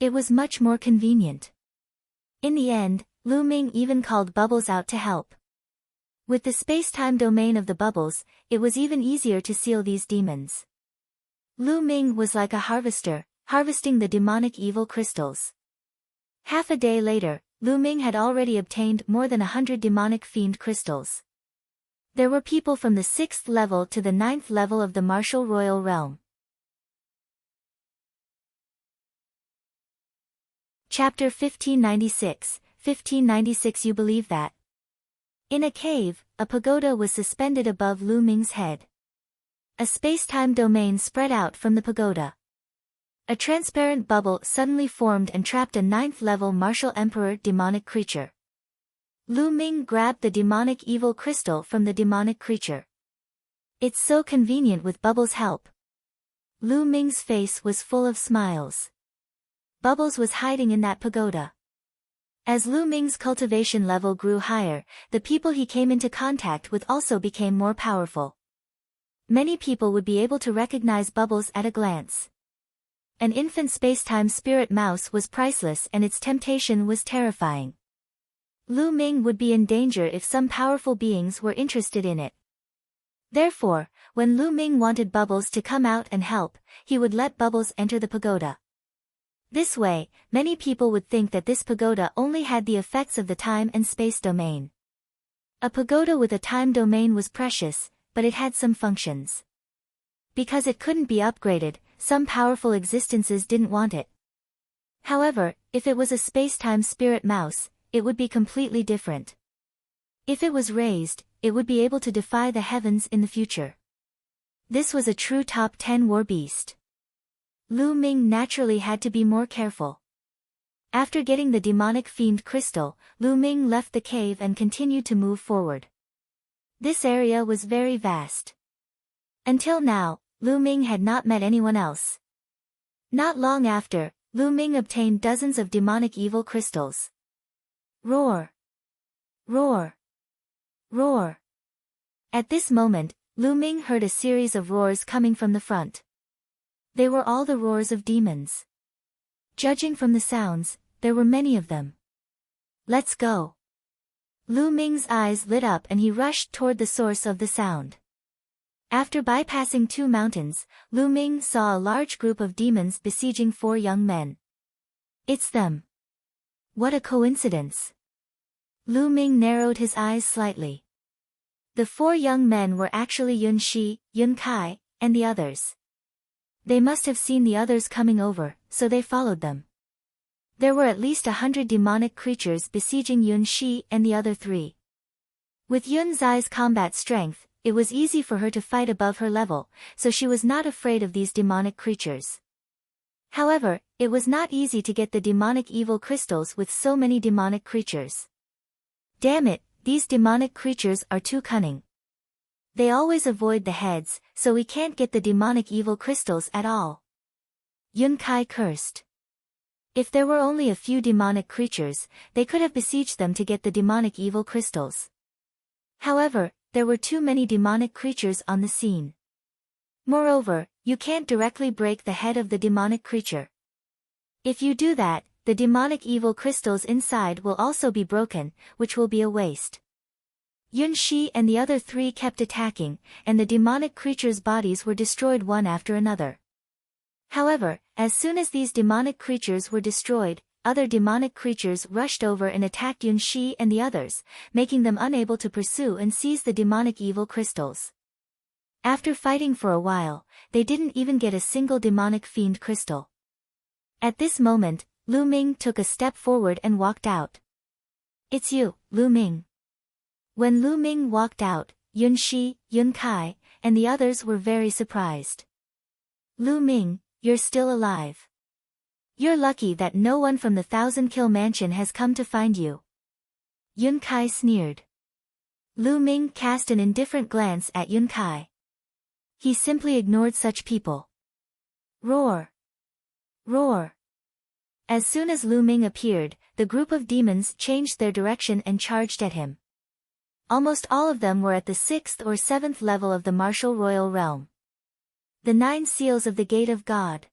It was much more convenient. In the end, Lu Ming even called Bubbles out to help. With the space-time domain of the bubbles, it was even easier to seal these demons. Lu Ming was like a harvester, harvesting the demonic evil crystals. Half a day later, Lu Ming had already obtained more than 100 demonic fiend crystals. There were people from the 6th level to the 9th level of the martial royal realm. Chapter 1596, 1596. You believe that? In a cave, a pagoda was suspended above Lu Ming's head. A space-time domain spread out from the pagoda. A transparent bubble suddenly formed and trapped a 9th level martial emperor demonic creature. Lu Ming grabbed the demonic evil crystal from the demonic creature. It's so convenient with Bubbles' help. Lu Ming's face was full of smiles. Bubbles was hiding in that pagoda. As Lu Ming's cultivation level grew higher, the people he came into contact with also became more powerful. Many people would be able to recognize Bubbles at a glance. An infant space-time spirit mouse was priceless and its temptation was terrifying. Lu Ming would be in danger if some powerful beings were interested in it. Therefore, when Lu Ming wanted Bubbles to come out and help, he would let Bubbles enter the pagoda. This way, many people would think that this pagoda only had the effects of the time and space domain. A pagoda with a time domain was precious, but it had some functions. Because it couldn't be upgraded, some powerful existences didn't want it. However, if it was a space-time spirit mouse, it would be completely different. If it was raised, it would be able to defy the heavens in the future. This was a true top 10 war beast. Lu Ming naturally had to be more careful. After getting the demonic fiend crystal, Lu Ming left the cave and continued to move forward. This area was very vast. Until now, Lu Ming had not met anyone else. Not long after, Lu Ming obtained dozens of demonic evil crystals. Roar! Roar! Roar! At this moment, Lu Ming heard a series of roars coming from the front. They were all the roars of demons. Judging from the sounds, there were many of them. Let's go. Lu Ming's eyes lit up and he rushed toward the source of the sound. After bypassing 2 mountains, Lu Ming saw a large group of demons besieging 4 young men. It's them. What a coincidence. Lu Ming narrowed his eyes slightly. The 4 young men were actually Yun Shi, Yun Kai, and the others. They must have seen the others coming over, so they followed them. There were at least 100 demonic creatures besieging Yun Shi and the other 3. With Yun Zai's combat strength, it was easy for her to fight above her level, so she was not afraid of these demonic creatures. However, it was not easy to get the demonic evil crystals with so many demonic creatures. Damn it, these demonic creatures are too cunning. They always avoid the heads, so we can't get the demonic evil crystals at all. Yun Kai cursed. If there were only a few demonic creatures, they could have besieged them to get the demonic evil crystals. However, there were too many demonic creatures on the scene. Moreover, you can't directly break the head of the demonic creature. If you do that, the demonic evil crystals inside will also be broken, which will be a waste. Yun Shi and the other 3 kept attacking, and the demonic creatures' bodies were destroyed one after another. However, as soon as these demonic creatures were destroyed, other demonic creatures rushed over and attacked Yun Shi and the others, making them unable to pursue and seize the demonic evil crystals. After fighting for a while, they didn't even get a single demonic fiend crystal. At this moment, Lu Ming took a step forward and walked out. It's you, Lu Ming. When Lu Ming walked out, Yun Shi, Yun Kai, and the others were very surprised. Lu Ming, you're still alive. You're lucky that no one from the 1,000-kill mansion has come to find you. Yun Kai sneered. Lu Ming cast an indifferent glance at Yun Kai. He simply ignored such people. Roar! Roar! As soon as Lu Ming appeared, the group of demons changed their direction and charged at him. Almost all of them were at the 6th or 7th level of the martial royal realm. The 9 seals of the Gate of God.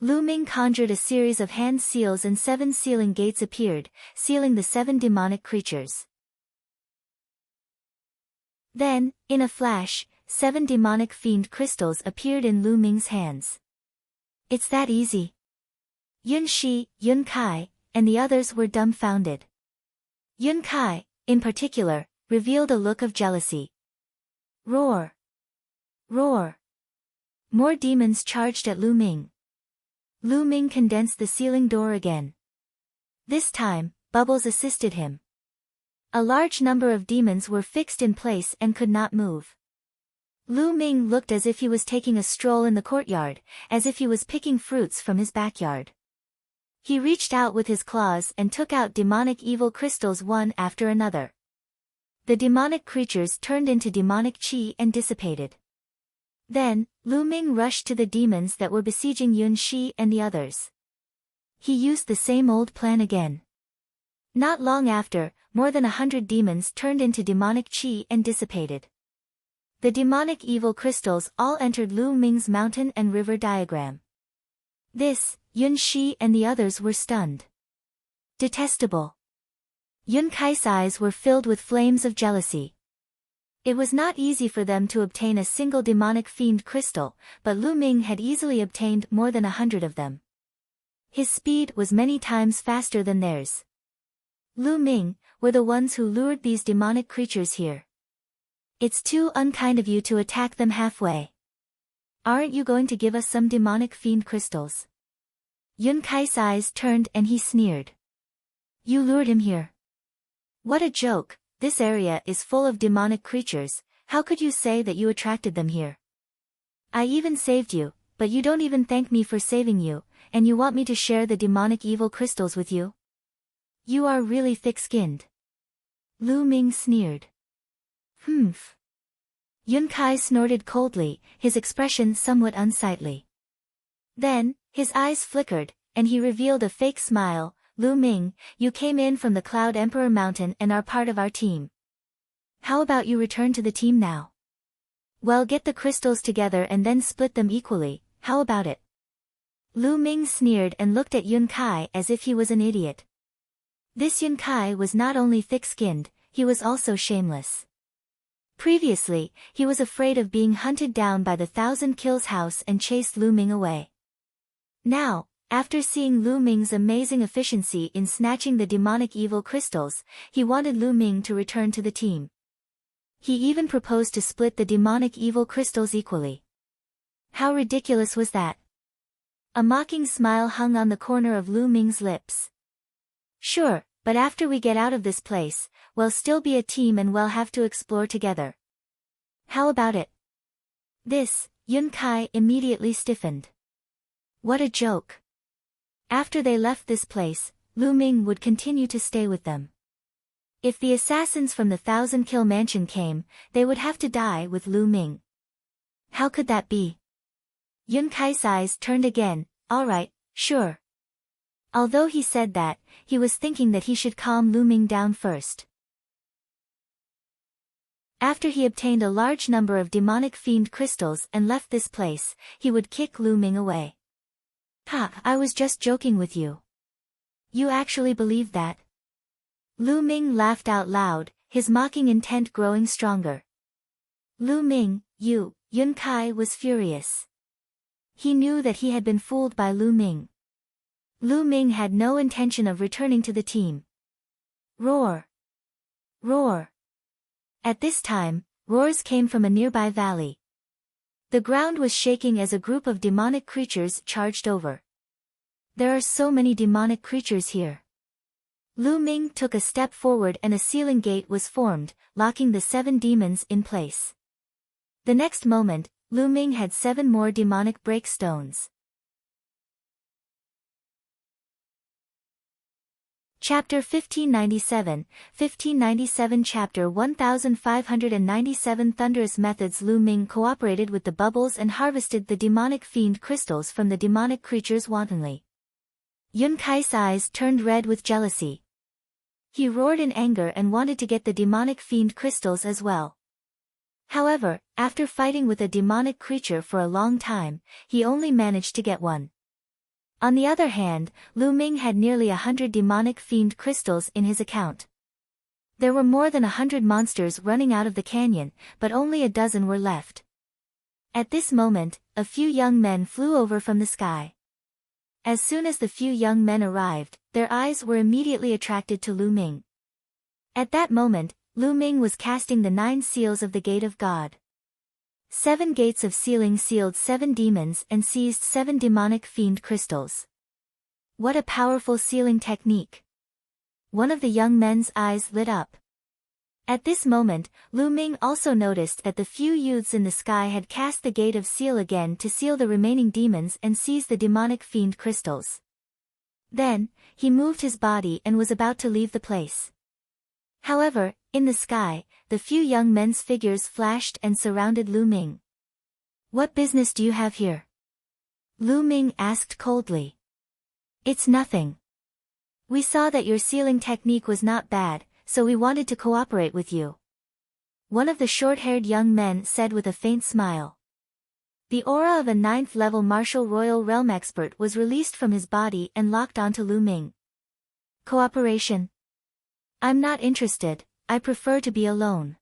Lu Ming conjured a series of hand seals and 7 sealing gates appeared, sealing the 7 demonic creatures. Then, in a flash, 7 demonic fiend crystals appeared in Lu Ming's hands. It's that easy. Yun Shi, Yun Kai, and the others were dumbfounded. Yun Kai, in particular, revealed a look of jealousy. Roar! Roar! More demons charged at Lu Ming. Lu Ming condensed the sealing door again. This time, Bubbles assisted him. A large number of demons were fixed in place and could not move. Lu Ming looked as if he was taking a stroll in the courtyard, as if he was picking fruits from his backyard. He reached out with his claws and took out demonic evil crystals one after another. The demonic creatures turned into demonic chi and dissipated. Then, Lu Ming rushed to the demons that were besieging Yun Shi and the others. He used the same old plan again. Not long after, more than 100 demons turned into demonic chi and dissipated. The demonic evil crystals all entered Lu Ming's mountain and river diagram. This, Yun Shi and the others were stunned. Detestable. Yun Kai's eyes were filled with flames of jealousy. It was not easy for them to obtain a single demonic fiend crystal, but Lu Ming had easily obtained more than 100 of them. His speed was many times faster than theirs. Lu Ming were the ones who lured these demonic creatures here. It's too unkind of you to attack them halfway. Aren't you going to give us some demonic fiend crystals? Yun Kai's eyes turned and he sneered. You lured him here. What a joke, this area is full of demonic creatures, how could you say that you attracted them here? I even saved you, but you don't even thank me for saving you, and you want me to share the demonic evil crystals with you? You are really thick-skinned. Lu Ming sneered. Humph. Yun Kai snorted coldly, his expression somewhat unsightly. Then, his eyes flickered, and he revealed a fake smile. Lu Ming, you came in from the Cloud Emperor Mountain and are part of our team. How about you return to the team now? Well, get the crystals together and then split them equally, how about it? Lu Ming sneered and looked at Yun Kai as if he was an idiot. This Yun Kai was not only thick-skinned, he was also shameless. Previously, he was afraid of being hunted down by the Thousand Kills house and chased Lu Ming away. Now, after seeing Lu Ming's amazing efficiency in snatching the demonic evil crystals, he wanted Lu Ming to return to the team. He even proposed to split the demonic evil crystals equally. How ridiculous was that? A mocking smile hung on the corner of Lu Ming's lips. Sure, but after we get out of this place, we'll still be a team and we'll have to explore together. How about it? This, Yun Kai immediately stiffened. What a joke. After they left this place, Lu Ming would continue to stay with them. If the assassins from the Thousand Kill Mansion came, they would have to die with Lu Ming. How could that be? Yun Kai's eyes turned again. Alright, sure. Although he said that, he was thinking that he should calm Lu Ming down first. After he obtained a large number of demonic fiend crystals and left this place, he would kick Lu Ming away. Ha, I was just joking with you. You actually believe that? Lu Ming laughed out loud, his mocking intent growing stronger. Lu Ming, you, Yun Kai was furious. He knew that he had been fooled by Lu Ming. Lu Ming had no intention of returning to the team. Roar! Roar! At this time, roars came from a nearby valley. The ground was shaking as a group of demonic creatures charged over. There are so many demonic creatures here. Lu Ming took a step forward and a sealing gate was formed, locking the 7 demons in place. The next moment, Lu Ming had 7 more demonic breakstones. Chapter 1597 Chapter 1597 Thunderous Methods. Lu Ming cooperated with the bubbles and harvested the demonic fiend crystals from the demonic creatures wantonly. Yun Kai's eyes turned red with jealousy. He roared in anger and wanted to get the demonic fiend crystals as well. However, after fighting with a demonic creature for a long time, he only managed to get one. On the other hand, Lu Ming had nearly 100 demonic fiend crystals in his account. There were more than 100 monsters running out of the canyon, but only a dozen were left. At this moment, a few young men flew over from the sky. As soon as the few young men arrived, their eyes were immediately attracted to Lu Ming. At that moment, Lu Ming was casting the 9 seals of the Gate of God. 7 gates of sealing sealed 7 demons and seized 7 demonic fiend crystals. What a powerful sealing technique! One of the young men's eyes lit up. At this moment, Lu Ming also noticed that the few youths in the sky had cast the Gate of Seal again to seal the remaining demons and seize the demonic fiend crystals. Then, he moved his body and was about to leave the place. However, in the sky, the few young men's figures flashed and surrounded Lu Ming. What business do you have here? Lu Ming asked coldly. It's nothing. We saw that your sealing technique was not bad, so we wanted to cooperate with you. One of the short-haired young men said with a faint smile. The aura of a 9th-level martial royal realm expert was released from his body and locked onto Lu Ming. Cooperation? I'm not interested, I prefer to be alone.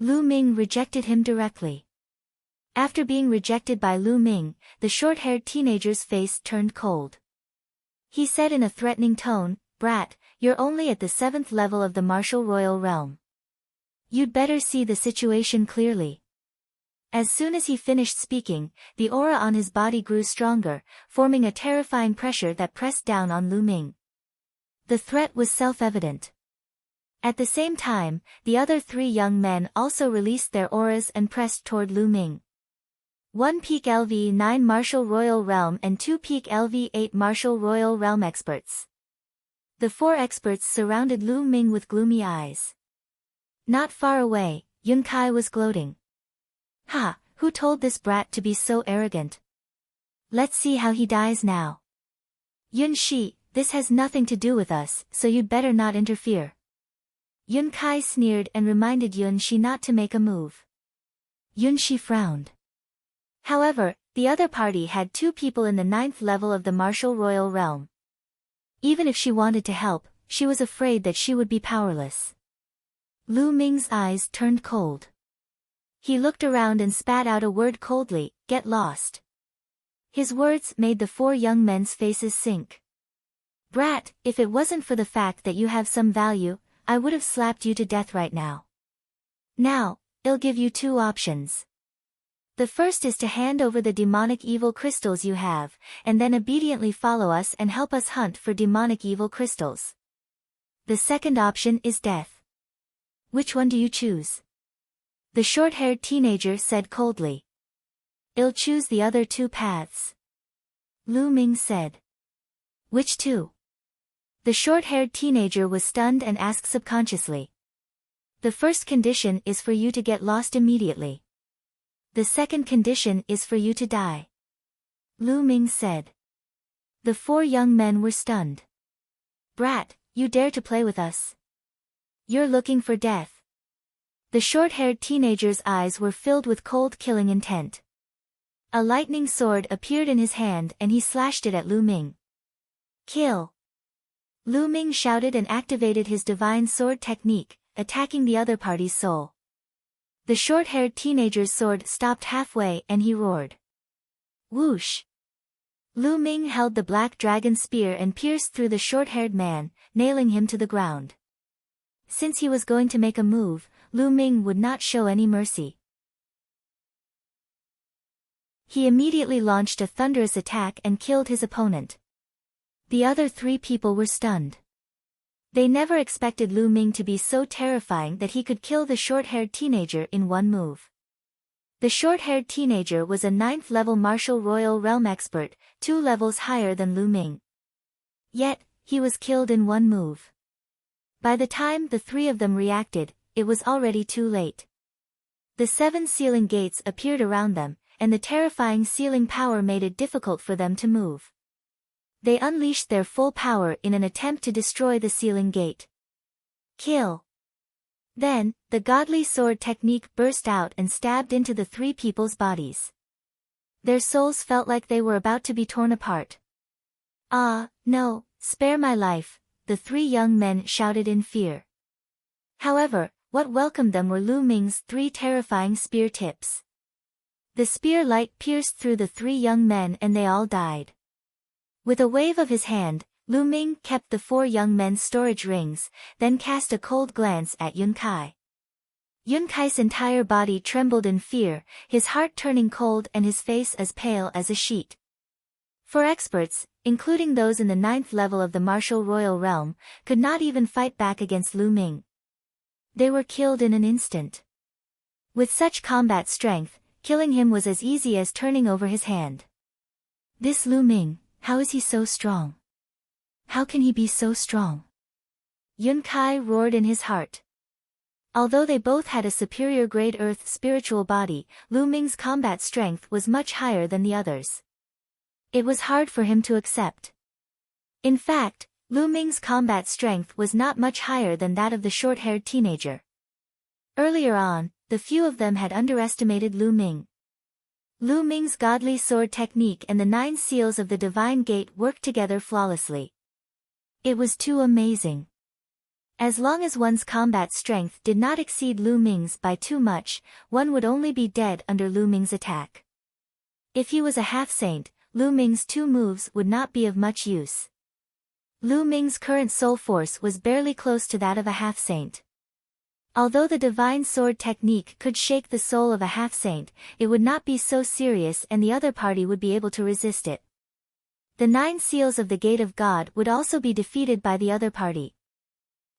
Lu Ming rejected him directly. After being rejected by Lu Ming, the short-haired teenager's face turned cold. He said in a threatening tone, "Brat, you're only at the 7th level of the martial royal realm. You'd better see the situation clearly." As soon as he finished speaking, the aura on his body grew stronger, forming a terrifying pressure that pressed down on Lu Ming. The threat was self-evident. At the same time, the other 3 young men also released their auras and pressed toward Lu Ming. 1 peak LV9 Martial Royal Realm and 2 peak LV8 Martial Royal Realm experts. The 4 experts surrounded Lu Ming with gloomy eyes. Not far away, Yun Kai was gloating. "Ha, who told this brat to be so arrogant? Let's see how he dies now. Yun Shi, this has nothing to do with us, so you'd better not interfere." Yun Kai sneered and reminded Yun Shi not to make a move. Yun Shi frowned. However, the other party had 2 people in the 9th level of the martial royal realm. Even if she wanted to help, she was afraid that she would be powerless. Lu Ming's eyes turned cold. He looked around and spat out a word coldly, "Get lost." His words made the 4 young men's faces sink. "Brat, if it wasn't for the fact that you have some value, I would have slapped you to death right now. Now, I'll give you 2 options. The first is to hand over the demonic evil crystals you have, and then obediently follow us and help us hunt for demonic evil crystals. The second option is death. Which one do you choose?" The short-haired teenager said coldly. "I'll choose the other 2 paths." Lu Ming said. "Which 2?" The short-haired teenager was stunned and asked subconsciously. "The first condition is for you to get lost immediately. The second condition is for you to die," Lu Ming said. The 4 young men were stunned. "Brat, you dare to play with us? You're looking for death." The short-haired teenager's eyes were filled with cold killing intent. A lightning sword appeared in his hand and he slashed it at Lu Ming. "Kill!" Lu Ming shouted and activated his divine sword technique, attacking the other party's soul. The short-haired teenager's sword stopped halfway and he roared. Whoosh! Lu Ming held the black dragon spear and pierced through the short-haired man, nailing him to the ground. Since he was going to make a move, Lu Ming would not show any mercy. He immediately launched a thunderous attack and killed his opponent. The other 3 people were stunned. They never expected Lu Ming to be so terrifying that he could kill the short-haired teenager in one move. The short-haired teenager was a 9th level martial royal realm expert, 2 levels higher than Lu Ming. Yet, he was killed in one move. By the time the 3 of them reacted, it was already too late. The 7 sealing gates appeared around them, and the terrifying sealing power made it difficult for them to move. They unleashed their full power in an attempt to destroy the sealing gate. Kill! Then, the godly sword technique burst out and stabbed into the 3 people's bodies. Their souls felt like they were about to be torn apart. "Ah, no, spare my life," the 3 young men shouted in fear. However, what welcomed them were Lu Ming's 3 terrifying spear tips. The spear light pierced through the 3 young men and they all died. With a wave of his hand, Lu Ming kept the 4 young men's storage rings, then cast a cold glance at Yun Kai. Yun Kai's entire body trembled in fear, his heart turning cold and his face as pale as a sheet. 4 experts, including those in the 9th level of the martial royal realm, could not even fight back against Lu Ming. They were killed in an instant. With such combat strength, killing him was as easy as turning over his hand. This Lu Ming, how is he so strong? How can he be so strong? Yun Kai roared in his heart. Although they both had a superior grade earth spiritual body, Lu Ming's combat strength was much higher than the others. It was hard for him to accept. In fact, Lu Ming's combat strength was not much higher than that of the short-haired teenager. Earlier on, the few of them had underestimated Lu Ming. Lu Ming's godly sword technique and the 9 seals of the divine gate worked together flawlessly. It was too amazing. As long as one's combat strength did not exceed Lu Ming's by too much, one would only be dead under Lu Ming's attack. If he was a half-saint, Lu Ming's 2 moves would not be of much use. Lu Ming's current soul force was barely close to that of a half-saint. Although the divine sword technique could shake the soul of a half-saint, it would not be so serious and the other party would be able to resist it. The 9 seals of the Gate of God would also be defeated by the other party.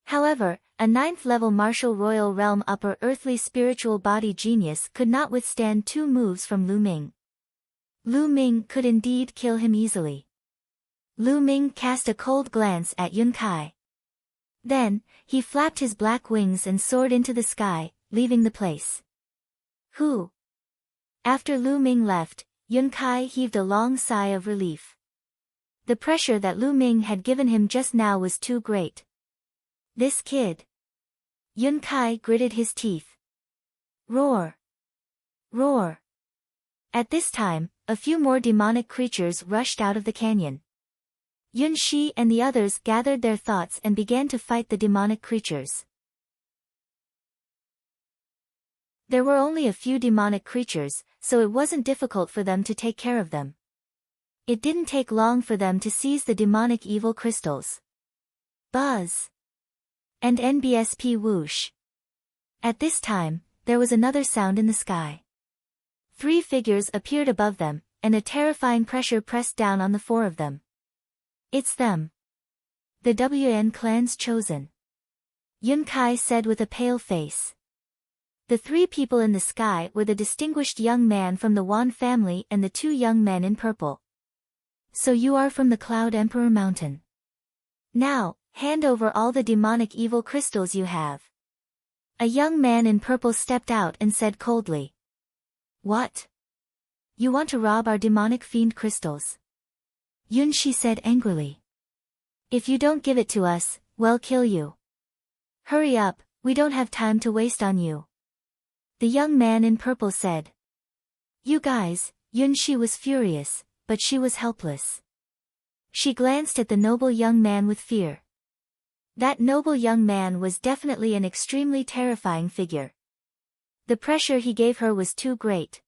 However, a 9th-level martial royal realm upper earthly spiritual body genius could not withstand 2 moves from Lu Ming. Lu Ming could indeed kill him easily. Lu Ming cast a cold glance at Yun Kai. Then, he flapped his black wings and soared into the sky, leaving the place. Who? After Lu Ming left, Yun Kai heaved a long sigh of relief. The pressure that Lu Ming had given him just now was too great. This kid. Yun Kai gritted his teeth. Roar! Roar! At this time, a few more demonic creatures rushed out of the canyon. Yun Shi and the others gathered their thoughts and began to fight the demonic creatures. There were only a few demonic creatures, so it wasn't difficult for them to take care of them. It didn't take long for them to seize the demonic evil crystals. Buzz! And NBSP whoosh. At this time, there was another sound in the sky. 3 figures appeared above them, and a terrifying pressure pressed down on the 4 of them. It's them. The WN clan's chosen. Yun Kai said with a pale face. The 3 people in the sky were the distinguished young man from the Wan family and the 2 young men in purple. So you are from the Cloud Emperor Mountain. Now, hand over all the demonic evil crystals you have. A young man in purple stepped out and said coldly. What? You want to rob our demonic fiend crystals? Yun Shi said angrily. If you don't give it to us, we'll kill you. Hurry up, we don't have time to waste on you. The young man in purple said. You guys, Yun Shi was furious, but she was helpless. She glanced at the noble young man with fear. That noble young man was definitely an extremely terrifying figure. The pressure he gave her was too great.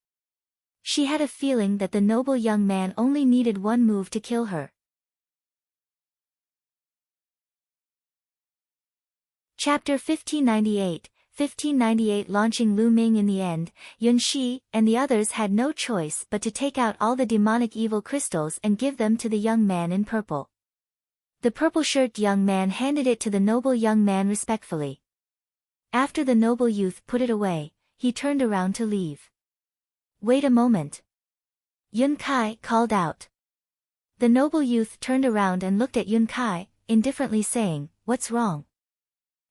She had a feeling that the noble young man only needed 1 move to kill her. Chapter 1598 Launching Lu Ming. In the end, Yun Shi and the others had no choice but to take out all the demonic evil crystals and give them to the young man in purple. The purple-shirted young man handed it to the noble young man respectfully. After the noble youth put it away, he turned around to leave. Wait a moment. Yun Kai called out. The noble youth turned around and looked at Yun Kai, indifferently saying, What's wrong?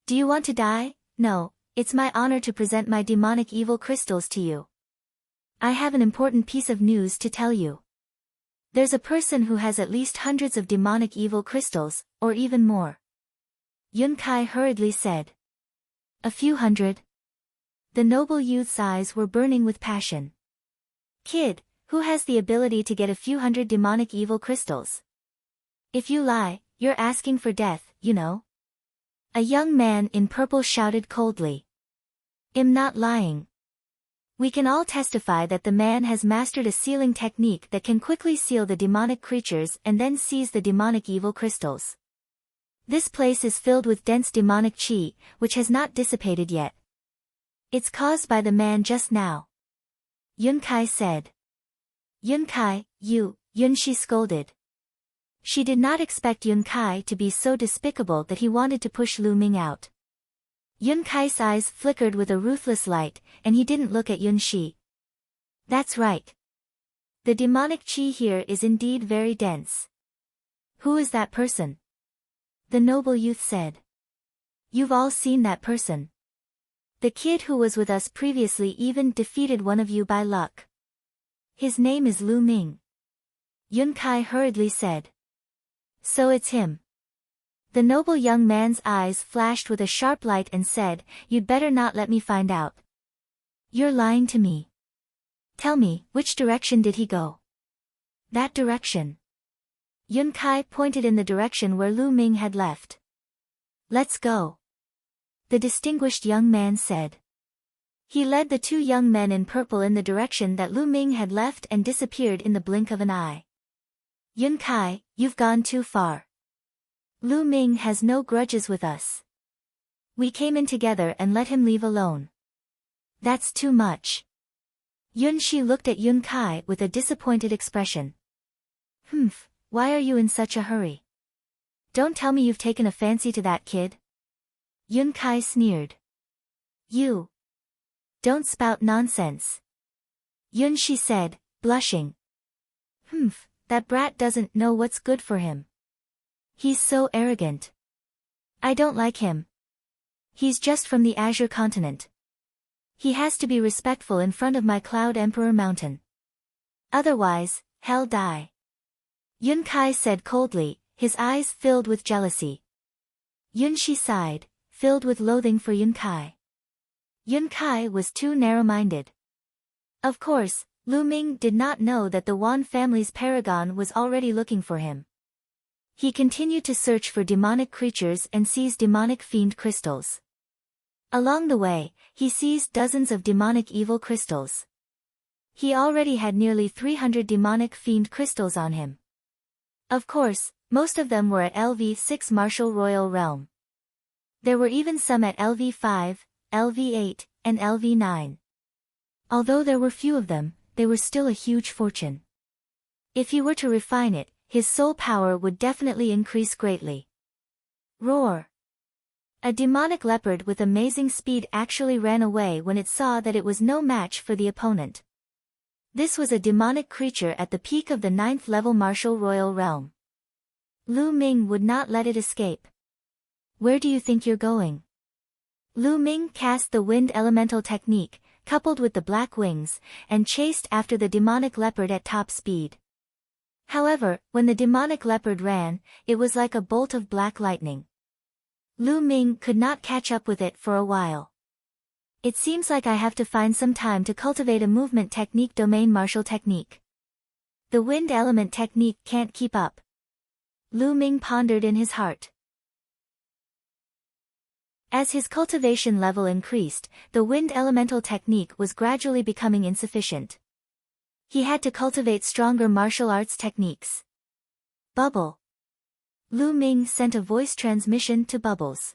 Do you want to die? No, it's my honor to present my demonic evil crystals to you. I have an important piece of news to tell you. There's a person who has at least hundreds of demonic evil crystals, or even more. Yun Kai hurriedly said. A few hundred? The noble youth's eyes were burning with passion. Kid, who has the ability to get a few hundred demonic evil crystals? If you lie, you're asking for death, you know. A young man in purple shouted coldly. I'm not lying. We can all testify that the man has mastered a sealing technique that can quickly seal the demonic creatures and then seize the demonic evil crystals. This place is filled with dense demonic chi, which has not dissipated yet. It's caused by the man just now. Yun Kai said. Yun Kai, you, Yun Shi scolded. She did not expect Yun Kai to be so despicable that he wanted to push Lu Ming out. Yun Kai's eyes flickered with a ruthless light, and he didn't look at Yun Shi. That's right. The demonic chi here is indeed very dense. Who is that person? The noble youth said. You've all seen that person. The kid who was with us previously even defeated one of you by luck. His name is Lu Ming. Yun Kai hurriedly said. So it's him. The noble young man's eyes flashed with a sharp light and said, You'd better not let me find out. You're lying to me. Tell me, which direction did he go? That direction. Yun Kai pointed in the direction where Lu Ming had left. Let's go. the distinguished young man said. He led the two young men in purple in the direction that Lu Ming had left and disappeared in the blink of an eye. Yun Kai, you've gone too far. Lu Ming has no grudges with us. We came in together and let him leave alone. That's too much. Yun Shi looked at Yun Kai with a disappointed expression. Why are you in such a hurry? Don't tell me you've taken a fancy to that kid? Yun Kai sneered. You. Don't spout nonsense. Yun Shi said, blushing. That brat doesn't know what's good for him. He's so arrogant. I don't like him. He's just from the Azure continent. He has to be respectful in front of my Cloud Emperor mountain. Otherwise, hell die. Yun Kai said coldly, his eyes filled with jealousy. Yun Shi sighed, filled with loathing for Yun Kai. Yun Kai was too narrow-minded. Of course, Lu Ming did not know that the Wan family's paragon was already looking for him. He continued to search for demonic creatures and seize demonic fiend crystals. Along the way, he seized dozens of demonic evil crystals. He already had nearly 300 demonic fiend crystals on him. Of course, most of them were at LV6 Martial Royal Realm. There were even some at LV5, LV8, and LV9. Although there were few of them, they were still a huge fortune. If he were to refine it, his soul power would definitely increase greatly. Roar! A demonic leopard with amazing speed actually ran away when it saw that it was no match for the opponent. This was a demonic creature at the peak of the 9th level Martial Royal Realm. Lu Ming would not let it escape. Where do you think you're going? Lu Ming cast the wind elemental technique, coupled with the black wings, and chased after the demonic leopard at top speed. However, when the demonic leopard ran, it was like a bolt of black lightning. Lu Ming could not catch up with it for a while. It seems like I have to find some time to cultivate a movement technique domain martial technique. The wind element technique can't keep up. Lu Ming pondered in his heart. As his cultivation level increased, the wind elemental technique was gradually becoming insufficient. He had to cultivate stronger martial arts techniques. Bubble. Lu Ming sent a voice transmission to Bubbles.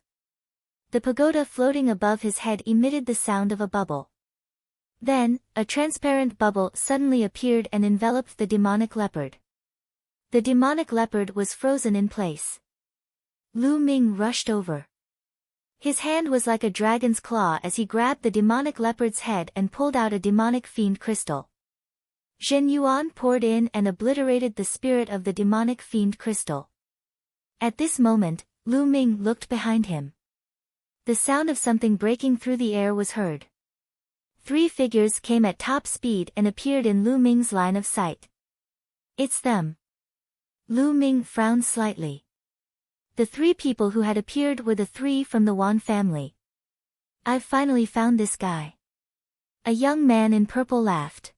The pagoda floating above his head emitted the sound of a bubble. Then, a transparent bubble suddenly appeared and enveloped the demonic leopard. The demonic leopard was frozen in place. Lu Ming rushed over. His hand was like a dragon's claw as he grabbed the demonic leopard's head and pulled out a demonic fiend crystal. Zhen Yuan poured in and obliterated the spirit of the demonic fiend crystal. At this moment, Lu Ming looked behind him. The sound of something breaking through the air was heard. 3 figures came at top speed and appeared in Lu Ming's line of sight. It's them. Lu Ming frowned slightly. The 3 people who had appeared were the 3 from the Wan family. I've finally found this guy. A young man in purple laughed.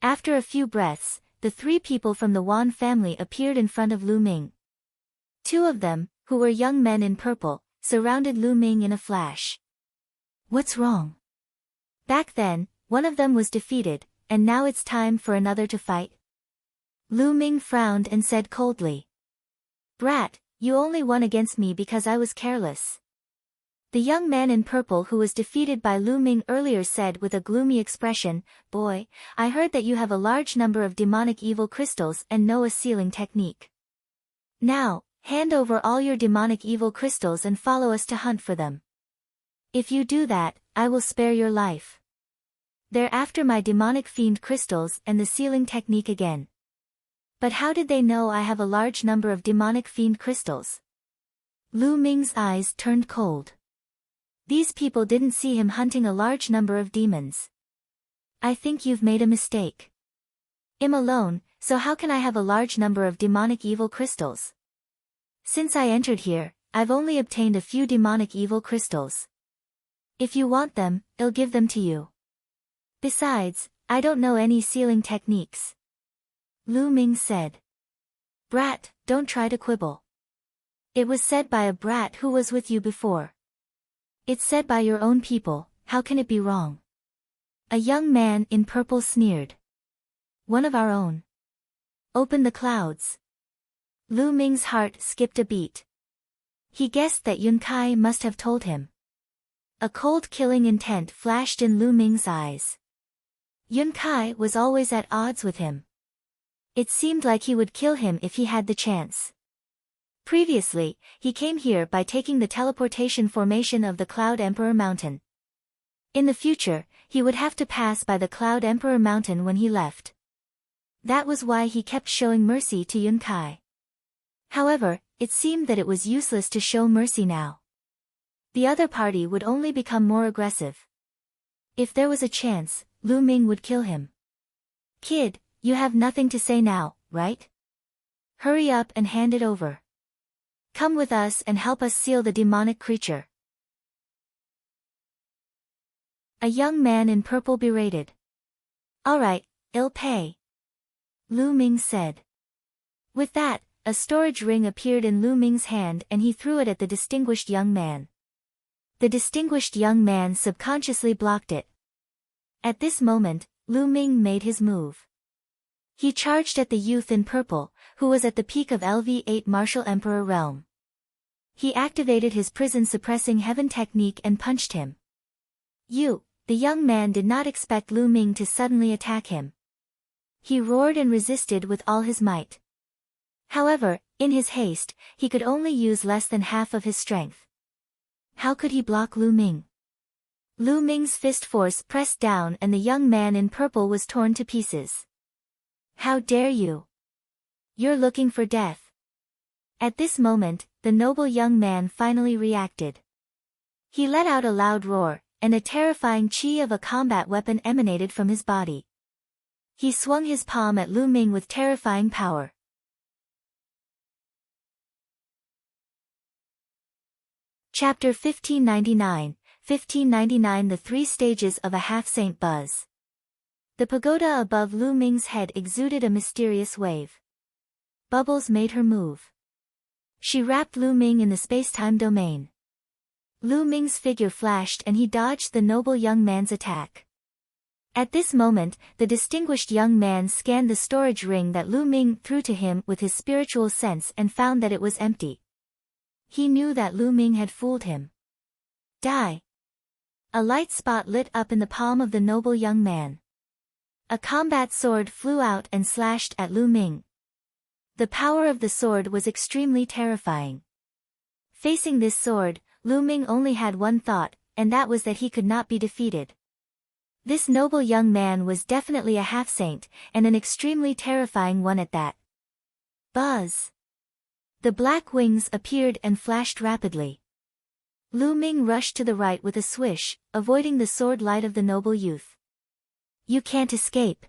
After a few breaths, the 3 people from the Wan family appeared in front of Lu Ming. 2 of them, who were young men in purple, surrounded Lu Ming in a flash. What's wrong? Back then, one of them was defeated, and now it's time for another to fight? Lu Ming frowned and said coldly. Brat, you only won against me because I was careless. The young man in purple who was defeated by Lu Ming earlier said with a gloomy expression, Boy, I heard that you have a large number of demonic evil crystals and know a sealing technique. Now, hand over all your demonic evil crystals and follow us to hunt for them. If you do that, I will spare your life. They're after my demonic fiend crystals and the sealing technique again. But how did they know I have a large number of demonic fiend crystals? Lu Ming's eyes turned cold. These people didn't see him hunting a large number of demons. I think you've made a mistake. I'm alone, so how can I have a large number of demonic evil crystals? Since I entered here, I've only obtained a few demonic evil crystals. If you want them, I'll give them to you. Besides, I don't know any sealing techniques. Lu Ming said. Brat, don't try to quibble. It was said by a brat who was with you before. It's said by your own people, how can it be wrong? A young man in purple sneered. One of our own. Open the clouds. Lu Ming's heart skipped a beat. He guessed that Yun Kai must have told him. A cold killing intent flashed in Lu Ming's eyes. Yun Kai was always at odds with him. It seemed like he would kill him if he had the chance. Previously, he came here by taking the teleportation formation of the Cloud Emperor Mountain. In the future, he would have to pass by the Cloud Emperor Mountain when he left. That was why he kept showing mercy to Yun Kai. However, it seemed that it was useless to show mercy now. The other party would only become more aggressive. If there was a chance, Lu Ming would kill him. Kid, you have nothing to say now, right? Hurry up and hand it over. Come with us and help us seal the demonic creature. A young man in purple berated. All right, I'll pay. Lu Ming said. With that, a storage ring appeared in Lu Ming's hand and he threw it at the distinguished young man. The distinguished young man subconsciously blocked it. At this moment, Lu Ming made his move. He charged at the youth in purple, who was at the peak of LV8 Martial Emperor realm. He activated his prison-suppressing heaven technique and punched him. The young man did not expect Lu Ming to suddenly attack him. He roared and resisted with all his might. However, in his haste, he could only use less than half of his strength. How could he block Lu Ming? Lu Ming's fist force pressed down and the young man in purple was torn to pieces. How dare you? You're looking for death. At this moment, the noble young man finally reacted. He let out a loud roar, and a terrifying chi of a combat weapon emanated from his body. He swung his palm at Lu Ming with terrifying power. Chapter 1599, 1599 The Three Stages of a Half-Saint Buzz. The pagoda above Lu Ming's head exuded a mysterious wave. Bubbles made her move. She wrapped Lu Ming in the space-time domain. Lu Ming's figure flashed and he dodged the noble young man's attack. At this moment, the distinguished young man scanned the storage ring that Lu Ming threw to him with his spiritual sense and found that it was empty. He knew that Lu Ming had fooled him. Die! A light spot lit up in the palm of the noble young man. A combat sword flew out and slashed at Lu Ming. The power of the sword was extremely terrifying. Facing this sword, Lu Ming only had one thought, and that was that he could not be defeated. This noble young man was definitely a half-saint, and an extremely terrifying one at that. Buzz! The black wings appeared and flashed rapidly. Lu Ming rushed to the right with a swish, avoiding the sword light of the noble youth. You can't escape.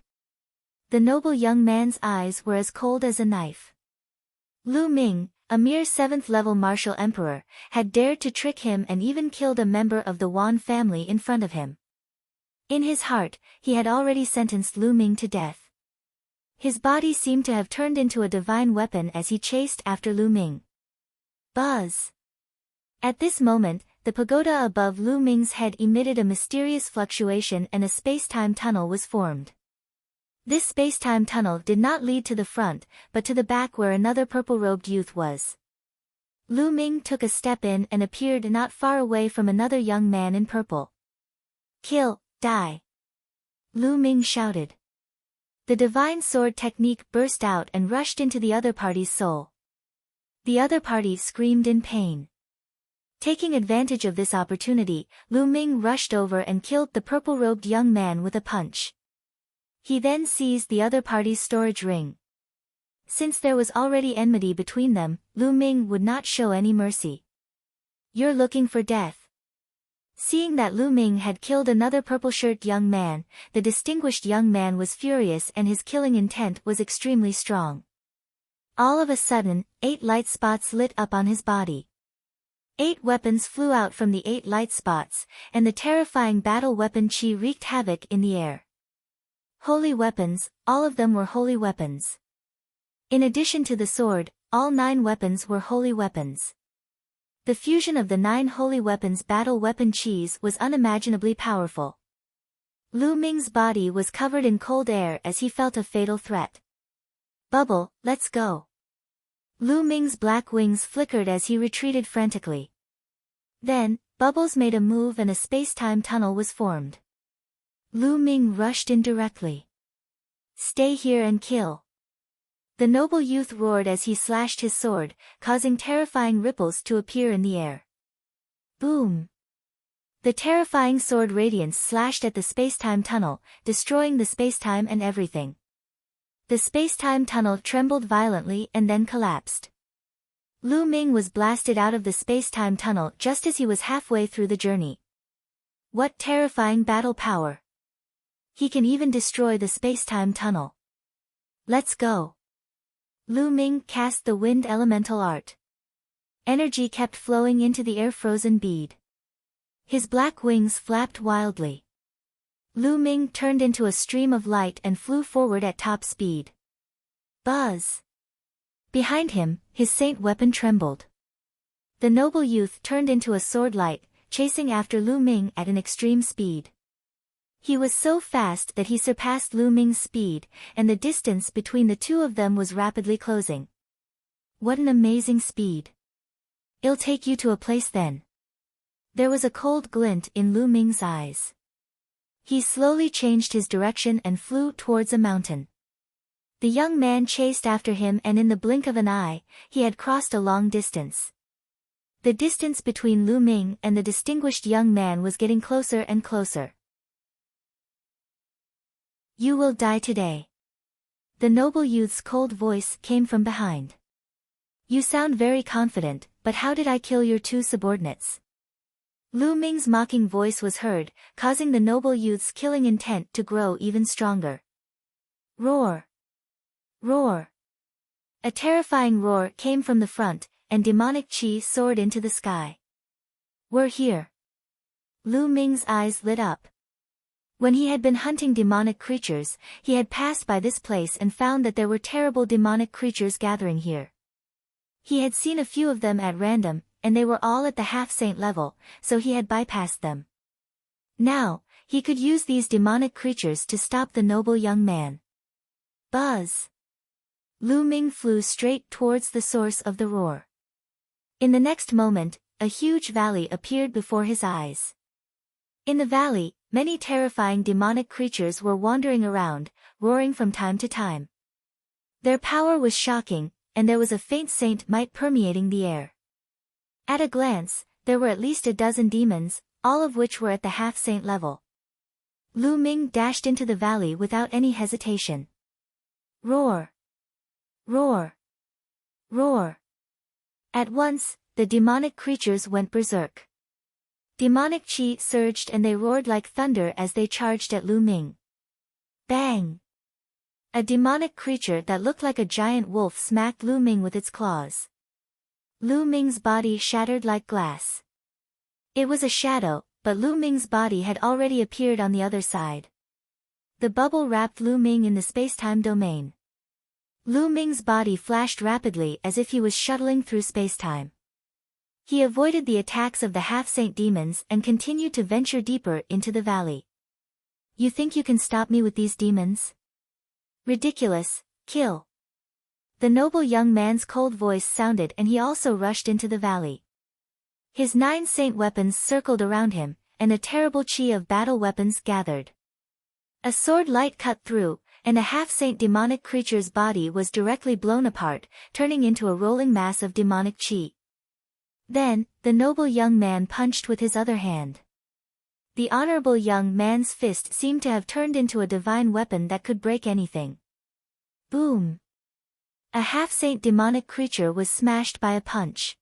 The noble young man's eyes were as cold as a knife. Lu Ming, a mere 7th-level martial emperor, had dared to trick him and even killed a member of the Wan family in front of him. In his heart, he had already sentenced Lu Ming to death. His body seemed to have turned into a divine weapon as he chased after Lu Ming. Buzz! At this moment, the pagoda above Lu Ming's head emitted a mysterious fluctuation and a space-time tunnel was formed. This space-time tunnel did not lead to the front, but to the back where another purple-robed youth was. Lu Ming took a step in and appeared not far away from another young man in purple. Kill, die! Lu Ming shouted. The divine sword technique burst out and rushed into the other party's soul. The other party screamed in pain. Taking advantage of this opportunity, Lu Ming rushed over and killed the purple-robed young man with a punch. He then seized the other party's storage ring. Since there was already enmity between them, Lu Ming would not show any mercy. You're looking for death. Seeing that Lu Ming had killed another purple-shirt young man, the distinguished young man was furious and his killing intent was extremely strong. All of a sudden, 8 light spots lit up on his body. 8 weapons flew out from the 8 light spots, and the terrifying battle weapon chi wreaked havoc in the air. Holy weapons, all of them were holy weapons. In addition to the sword, all 9 weapons were holy weapons. The fusion of the 9 holy weapons battle weapon cheese was unimaginably powerful. Lu Ming's body was covered in cold air as he felt a fatal threat. Bubble, let's go. Lu Ming's black wings flickered as he retreated frantically. Then, Bubbles made a move and a space-time tunnel was formed. Lu Ming rushed in directly. Stay here and kill. The noble youth roared as he slashed his sword, causing terrifying ripples to appear in the air. Boom! The terrifying sword radiance slashed at the space-time tunnel, destroying the space-time and everything. The space-time tunnel trembled violently and then collapsed. Lu Ming was blasted out of the space-time tunnel just as he was halfway through the journey. What terrifying battle power! He can even destroy the space-time tunnel. Let's go. Lu Ming cast the wind elemental art. Energy kept flowing into the air-frozen bead. His black wings flapped wildly. Lu Ming turned into a stream of light and flew forward at top speed. Buzz! Behind him, his saint weapon trembled. The noble youth turned into a sword light, chasing after Lu Ming at an extreme speed. He was so fast that he surpassed Lu Ming's speed, and the distance between the two of them was rapidly closing. What an amazing speed! I'll take you to a place then. There was a cold glint in Lu Ming's eyes. He slowly changed his direction and flew towards a mountain. The young man chased after him and in the blink of an eye, he had crossed a long distance. The distance between Lu Ming and the distinguished young man was getting closer and closer. You will die today. The noble youth's cold voice came from behind. You sound very confident, but how did I kill your 2 subordinates? Lu Ming's mocking voice was heard, causing the noble youth's killing intent to grow even stronger. Roar! Roar! A terrifying roar came from the front, and demonic chi soared into the sky. We're here. Lu Ming's eyes lit up. When he had been hunting demonic creatures, he had passed by this place and found that there were terrible demonic creatures gathering here. He had seen a few of them at random, and they were all at the half-saint level, so he had bypassed them. Now, he could use these demonic creatures to stop the noble young man. Buzz! Lu Ming flew straight towards the source of the roar. In the next moment, a huge valley appeared before his eyes. In the valley, many terrifying demonic creatures were wandering around, roaring from time to time. Their power was shocking, and there was a faint saint might permeating the air. At a glance, there were at least a dozen demons, all of which were at the half-saint level. Lu Ming dashed into the valley without any hesitation. Roar! Roar! Roar! At once, the demonic creatures went berserk. Demonic chi surged and they roared like thunder as they charged at Lu Ming. Bang! A demonic creature that looked like a giant wolf smacked Lu Ming with its claws. Lu Ming's body shattered like glass. It was a shadow, but Lu Ming's body had already appeared on the other side. The bubble wrapped Lu Ming in the space-time domain. Lu Ming's body flashed rapidly as if he was shuttling through space-time. He avoided the attacks of the half-saint demons and continued to venture deeper into the valley. You think you can stop me with these demons? Ridiculous, kill. The noble young man's cold voice sounded and he also rushed into the valley. His 9 saint weapons circled around him, and a terrible chi of battle weapons gathered. A sword light cut through, and a half-saint demonic creature's body was directly blown apart, turning into a rolling mass of demonic chi. Then, the noble young man punched with his other hand. The honorable young man's fist seemed to have turned into a divine weapon that could break anything. Boom! A half-saint demonic creature was smashed by a punch.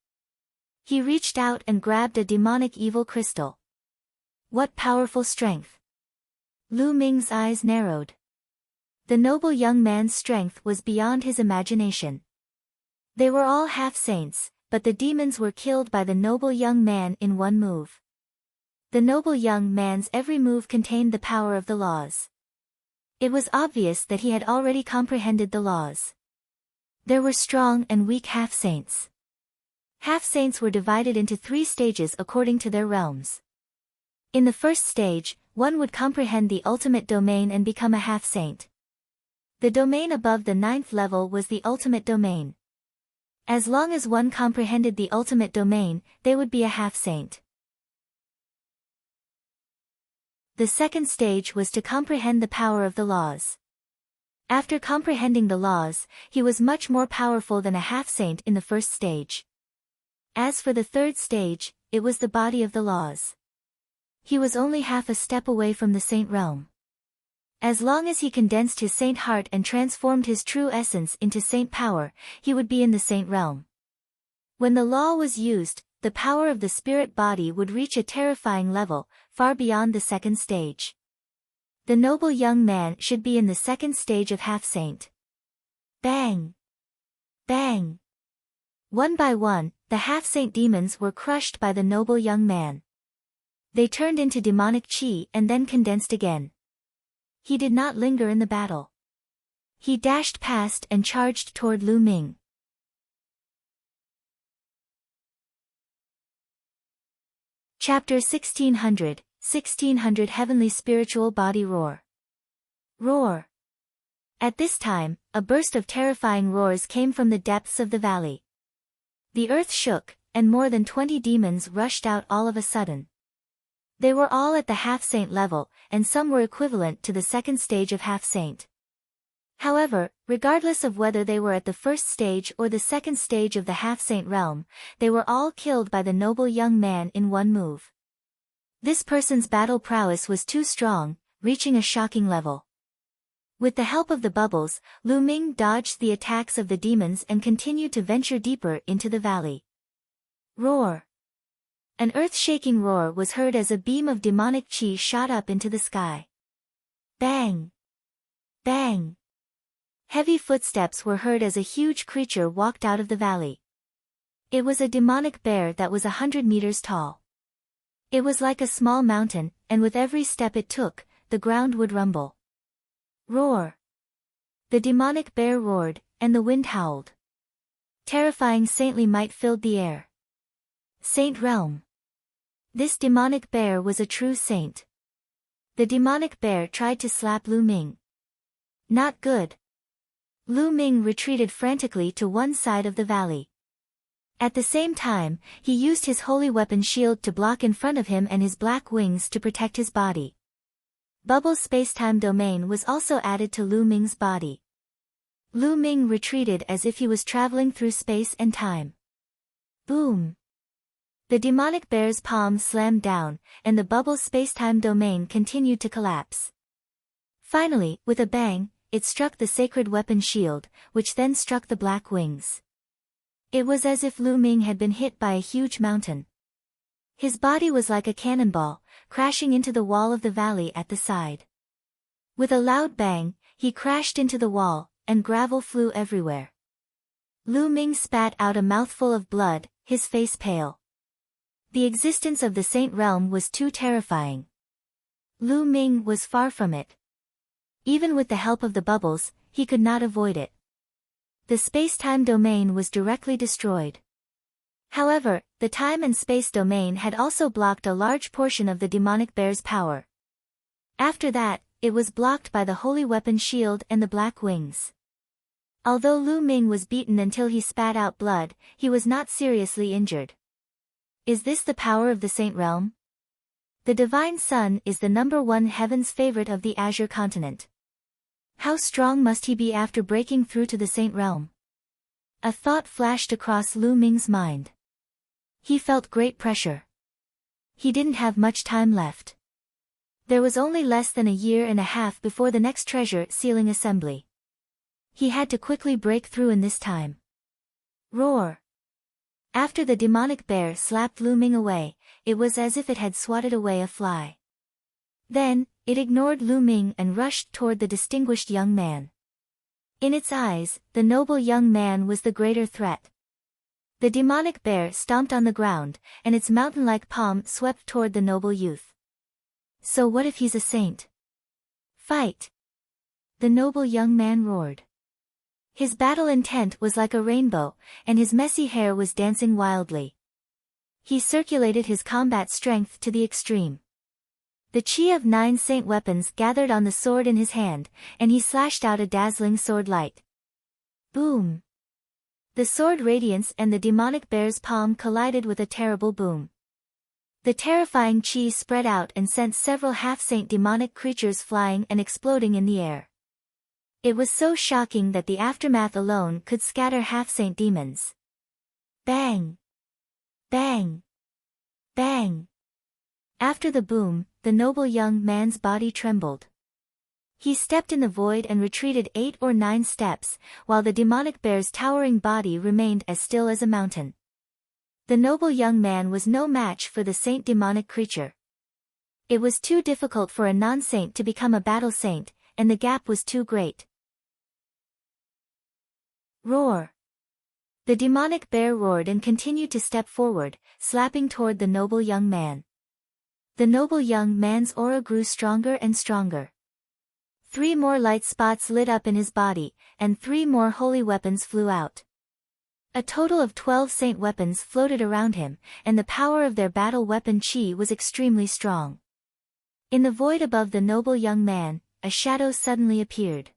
He reached out and grabbed a demonic evil crystal. What powerful strength! Lu Ming's eyes narrowed. The noble young man's strength was beyond his imagination. They were all half-saints, but the demons were killed by the noble young man in one move. The noble young man's every move contained the power of the laws. It was obvious that he had already comprehended the laws. There were strong and weak half-saints. Half-saints were divided into 3 stages according to their realms. In the first stage, one would comprehend the ultimate domain and become a half-saint. The domain above the 9th level was the ultimate domain. As long as one comprehended the ultimate domain, they would be a half-saint. The second stage was to comprehend the power of the laws. After comprehending the laws, he was much more powerful than a half-saint in the first stage. As for the third stage, it was the body of the laws. He was only half a step away from the saint realm. As long as he condensed his saint heart and transformed his true essence into saint power, he would be in the saint realm. When the law was used, the power of the spirit body would reach a terrifying level, far beyond the second stage. The noble young man should be in the second stage of half-saint. Bang! Bang! One by one, the half-saint demons were crushed by the noble young man. They turned into demonic chi and then condensed again. He did not linger in the battle. He dashed past and charged toward Lu Ming. Chapter 1600 Heavenly Spiritual Body Roar. Roar. At this time, a burst of terrifying roars came from the depths of the valley. The earth shook, and more than 20 demons rushed out all of a sudden. They were all at the half-saint level, and some were equivalent to the second stage of half-saint. However, regardless of whether they were at the first stage or the second stage of the half-saint realm, they were all killed by the noble young man in one move. This person's battle prowess was too strong, reaching a shocking level. With the help of the bubbles, Lu Ming dodged the attacks of the demons and continued to venture deeper into the valley. Roar! An earth-shaking roar was heard as a beam of demonic chi shot up into the sky. Bang! Bang! Heavy footsteps were heard as a huge creature walked out of the valley. It was a demonic bear that was 100 meters tall. It was like a small mountain, and with every step it took, the ground would rumble. Roar! The demonic bear roared, and the wind howled. Terrifying saintly might filled the air. Saint realm. This demonic bear was a true saint. The demonic bear tried to slap Lu Ming. Not good. Lu Ming retreated frantically to one side of the valley. At the same time, he used his holy weapon shield to block in front of him and his black wings to protect his body. Bubble's space-time domain was also added to Lu Ming's body. Lu Ming retreated as if he was traveling through space and time. Boom! The demonic bear's palm slammed down, and the bubble's space-time domain continued to collapse. Finally, with a bang, it struck the sacred weapon shield, which then struck the black wings. It was as if Lu Ming had been hit by a huge mountain. His body was like a cannonball, crashing into the wall of the valley at the side. With a loud bang, he crashed into the wall, and gravel flew everywhere. Lu Ming spat out a mouthful of blood, his face pale. The existence of the saint realm was too terrifying. Lu Ming was far from it. Even with the help of the bubbles, he could not avoid it. The space-time domain was directly destroyed. However, the time and space domain had also blocked a large portion of the demonic bear's power. After that, it was blocked by the holy weapon shield and the black wings. Although Lu Ming was beaten until he spat out blood, he was not seriously injured. Is this the power of the saint realm? The divine son is the #1 heaven's favorite of the Azure continent. How strong must he be after breaking through to the saint realm? A thought flashed across Lu Ming's mind. He felt great pressure. He didn't have much time left. There was only less than a year and a half before the next treasure sealing assembly. He had to quickly break through in this time. Roar! After the demonic bear slapped Lu Ming away, it was as if it had swatted away a fly. Then, it ignored Lu Ming and rushed toward the distinguished young man. In its eyes, the noble young man was the greater threat. The demonic bear stomped on the ground, and its mountain-like palm swept toward the noble youth. So what if he's a saint? Fight! The noble young man roared. His battle intent was like a rainbow, and his messy hair was dancing wildly. He circulated his combat strength to the extreme. The chi of 9 saint weapons gathered on the sword in his hand, and he slashed out a dazzling sword light. Boom! The sword radiance and the demonic bear's palm collided with a terrible boom. The terrifying chi spread out and sent several half-saint demonic creatures flying and exploding in the air. It was so shocking that the aftermath alone could scatter half-saint demons. Bang! Bang! Bang! After the boom, the noble young man's body trembled. He stepped in the void and retreated 8 or 9 steps, while the demonic bear's towering body remained as still as a mountain. The noble young man was no match for the saint demonic creature. It was too difficult for a non-saint to become a battle saint, and the gap was too great. Roar! The demonic bear roared and continued to step forward, slapping toward the noble young man. The noble young man's aura grew stronger and stronger. 3 more light spots lit up in his body, and 3 more holy weapons flew out. A total of 12 saint weapons floated around him, and the power of their battle weapon chi was extremely strong. In the void above the noble young man, a shadow suddenly appeared.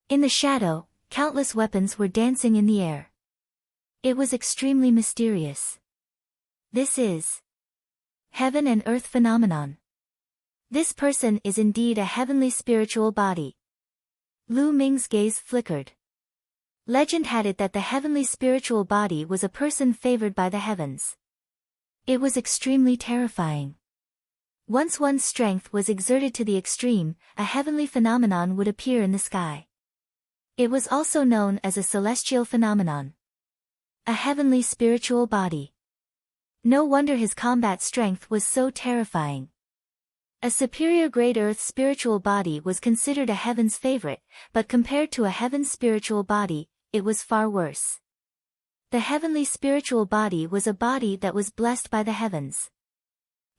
In the shadow, countless weapons were dancing in the air. It was extremely mysterious. This is heaven and earth phenomenon. This person is indeed a heavenly spiritual body. Lu Ming's gaze flickered. Legend had it that the heavenly spiritual body was a person favored by the heavens. It was extremely terrifying. Once one's strength was exerted to the extreme, a heavenly phenomenon would appear in the sky. It was also known as a celestial phenomenon. A heavenly spiritual body. No wonder his combat strength was so terrifying. A superior grade earth spiritual body was considered a heaven's favorite, but compared to a heaven's spiritual body, it was far worse. The heavenly spiritual body was a body that was blessed by the heavens.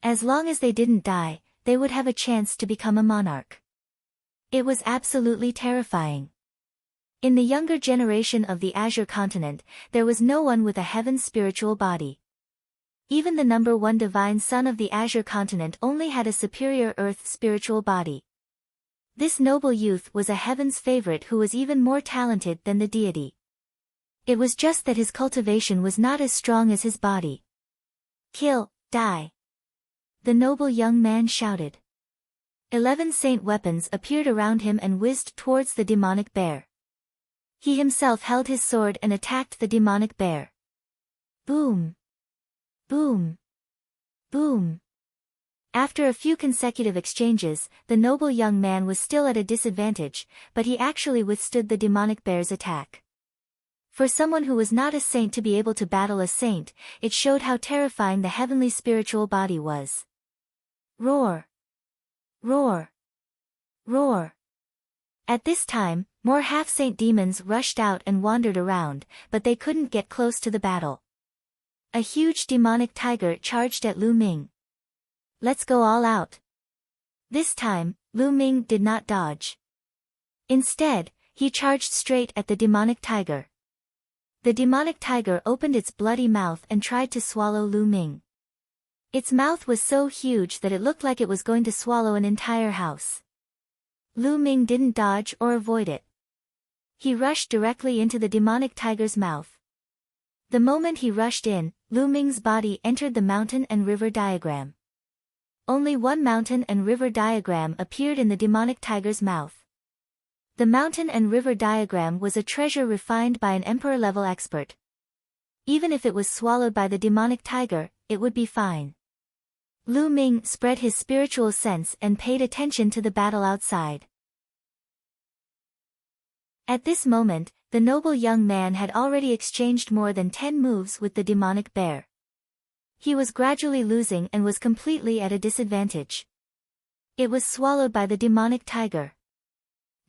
As long as they didn't die, they would have a chance to become a monarch. It was absolutely terrifying. In the younger generation of the Azure continent, there was no one with a heaven's spiritual body. Even the number 1 divine son of the Azure continent only had a superior earth spiritual body. This noble youth was a heaven's favorite who was even more talented than the deity. It was just that his cultivation was not as strong as his body. Kill, die! The noble young man shouted. 11 saint weapons appeared around him and whizzed towards the demonic bear. He himself held his sword and attacked the demonic bear. Boom! Boom! Boom! After a few consecutive exchanges, the noble young man was still at a disadvantage, but he actually withstood the demonic bear's attack. For someone who was not a saint to be able to battle a saint, it showed how terrifying the heavenly spiritual body was. Roar! Roar! Roar! At this time, more half-saint demons rushed out and wandered around, but they couldn't get close to the battle. A huge demonic tiger charged at Lu Ming. Let's go all out. This time, Lu Ming did not dodge. Instead, he charged straight at the demonic tiger. The demonic tiger opened its bloody mouth and tried to swallow Lu Ming. Its mouth was so huge that it looked like it was going to swallow an entire house. Lu Ming didn't dodge or avoid it. He rushed directly into the demonic tiger's mouth. The moment he rushed in, Lu Ming's body entered the mountain and river diagram. Only one mountain and river diagram appeared in the demonic tiger's mouth. The mountain and river diagram was a treasure refined by an emperor-level expert. Even if it was swallowed by the demonic tiger, it would be fine. Lu Ming spread his spiritual sense and paid attention to the battle outside. At this moment, the noble young man had already exchanged more than 10 moves with the demonic bear. He was gradually losing and was completely at a disadvantage. It was swallowed by the demonic tiger.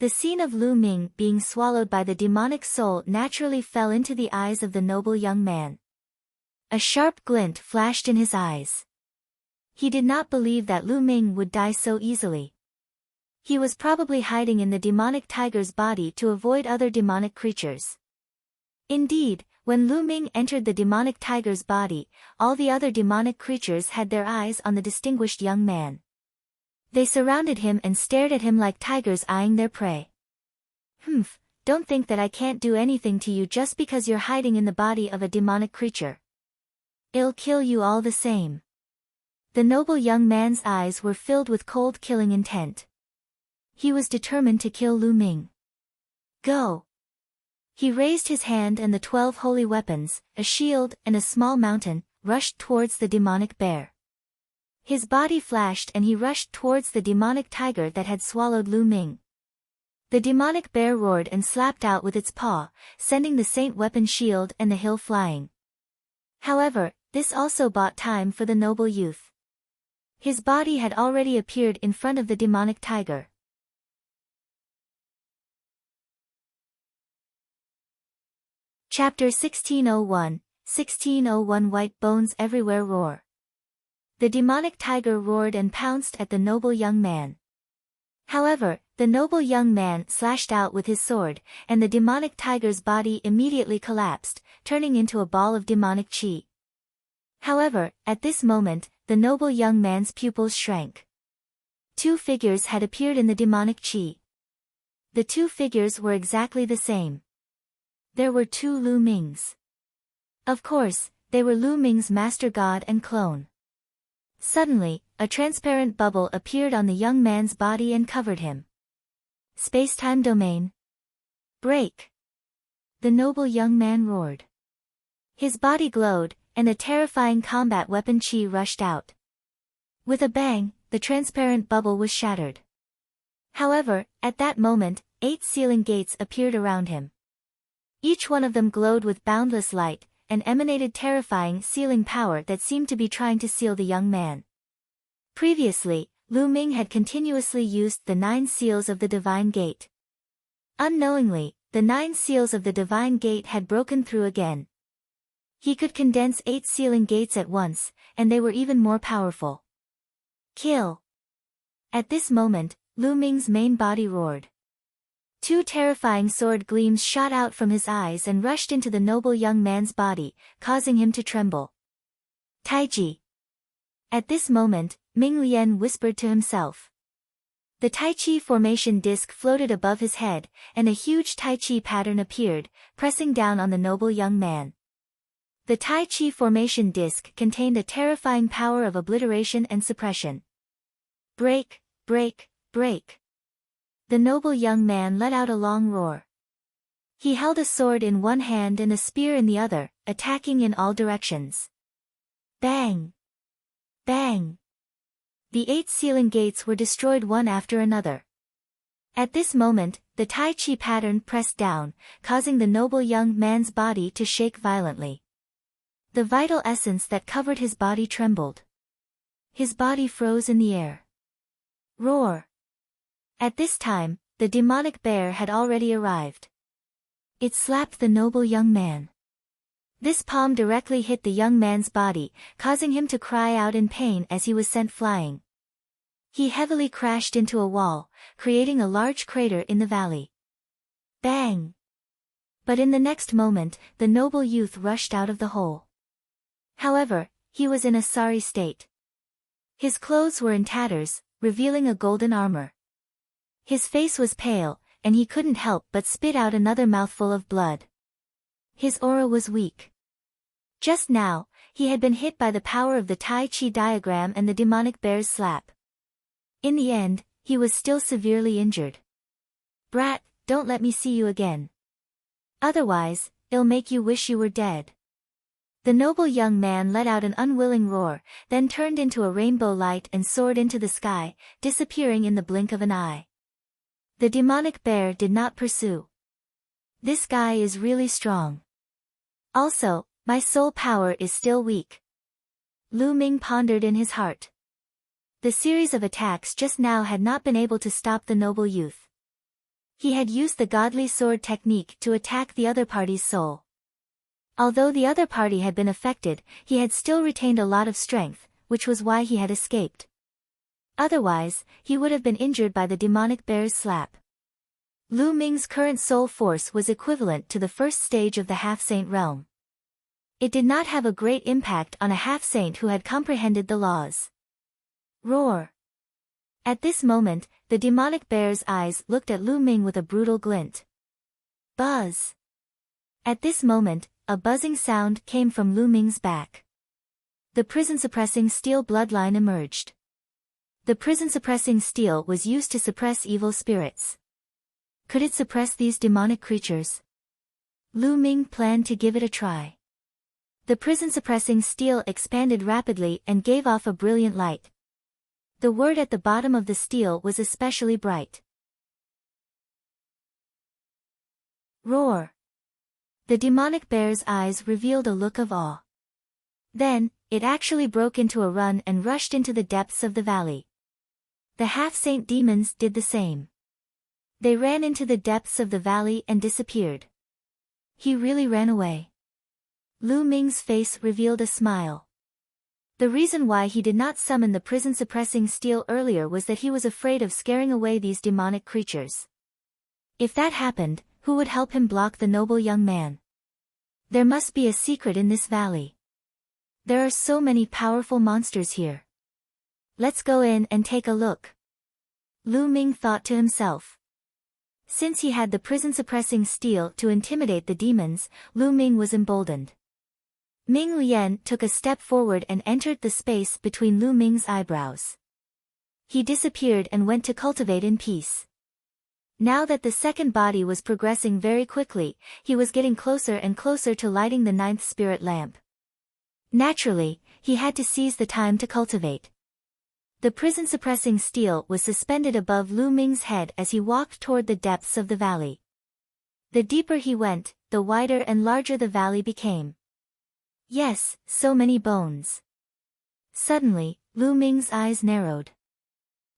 The scene of Lu Ming being swallowed by the demonic soul naturally fell into the eyes of the noble young man. A sharp glint flashed in his eyes. He did not believe that Lu Ming would die so easily. He was probably hiding in the demonic tiger's body to avoid other demonic creatures. Indeed, when Lu Ming entered the demonic tiger's body, all the other demonic creatures had their eyes on the distinguished young man. They surrounded him and stared at him like tigers eyeing their prey. "Humph, don't think that I can't do anything to you just because you're hiding in the body of a demonic creature. I'll kill you all the same." The noble young man's eyes were filled with cold killing intent. He was determined to kill Lu Ming. "Go!" He raised his hand and the 12 holy weapons, a shield and a small mountain, rushed towards the demonic bear. His body flashed and he rushed towards the demonic tiger that had swallowed Lu Ming. The demonic bear roared and slapped out with its paw, sending the saint weapon shield and the hill flying. However, this also bought time for the noble youth. His body had already appeared in front of the demonic tiger. Chapter 1601 White bones everywhere roar. The demonic tiger roared and pounced at the noble young man. However, the noble young man slashed out with his sword, and the demonic tiger's body immediately collapsed, turning into a ball of demonic chi. However, at this moment, the noble young man's pupils shrank. 2 figures had appeared in the demonic chi. The 2 figures were exactly the same. There were 2 Lu Mings. Of course, they were Lu Ming's master god and clone. Suddenly, a transparent bubble appeared on the young man's body and covered him. Space-time domain. Break! The noble young man roared. His body glowed, and a terrifying combat weapon chi rushed out. With a bang, the transparent bubble was shattered. However, at that moment, 8 sealing gates appeared around him. Each one of them glowed with boundless light, and emanated terrifying sealing power that seemed to be trying to seal the young man. Previously, Lu Ming had continuously used the 9 seals of the Divine Gate. Unknowingly, the 9 seals of the Divine Gate had broken through again. He could condense 8 sealing gates at once, and they were even more powerful. Kill! At this moment, Lu Ming's main body roared. 2 terrifying sword gleams shot out from his eyes and rushed into the noble young man's body, causing him to tremble. Taiji! At this moment, Ming Lian whispered to himself. The Tai Chi formation disc floated above his head, and a huge Tai Chi pattern appeared, pressing down on the noble young man. The Tai Chi formation disc contained a terrifying power of obliteration and suppression. Break, break, break! The noble young man let out a long roar. He held a sword in one hand and a spear in the other, attacking in all directions. Bang! Bang! The 8 sealing gates were destroyed one after another. At this moment, the Tai Chi pattern pressed down, causing the noble young man's body to shake violently. The vital essence that covered his body trembled. His body froze in the air. Roar! At this time, the demonic bear had already arrived. It slapped the noble young man. This palm directly hit the young man's body, causing him to cry out in pain as he was sent flying. He heavily crashed into a wall, creating a large crater in the valley. Bang! But in the next moment, the noble youth rushed out of the hole. However, he was in a sorry state. His clothes were in tatters, revealing a golden armor. His face was pale, and he couldn't help but spit out another mouthful of blood. His aura was weak. Just now, he had been hit by the power of the Tai Chi diagram and the demonic bear's slap. In the end, he was still severely injured. Brat, don't let me see you again. Otherwise, it'll make you wish you were dead. The noble young man let out an unwilling roar, then turned into a rainbow light and soared into the sky, disappearing in the blink of an eye. The demonic bear did not pursue. This guy is really strong. Also, my soul power is still weak. Lu Ming pondered in his heart. The series of attacks just now had not been able to stop the noble youth. He had used the godly sword technique to attack the other party's soul. Although the other party had been affected, he had still retained a lot of strength, which was why he had escaped. Otherwise, he would have been injured by the demonic bear's slap. Lu Ming's current soul force was equivalent to the first stage of the half-saint realm. It did not have a great impact on a half-saint who had comprehended the laws. Roar! At this moment, the demonic bear's eyes looked at Lu Ming with a brutal glint. Buzz! At this moment, a buzzing sound came from Lu Ming's back. The prison-suppressing steel bloodline emerged. The prison-suppressing steel was used to suppress evil spirits. Could it suppress these demonic creatures? Lu Ming planned to give it a try. The prison-suppressing steel expanded rapidly and gave off a brilliant light. The word at the bottom of the steel was especially bright. Roar! The demonic bear's eyes revealed a look of awe. Then, it actually broke into a run and rushed into the depths of the valley. The half-saint demons did the same. They ran into the depths of the valley and disappeared. He really ran away. Lu Ming's face revealed a smile. The reason why he did not summon the prison-suppressing steel earlier was that he was afraid of scaring away these demonic creatures. If that happened, who would help him block the noble young man? There must be a secret in this valley. There are so many powerful monsters here. Let's go in and take a look. Lu Ming thought to himself. Since he had the prison-suppressing steel to intimidate the demons, Lu Ming was emboldened. Ming Lian took a step forward and entered the space between Lu Ming's eyebrows. He disappeared and went to cultivate in peace. Now that the second body was progressing very quickly, he was getting closer and closer to lighting the ninth spirit lamp. Naturally, he had to seize the time to cultivate. The prison-suppressing steel was suspended above Lu Ming's head as he walked toward the depths of the valley. The deeper he went, the wider and larger the valley became. Yes, so many bones. Suddenly, Lu Ming's eyes narrowed.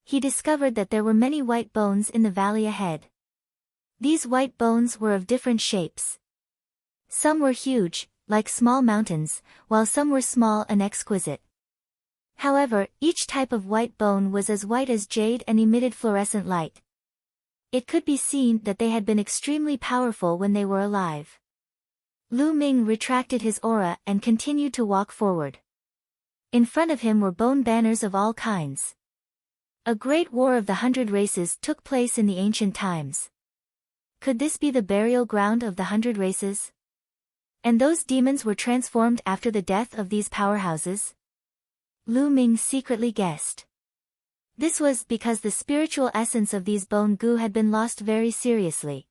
He discovered that there were many white bones in the valley ahead. These white bones were of different shapes. Some were huge, like small mountains, while some were small and exquisite. However, each type of white bone was as white as jade and emitted fluorescent light. It could be seen that they had been extremely powerful when they were alive. Lu Ming retracted his aura and continued to walk forward. In front of him were bone banners of all kinds. A great war of the 100 races took place in the ancient times. Could this be the burial ground of the 100 races? And those demons were transformed after the death of these powerhouses? Lu Ming secretly guessed. This was because the spiritual essence of these bone goo had been lost very seriously.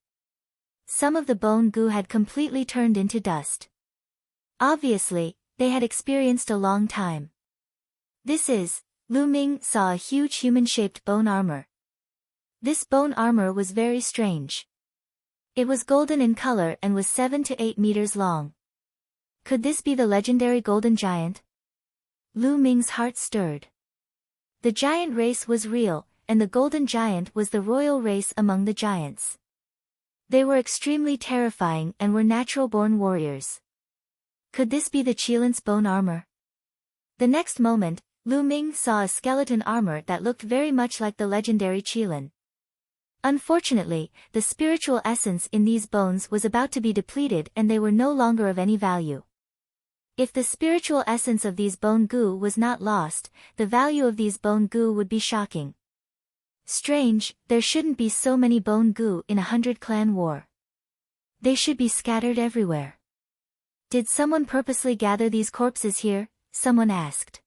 Some of the bone goo had completely turned into dust. Obviously, they had experienced a long time. Lu Ming saw a huge human-shaped bone armor. This bone armor was very strange. It was golden in color and was 7 to 8 meters long. Could this be the legendary golden giant? Lu Ming's heart stirred. The giant race was real, and the golden giant was the royal race among the giants. They were extremely terrifying and were natural-born warriors. Could this be the Qilin's bone armor? The next moment, Lu Ming saw a skeleton armor that looked very much like the legendary Qilin. Unfortunately, the spiritual essence in these bones was about to be depleted and they were no longer of any value. If the spiritual essence of these bone goo was not lost, the value of these bone goo would be shocking. Strange, there shouldn't be so many bone goo in a 100-clan war. They should be scattered everywhere. Did someone purposely gather these corpses here? Someone asked.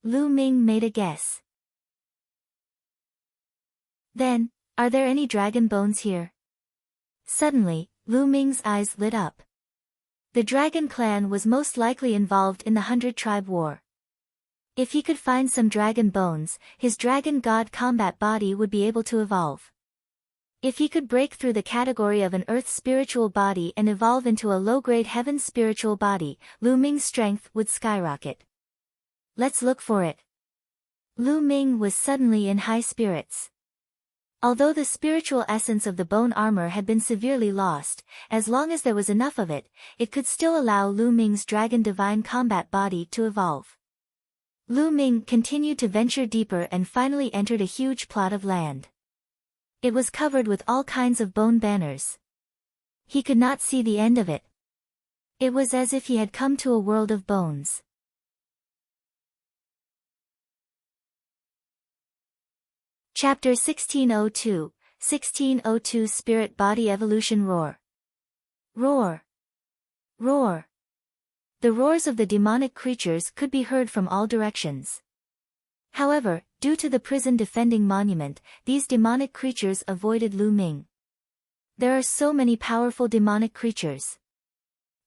Lu Ming made a guess. Then, are there any dragon bones here? Suddenly, Lu Ming's eyes lit up. The dragon clan was most likely involved in the 100-tribe war. If he could find some dragon bones, his dragon god combat body would be able to evolve. If he could break through the category of an earth spiritual body and evolve into a low-grade heaven spiritual body, Lu Ming's strength would skyrocket. Let's look for it. Lu Ming was suddenly in high spirits. Although the spiritual essence of the bone armor had been severely lost, as long as there was enough of it, it could still allow Lu Ming's dragon divine combat body to evolve. Lu Ming continued to venture deeper and finally entered a huge plot of land. It was covered with all kinds of bone banners. He could not see the end of it. It was as if he had come to a world of bones. Chapter 1602, 1602 Spirit Body Evolution Roar. Roar. Roar. The roars of the demonic creatures could be heard from all directions. However, due to the prison defending monument, these demonic creatures avoided Lu Ming. There are so many powerful demonic creatures.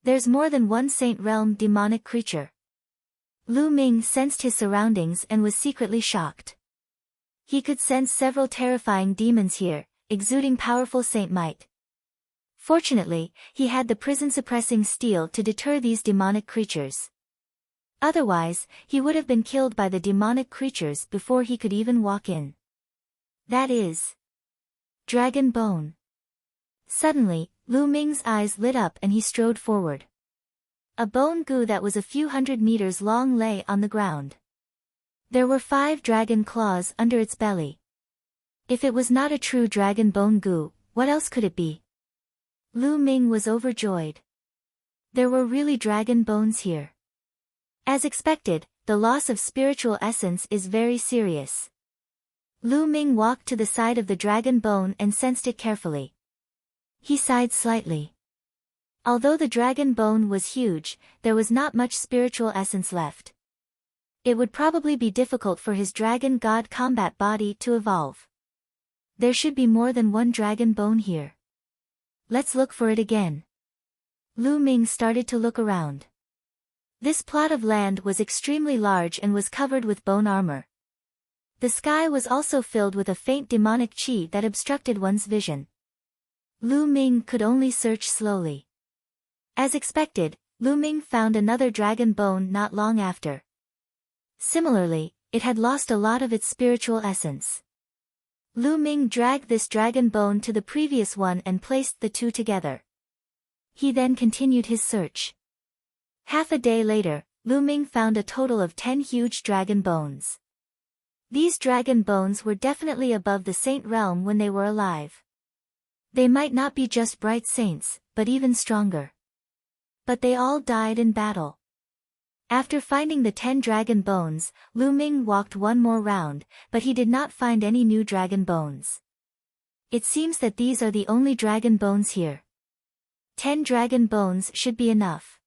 There's more than one Saint Realm demonic creature. Lu Ming sensed his surroundings and was secretly shocked. He could sense several terrifying demons here, exuding powerful saint might. Fortunately, he had the prison-suppressing steel to deter these demonic creatures. Otherwise, he would have been killed by the demonic creatures before he could even walk in. That is Dragon Bone. Suddenly, Lu Ming's eyes lit up and he strode forward. A bone goo that was a few hundred meters long lay on the ground. There were 5 dragon claws under its belly. If it was not a true dragon bone goo, what else could it be? Lu Ming was overjoyed. There were really dragon bones here. As expected, the loss of spiritual essence is very serious. Lu Ming walked to the side of the dragon bone and sensed it carefully. He sighed slightly. Although the dragon bone was huge, there was not much spiritual essence left. It would probably be difficult for his dragon god combat body to evolve. There should be more than one dragon bone here. Let's look for it again. Lu Ming started to look around. This plot of land was extremely large and was covered with bone armor. The sky was also filled with a faint demonic chi that obstructed one's vision. Lu Ming could only search slowly. As expected, Lu Ming found another dragon bone not long after. Similarly, it had lost a lot of its spiritual essence. Lu Ming dragged this dragon bone to the previous one and placed the two together. He then continued his search. Half a day later, Lu Ming found a total of 10 huge dragon bones. These dragon bones were definitely above the saint realm when they were alive. They might not be just bright saints, but even stronger. But they all died in battle. After finding the 10 dragon bones, Lu Ming walked one more round, but he did not find any new dragon bones. It seems that these are the only dragon bones here. 10 dragon bones should be enough.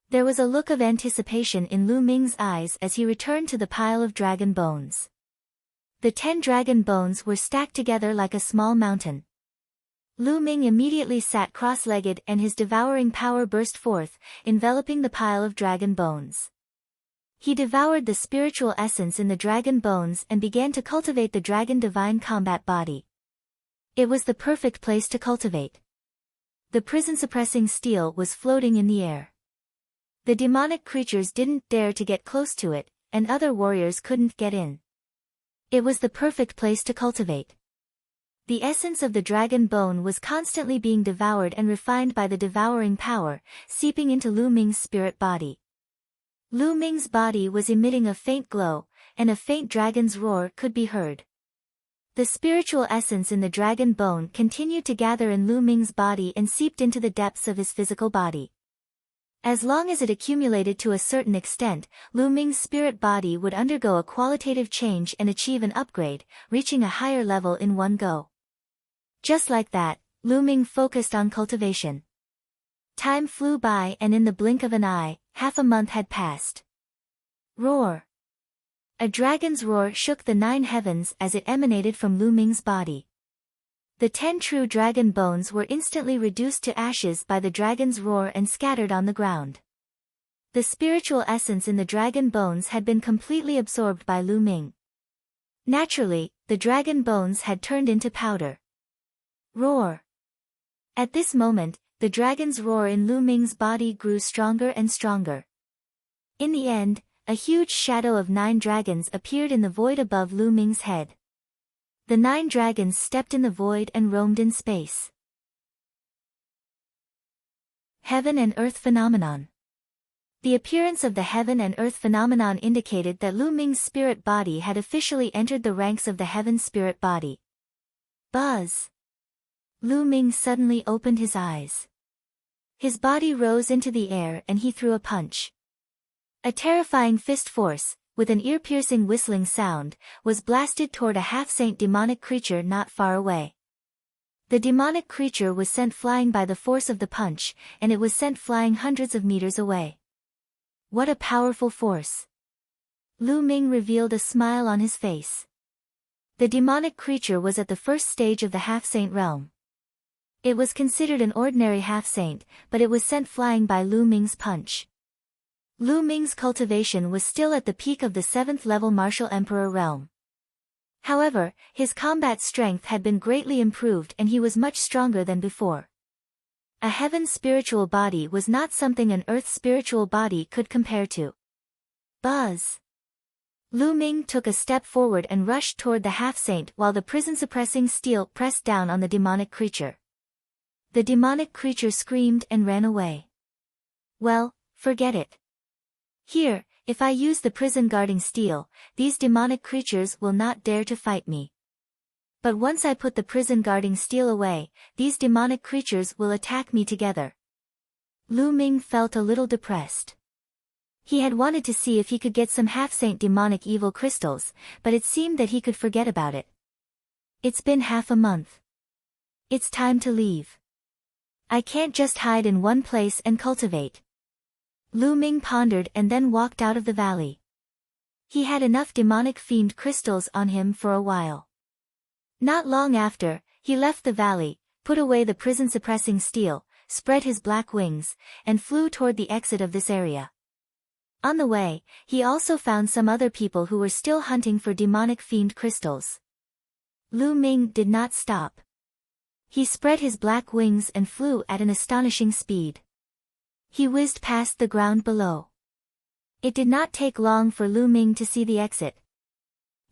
There was a look of anticipation in Lu Ming's eyes as he returned to the pile of dragon bones. The 10 dragon bones were stacked together like a small mountain. Lu Ming immediately sat cross-legged and his devouring power burst forth, enveloping the pile of dragon bones. He devoured the spiritual essence in the dragon bones and began to cultivate the dragon divine combat body. It was the perfect place to cultivate. The prison-suppressing steel was floating in the air. The demonic creatures didn't dare to get close to it, and other warriors couldn't get in. It was the perfect place to cultivate. The essence of the dragon bone was constantly being devoured and refined by the devouring power, seeping into Lu Ming's spirit body. Lu Ming's body was emitting a faint glow, and a faint dragon's roar could be heard. The spiritual essence in the dragon bone continued to gather in Lu Ming's body and seeped into the depths of his physical body. As long as it accumulated to a certain extent, Lu Ming's spirit body would undergo a qualitative change and achieve an upgrade, reaching a higher level in one go. Just like that, Lu Ming focused on cultivation. Time flew by and in the blink of an eye, half a month had passed. Roar! A dragon's roar shook the 9 heavens as it emanated from Lu Ming's body. The 10 true dragon bones were instantly reduced to ashes by the dragon's roar and scattered on the ground. The spiritual essence in the dragon bones had been completely absorbed by Lu Ming. Naturally, the dragon bones had turned into powder. Roar! At this moment, the dragon's roar in Lu Ming's body grew stronger and stronger. In the end, a huge shadow of 9 dragons appeared in the void above Lu Ming's head. The 9 dragons stepped in the void and roamed in space. Heaven and Earth Phenomenon. The appearance of the heaven and earth phenomenon indicated that Lu Ming's spirit body had officially entered the ranks of the heaven spirit body. Buzz! Lu Ming suddenly opened his eyes. His body rose into the air and he threw a punch. A terrifying fist force, with an ear-piercing whistling sound, was blasted toward a half-saint demonic creature not far away. The demonic creature was sent flying by the force of the punch, and it was sent flying hundreds of meters away. What a powerful force! Lu Ming revealed a smile on his face. The demonic creature was at the first stage of the half-saint realm. It was considered an ordinary half-saint, but it was sent flying by Lu Ming's punch. Lu Ming's cultivation was still at the peak of the 7th level martial emperor realm. However, his combat strength had been greatly improved and he was much stronger than before. A heaven spiritual body was not something an earth spiritual body could compare to. Buzz! Lu Ming took a step forward and rushed toward the half-saint while the prison-suppressing steel pressed down on the demonic creature. The demonic creature screamed and ran away. Well, forget it. Here, if I use the prison-guarding steel, these demonic creatures will not dare to fight me. But once I put the prison-guarding steel away, these demonic creatures will attack me together. Lu Ming felt a little depressed. He had wanted to see if he could get some half-saint demonic evil crystals, but it seemed that he could forget about it. It's been half a month. It's time to leave. I can't just hide in one place and cultivate. Lu Ming pondered and then walked out of the valley. He had enough demonic fiend crystals on him for a while. Not long after, he left the valley, put away the prison-suppressing steel, spread his black wings, and flew toward the exit of this area. On the way, he also found some other people who were still hunting for demonic fiend crystals. Lu Ming did not stop. He spread his black wings and flew at an astonishing speed. He whizzed past the ground below. It did not take long for Lu Ming to see the exit.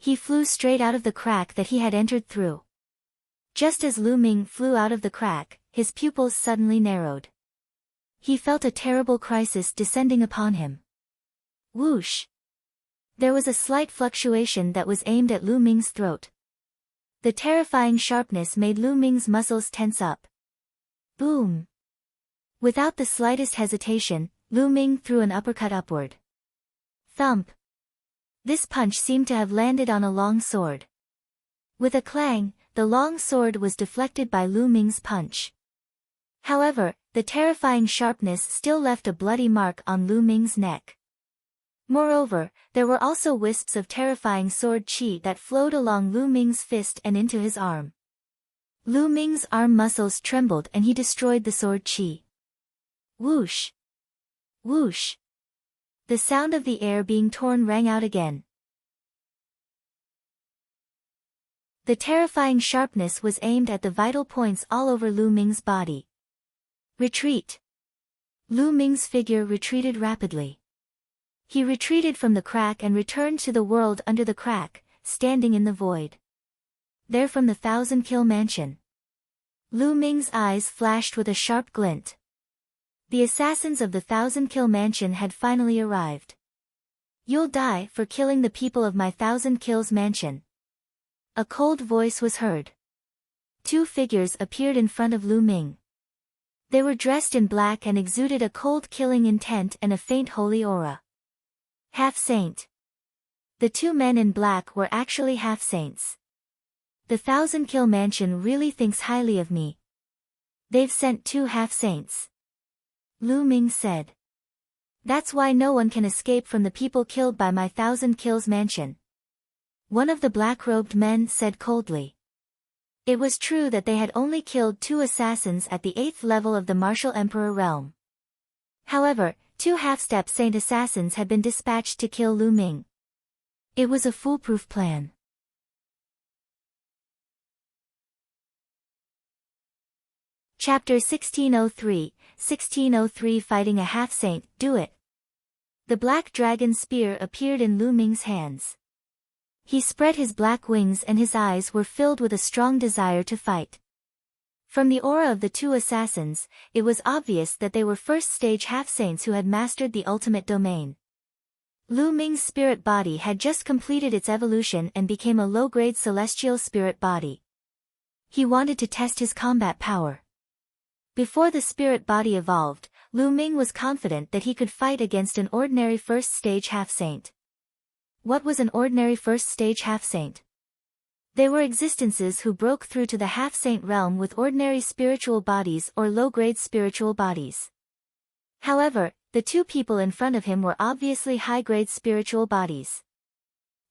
He flew straight out of the crack that he had entered through. Just as Lu Ming flew out of the crack, his pupils suddenly narrowed. He felt a terrible crisis descending upon him. Whoosh! There was a slight fluctuation that was aimed at Lu Ming's throat. The terrifying sharpness made Lu Ming's muscles tense up. Boom! Without the slightest hesitation, Lu Ming threw an uppercut upward. Thump! This punch seemed to have landed on a long sword. With a clang, the long sword was deflected by Lu Ming's punch. However, the terrifying sharpness still left a bloody mark on Lu Ming's neck. Moreover, there were also wisps of terrifying sword chi that flowed along Lu Ming's fist and into his arm. Lu Ming's arm muscles trembled and he destroyed the sword chi. Whoosh! Whoosh! The sound of the air being torn rang out again. The terrifying sharpness was aimed at the vital points all over Lu Ming's body. Retreat! Lu Ming's figure retreated rapidly. He retreated from the crack and returned to the world under the crack, standing in the void. There from the 1,000-kill mansion. Lu Ming's eyes flashed with a sharp glint. The assassins of the 1,000-kill mansion had finally arrived. You'll die for killing the people of my 1,000 kills mansion. A cold voice was heard. Two figures appeared in front of Lu Ming. They were dressed in black and exuded a cold killing intent and a faint holy aura. Half-saint. The two men in black were actually half-saints. The 1,000-kill mansion really thinks highly of me. They've sent two half-saints. Lu Ming said. That's why no one can escape from the people killed by my 1,000 kills mansion. One of the black-robed men said coldly. It was true that they had only killed two assassins at the 8th level of the martial emperor realm. However, two half-step saint assassins had been dispatched to kill Lu Ming. It was a foolproof plan. Chapter 1603 Fighting a Half-Saint, Do It! The black dragon spear appeared in Lu Ming's hands. He spread his black wings and his eyes were filled with a strong desire to fight. From the aura of the two assassins, it was obvious that they were first-stage half-saints who had mastered the ultimate domain. Lu Ming's spirit body had just completed its evolution and became a low-grade celestial spirit body. He wanted to test his combat power. Before the spirit body evolved, Lu Ming was confident that he could fight against an ordinary first-stage half-saint. What was an ordinary first-stage half-saint? They were existences who broke through to the half-saint realm with ordinary spiritual bodies or low-grade spiritual bodies. However, the two people in front of him were obviously high-grade spiritual bodies.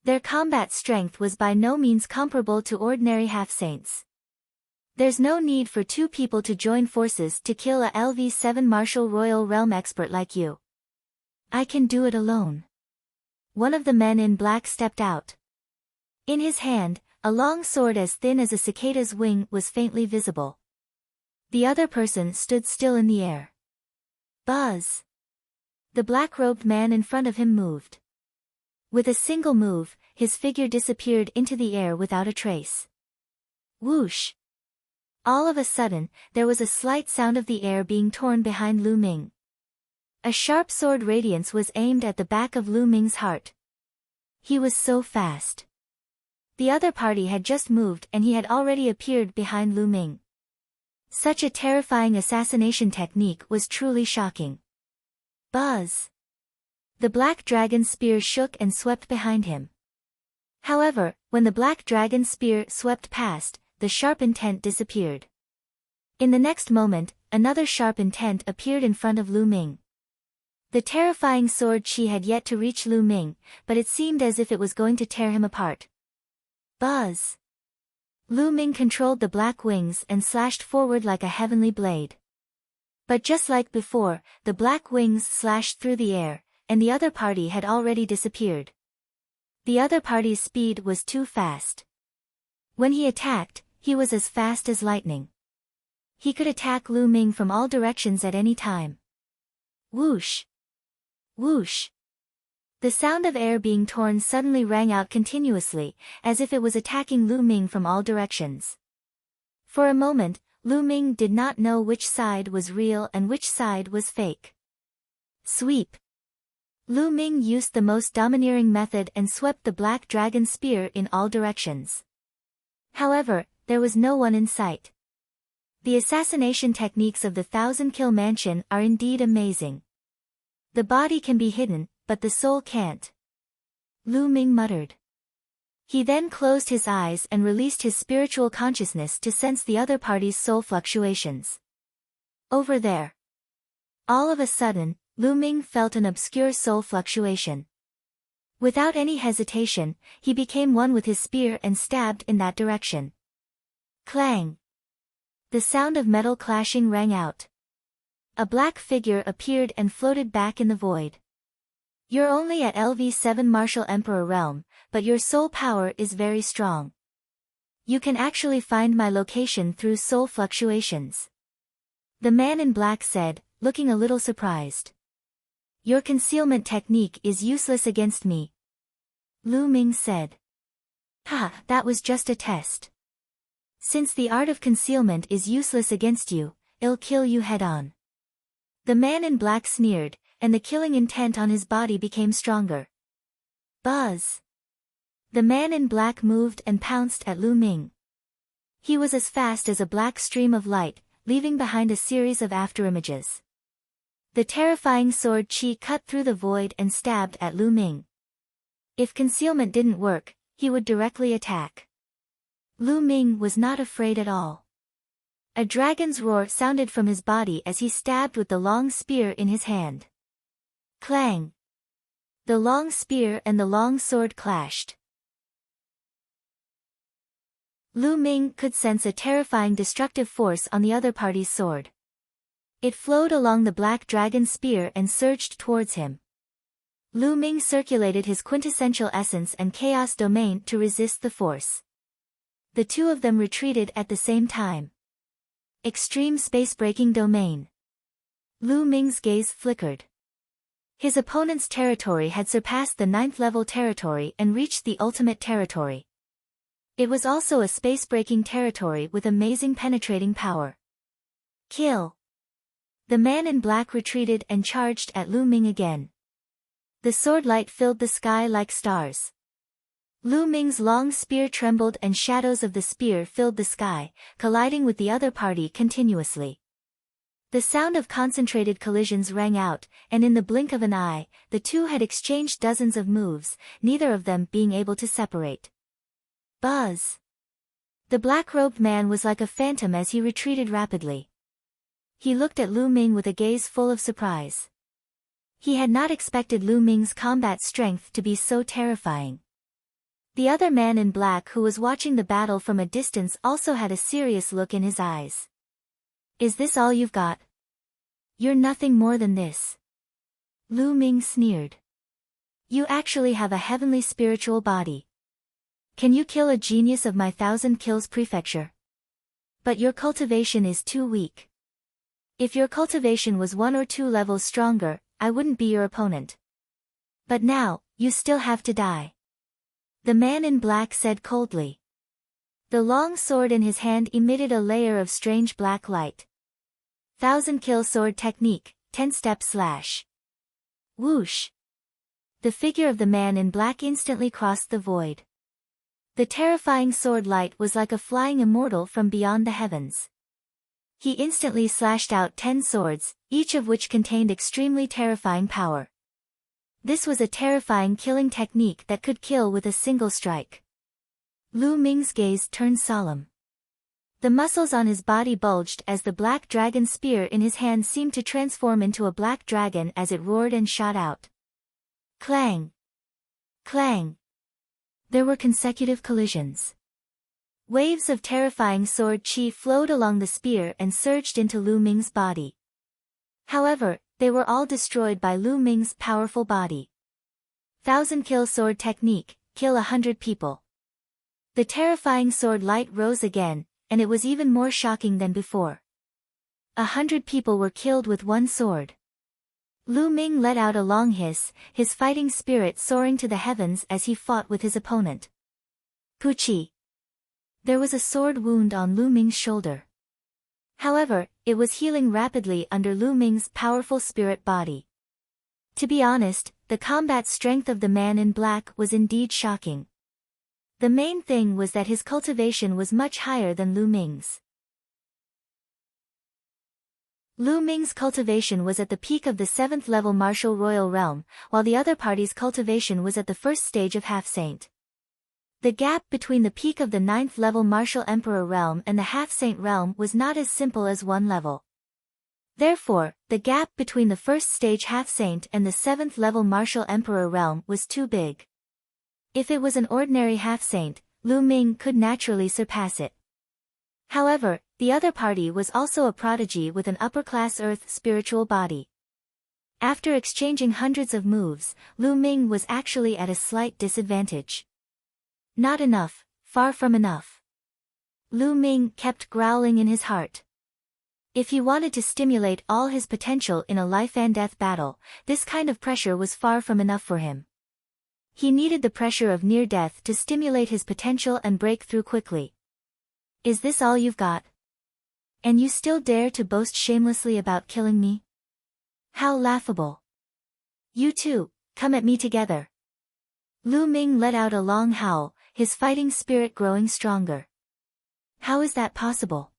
Their combat strength was by no means comparable to ordinary half-saints. There's no need for two people to join forces to kill a LV7 Martial Royal Realm expert like you. I can do it alone. One of the men in black stepped out. In his hand, a long sword as thin as a cicada's wing was faintly visible. The other person stood still in the air. Buzz! The black-robed man in front of him moved. With a single move, his figure disappeared into the air without a trace. Whoosh! All of a sudden, there was a slight sound of the air being torn behind Lu Ming. A sharp sword radiance was aimed at the back of Lu Ming's heart. He was so fast. The other party had just moved and he had already appeared behind Lu Ming. Such a terrifying assassination technique was truly shocking. Buzz! The black dragon spear shook and swept behind him. However, when the black dragon spear swept past, the sharp intent disappeared. In the next moment, another sharp intent appeared in front of Lu Ming. The terrifying sword chi had yet to reach Lu Ming, but it seemed as if it was going to tear him apart. Buzz! Lu Ming controlled the black wings and slashed forward like a heavenly blade. But just like before, the black wings slashed through the air, and the other party had already disappeared. The other party's speed was too fast. When he attacked, he was as fast as lightning. He could attack Lu Ming from all directions at any time. Whoosh! Whoosh! The sound of air being torn suddenly rang out continuously, as if it was attacking Lu Ming from all directions. For a moment, Lu Ming did not know which side was real and which side was fake. Sweep! Lu Ming used the most domineering method and swept the black dragon spear in all directions. However, there was no one in sight. The assassination techniques of the Thousand Kill Mansion are indeed amazing. The body can be hidden, but the soul can't. Lu Ming muttered. He then closed his eyes and released his spiritual consciousness to sense the other party's soul fluctuations. Over there. All of a sudden, Lu Ming felt an obscure soul fluctuation. Without any hesitation, he became one with his spear and stabbed in that direction. Clang! The sound of metal clashing rang out. A black figure appeared and floated back in the void. You're only at LV7 Martial Emperor realm, but your soul power is very strong. You can actually find my location through soul fluctuations. The man in black said, looking a little surprised. Your concealment technique is useless against me. Lu Ming said. Ha, that was just a test. Since the art of concealment is useless against you, I'll kill you head-on. The man in black sneered, and the killing intent on his body became stronger. Buzz! The man in black moved and pounced at Lu Ming. He was as fast as a black stream of light, leaving behind a series of afterimages. The terrifying sword chi cut through the void and stabbed at Lu Ming. If concealment didn't work, he would directly attack. Lu Ming was not afraid at all. A dragon's roar sounded from his body as he stabbed with the long spear in his hand. Clang! The long spear and the long sword clashed. Lu Ming could sense a terrifying destructive force on the other party's sword. It flowed along the black dragon spear and surged towards him. Lu Ming circulated his quintessential essence and chaos domain to resist the force. The two of them retreated at the same time. Extreme space-breaking domain. Lu Ming's gaze flickered. His opponent's territory had surpassed the 9th level territory and reached the ultimate territory. It was also a space-breaking territory with amazing penetrating power. Kill! The man in black retreated and charged at Lu Ming again. The sword light filled the sky like stars. Lu Ming's long spear trembled and shadows of the spear filled the sky, colliding with the other party continuously. The sound of concentrated collisions rang out, and in the blink of an eye, the two had exchanged dozens of moves, neither of them being able to separate. Buzz! The black-robed man was like a phantom as he retreated rapidly. He looked at Lu Ming with a gaze full of surprise. He had not expected Lu Ming's combat strength to be so terrifying. The other man in black who was watching the battle from a distance also had a serious look in his eyes. Is this all you've got? You're nothing more than this. Lu Ming sneered. You actually have a heavenly spiritual body. Can you kill a genius of my 1,000 kills prefecture? But your cultivation is too weak. If your cultivation was 1 or 2 levels stronger, I wouldn't be your opponent. But now, you still have to die. The man in black said coldly. The long sword in his hand emitted a layer of strange black light. 1,000 kill sword technique, 10-step slash. Whoosh! The figure of the man in black instantly crossed the void. The terrifying sword light was like a flying immortal from beyond the heavens. He instantly slashed out 10 swords, each of which contained extremely terrifying power. This was a terrifying killing technique that could kill with a single strike. Lu Ming's gaze turned solemn. The muscles on his body bulged as the black dragon spear in his hand seemed to transform into a black dragon as it roared and shot out. Clang! Clang! There were consecutive collisions. Waves of terrifying sword chi flowed along the spear and surged into Lu Ming's body. However, they were all destroyed by Lu Ming's powerful body. 1,000 kill sword technique, kill 100 people. The terrifying sword light rose again, and it was even more shocking than before. 100 people were killed with one sword. Lu Ming let out a long hiss, his fighting spirit soaring to the heavens as he fought with his opponent. Puchi! There was a sword wound on Lu Ming's shoulder. However, it was healing rapidly under Lu Ming's powerful spirit body. To be honest, the combat strength of the man in black was indeed shocking. The main thing was that his cultivation was much higher than Lu Ming's. Lu Ming's cultivation was at the peak of the 7th level martial royal realm, while the other party's cultivation was at the first stage of half-saint. The gap between the peak of the 9th level martial emperor realm and the half-saint realm was not as simple as 1 level. Therefore, the gap between the first stage half-saint and the 7th level martial emperor realm was too big. If it was an ordinary half-saint, Lu Ming could naturally surpass it. However, the other party was also a prodigy with an upper-class earth spiritual body. After exchanging hundreds of moves, Lu Ming was actually at a slight disadvantage. Not enough, far from enough. Lu Ming kept growling in his heart. If he wanted to stimulate all his potential in a life-and-death battle, this kind of pressure was far from enough for him. He needed the pressure of near death to stimulate his potential and break through quickly. Is this all you've got? And you still dare to boast shamelessly about killing me? How laughable. You two, come at me together. Lu Ming let out a long howl, his fighting spirit growing stronger. How is that possible?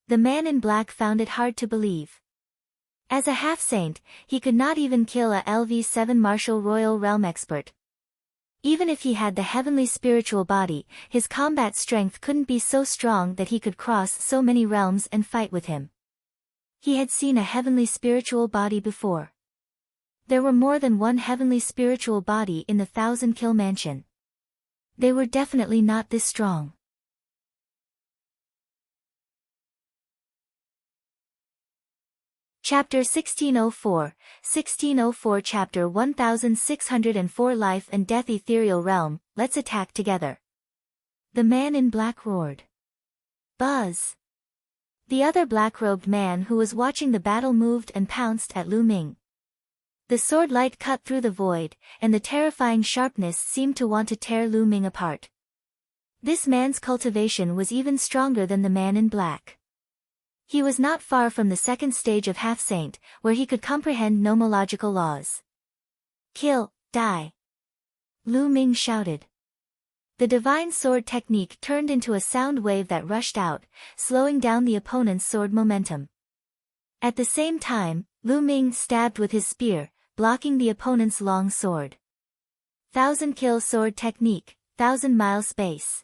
The man in black found it hard to believe. As a half-saint, he could not even kill a LV7 martial royal realm expert. Even if he had the heavenly spiritual body, his combat strength couldn't be so strong that he could cross so many realms and fight with him. He had seen a heavenly spiritual body before. There were more than one heavenly spiritual body in the 1,000 kill mansion. They were definitely not this strong. Chapter 1604 Chapter 1604 Life and Death Ethereal Realm, let's attack together. The man in black roared. Buzz! The other black-robed man who was watching the battle moved and pounced at Lu Ming. The sword light cut through the void, and the terrifying sharpness seemed to want to tear Lu Ming apart. This man's cultivation was even stronger than the man in black. He was not far from the second stage of half-saint, where he could comprehend nomological laws. Kill, die. Lu Ming shouted. The divine sword technique turned into a sound wave that rushed out, slowing down the opponent's sword momentum. At the same time, Lu Ming stabbed with his spear, blocking the opponent's long sword. 1,000 kill sword technique, 1,000-mile space.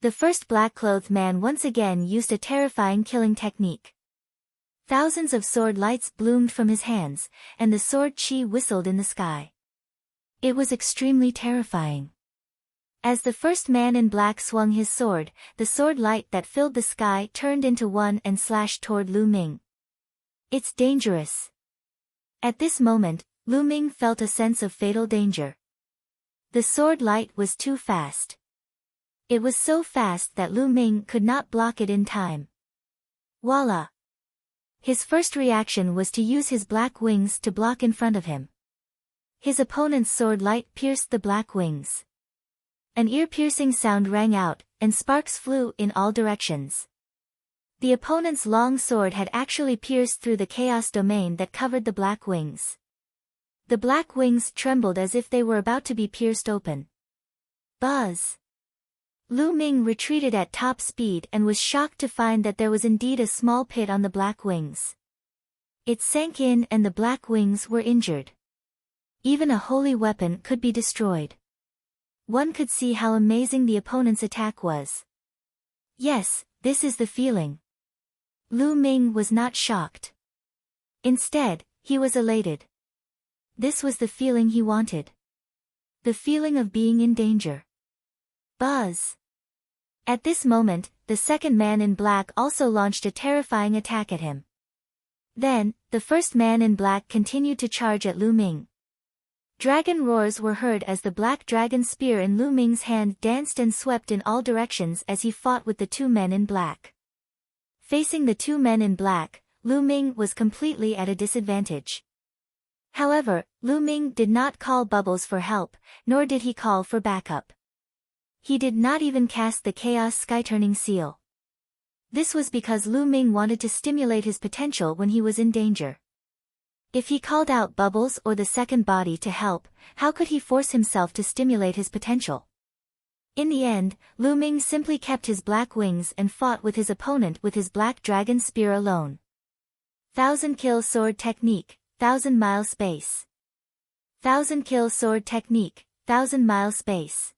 The first black-clothed man once again used a terrifying killing technique. Thousands of sword lights bloomed from his hands, and the sword chi whistled in the sky. It was extremely terrifying. As the first man in black swung his sword, the sword light that filled the sky turned into one and slashed toward Lu Ming. It's dangerous. At this moment, Lu Ming felt a sense of fatal danger. The sword light was too fast. It was so fast that Lu Ming could not block it in time. Voila! His first reaction was to use his black wings to block in front of him. His opponent's sword light pierced the black wings. An ear-piercing sound rang out, and sparks flew in all directions. The opponent's long sword had actually pierced through the chaos domain that covered the black wings. The black wings trembled as if they were about to be pierced open. Buzz! Lu Ming retreated at top speed and was shocked to find that there was indeed a small pit on the black wings. It sank in and the black wings were injured. Even a holy weapon could be destroyed. One could see how amazing the opponent's attack was. Yes, this is the feeling. Lu Ming was not shocked. Instead, he was elated. This was the feeling he wanted. The feeling of being in danger. Buzz! At this moment, the second man in black also launched a terrifying attack at him. Then, the first man in black continued to charge at Lu Ming. Dragon roars were heard as the black dragon spear in Lu Ming's hand danced and swept in all directions as he fought with the two men in black. Facing the two men in black, Lu Ming was completely at a disadvantage. However, Lu Ming did not call Bubbles for help, nor did he call for backup. He did not even cast the Chaos Sky-turning seal. This was because Lu Ming wanted to stimulate his potential when he was in danger. If he called out Bubbles or the second body to help, how could he force himself to stimulate his potential? In the end, Lu Ming simply kept his black wings and fought with his opponent with his black dragon spear alone. 1,000 kill sword technique, 1,000-mile space. 1,000 kill sword technique, 1,000-mile space.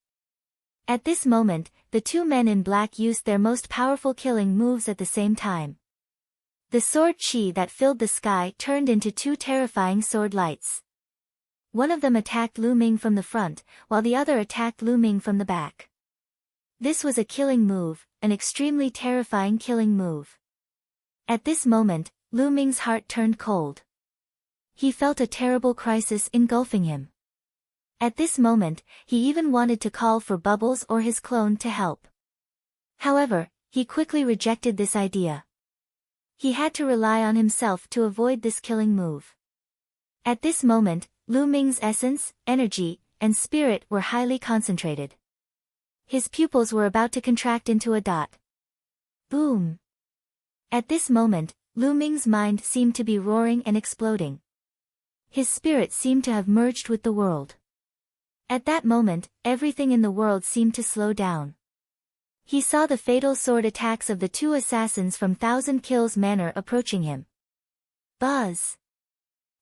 At this moment, the two men in black used their most powerful killing moves at the same time. The sword chi that filled the sky turned into two terrifying sword lights. One of them attacked Lu Ming from the front, while the other attacked Lu Ming from the back. This was a killing move, an extremely terrifying killing move. At this moment, Lu Ming's heart turned cold. He felt a terrible crisis engulfing him. At this moment, he even wanted to call for Bubbles or his clone to help. However, he quickly rejected this idea. He had to rely on himself to avoid this killing move. At this moment, Lu Ming's essence, energy, and spirit were highly concentrated. His pupils were about to contract into a dot. Boom! At this moment, Lu Ming's mind seemed to be roaring and exploding. His spirit seemed to have merged with the world. At that moment, everything in the world seemed to slow down. He saw the fatal sword attacks of the two assassins from 1,000 Kills Manor approaching him. Buzz!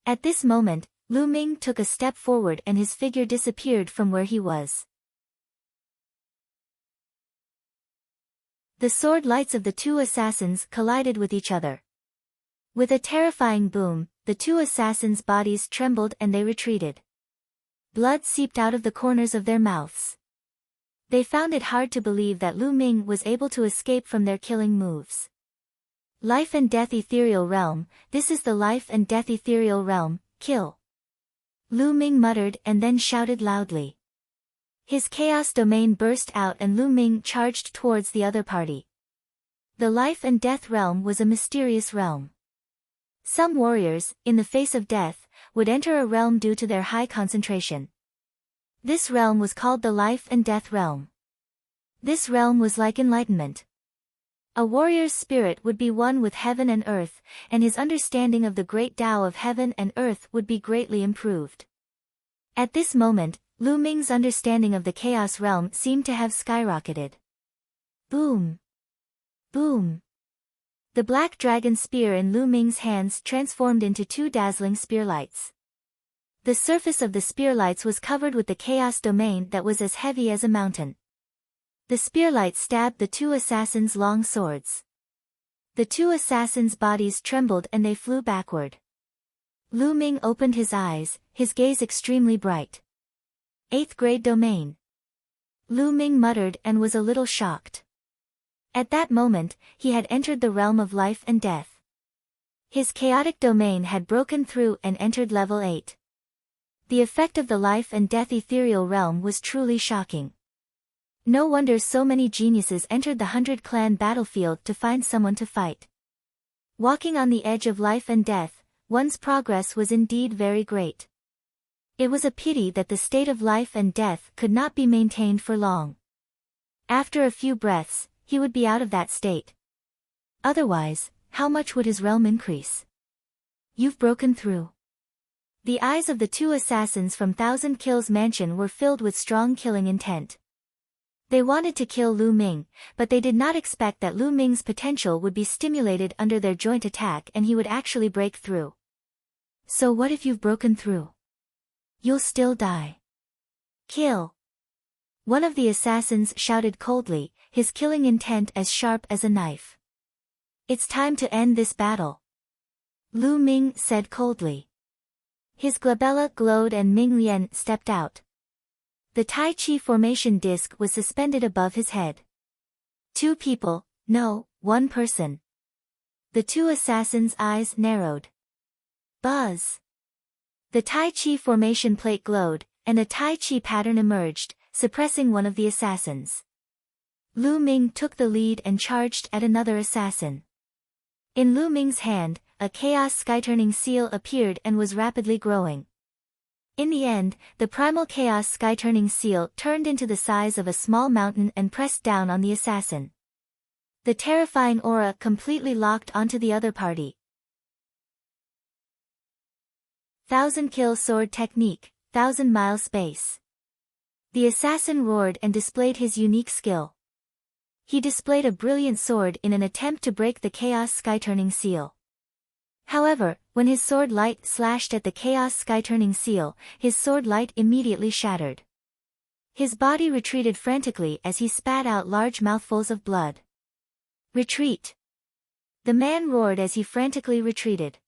At this moment, Lu Ming took a step forward and his figure disappeared from where he was. The sword lights of the two assassins collided with each other. With a terrifying boom, the two assassins' bodies trembled and they retreated. Blood seeped out of the corners of their mouths. They found it hard to believe that Lu Ming was able to escape from their killing moves. Life and Death Ethereal Realm, this is the Life and Death Ethereal Realm, kill. Lu Ming muttered and then shouted loudly. His chaos domain burst out and Lu Ming charged towards the other party. The Life and Death Realm was a mysterious realm. Some warriors, in the face of death, would enter a realm due to their high concentration. This realm was called the Life and Death Realm. This realm was like enlightenment. A warrior's spirit would be one with heaven and earth, and his understanding of the great Tao of heaven and earth would be greatly improved. At this moment, Lu Ming's understanding of the chaos realm seemed to have skyrocketed. Boom! Boom! The black dragon spear in Lu Ming's hands transformed into two dazzling spearlights. The surface of the spearlights was covered with the chaos domain that was as heavy as a mountain. The spearlights stabbed the two assassins' long swords. The two assassins' bodies trembled and they flew backward. Lu Ming opened his eyes, his gaze extremely bright. 8th grade domain. Lu Ming muttered and was a little shocked. At that moment, he had entered the realm of life and death. His chaotic domain had broken through and entered level 8. The effect of the life and death ethereal realm was truly shocking. No wonder so many geniuses entered the 100 Clan battlefield to find someone to fight. Walking on the edge of life and death, one's progress was indeed very great. It was a pity that the state of life and death could not be maintained for long. After a few breaths, he would be out of that state. Otherwise, how much would his realm increase? You've broken through. The eyes of the two assassins from Thousand Kills Mansion were filled with strong killing intent. They wanted to kill Lu Ming, but they did not expect that Lu Ming's potential would be stimulated under their joint attack and he would actually break through. So what if you've broken through? You'll still die. Kill! One of the assassins shouted coldly, his killing intent as sharp as a knife. It's time to end this battle. Lu Ming said coldly. His glabella glowed and Ming Lian stepped out. The Tai Chi formation disc was suspended above his head. 2 people, no, 1 person. The two assassins' eyes narrowed. Buzz! The Tai Chi formation plate glowed, and a Tai Chi pattern emerged, suppressing one of the assassins. Lu Ming took the lead and charged at another assassin. In Lu Ming's hand, a chaos sky-turning seal appeared and was rapidly growing. In the end, the primal chaos sky-turning seal turned into the size of a small mountain and pressed down on the assassin. The terrifying aura completely locked onto the other party. 1000 kill sword technique, 1000-mile space. The assassin roared and displayed his unique skill. He displayed a brilliant sword in an attempt to break the chaos sky-turning seal. However, when his sword light slashed at the chaos sky-turning seal, his sword light immediately shattered. His body retreated frantically as he spat out large mouthfuls of blood. Retreat! The man roared as he frantically retreated.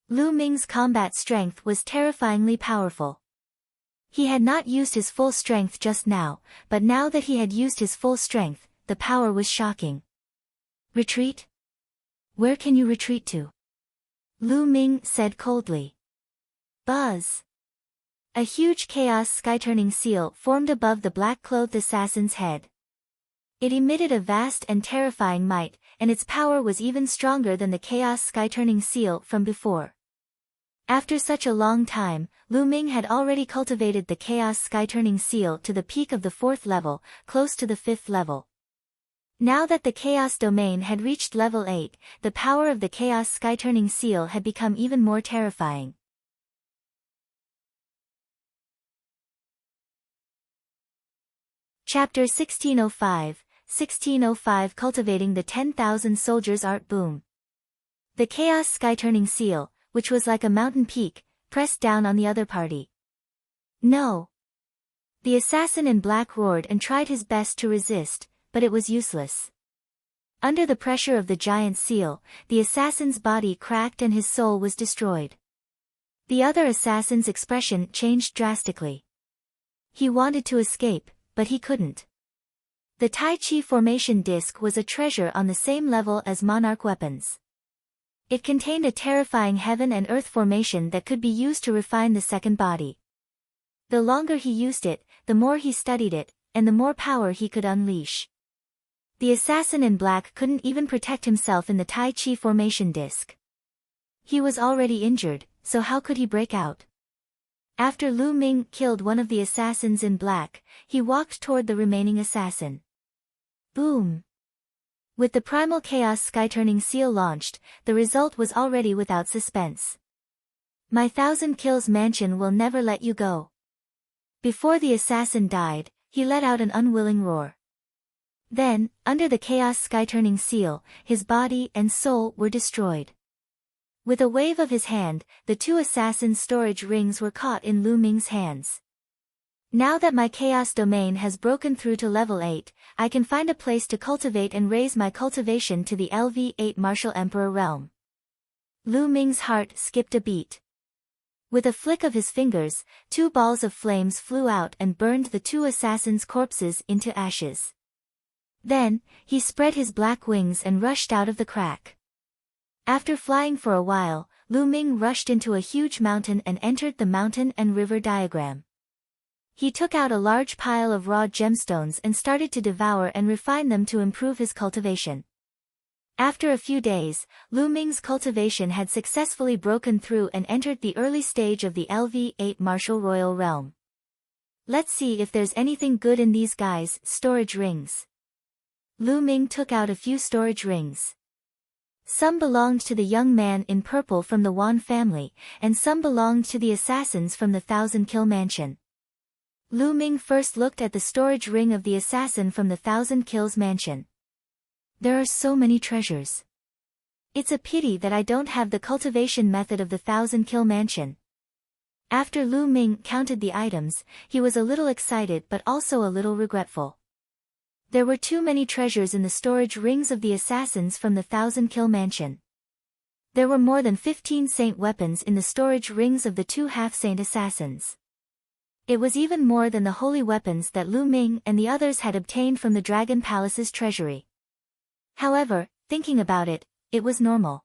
Lu Ming's combat strength was terrifyingly powerful. He had not used his full strength just now, but now that he had used his full strength, the power was shocking. Retreat? Where can you retreat to? Lu Ming said coldly. Buzz! A huge chaos sky-turning seal formed above the black-clothed assassin's head. It emitted a vast and terrifying might, and its power was even stronger than the chaos sky-turning seal from before. After such a long time, Lu Ming had already cultivated the chaos sky-turning seal to the peak of the 4th level, close to the 5th level. Now that the Chaos Domain had reached level 8, the power of the Chaos Sky-Turning Seal had become even more terrifying. Chapter 1605 Cultivating the 10,000 Soldiers Art Boom. The Chaos Sky-Turning Seal, which was like a mountain peak, pressed down on the other party. No! The assassin in black roared and tried his best to resist, but it was useless. Under the pressure of the giant seal, the assassin's body cracked and his soul was destroyed. The other assassin's expression changed drastically. He wanted to escape, but he couldn't. The Tai Chi formation disc was a treasure on the same level as monarch weapons. It contained a terrifying heaven and earth formation that could be used to refine the second body. The longer he used it, the more he studied it, and the more power he could unleash. The assassin in black couldn't even protect himself in the Tai Chi formation disc. He was already injured, so how could he break out? After Lu Ming killed one of the assassins in black, he walked toward the remaining assassin. Boom! With the primal chaos sky-turning seal launched, the result was already without suspense. My 1,000 kills mansion will never let you go. Before the assassin died, he let out an unwilling roar. Then, under the chaos sky-turning seal, his body and soul were destroyed. With a wave of his hand, the two assassin's storage rings were caught in Lu Ming's hands. Now that my chaos domain has broken through to level 8, I can find a place to cultivate and raise my cultivation to the LV8 Martial Emperor realm. Lu Ming's heart skipped a beat. With a flick of his fingers, 2 balls of flames flew out and burned the 2 assassins' corpses into ashes. Then, he spread his black wings and rushed out of the crack. After flying for a while, Lu Ming rushed into a huge mountain and entered the mountain and river diagram. He took out a large pile of raw gemstones and started to devour and refine them to improve his cultivation. After a few days, Lu Ming's cultivation had successfully broken through and entered the early stage of the LV8 Martial Royal Realm. Let's see if there's anything good in these guys' storage rings. Lu Ming took out a few storage rings. Some belonged to the young man in purple from the Wan family, and some belonged to the assassins from the 1,000 Kill Mansion. Lu Ming first looked at the storage ring of the assassin from the 1,000 Kills Mansion. There are so many treasures. It's a pity that I don't have the cultivation method of the 1,000 Kill Mansion. After Lu Ming counted the items, he was a little excited but also a little regretful. There were too many treasures in the storage rings of the assassins from the 1,000 Kill Mansion. There were more than 15 saint weapons in the storage rings of the 2 half-saint assassins. It was even more than the holy weapons that Lu Ming and the others had obtained from the Dragon Palace's treasury. However, thinking about it, it was normal.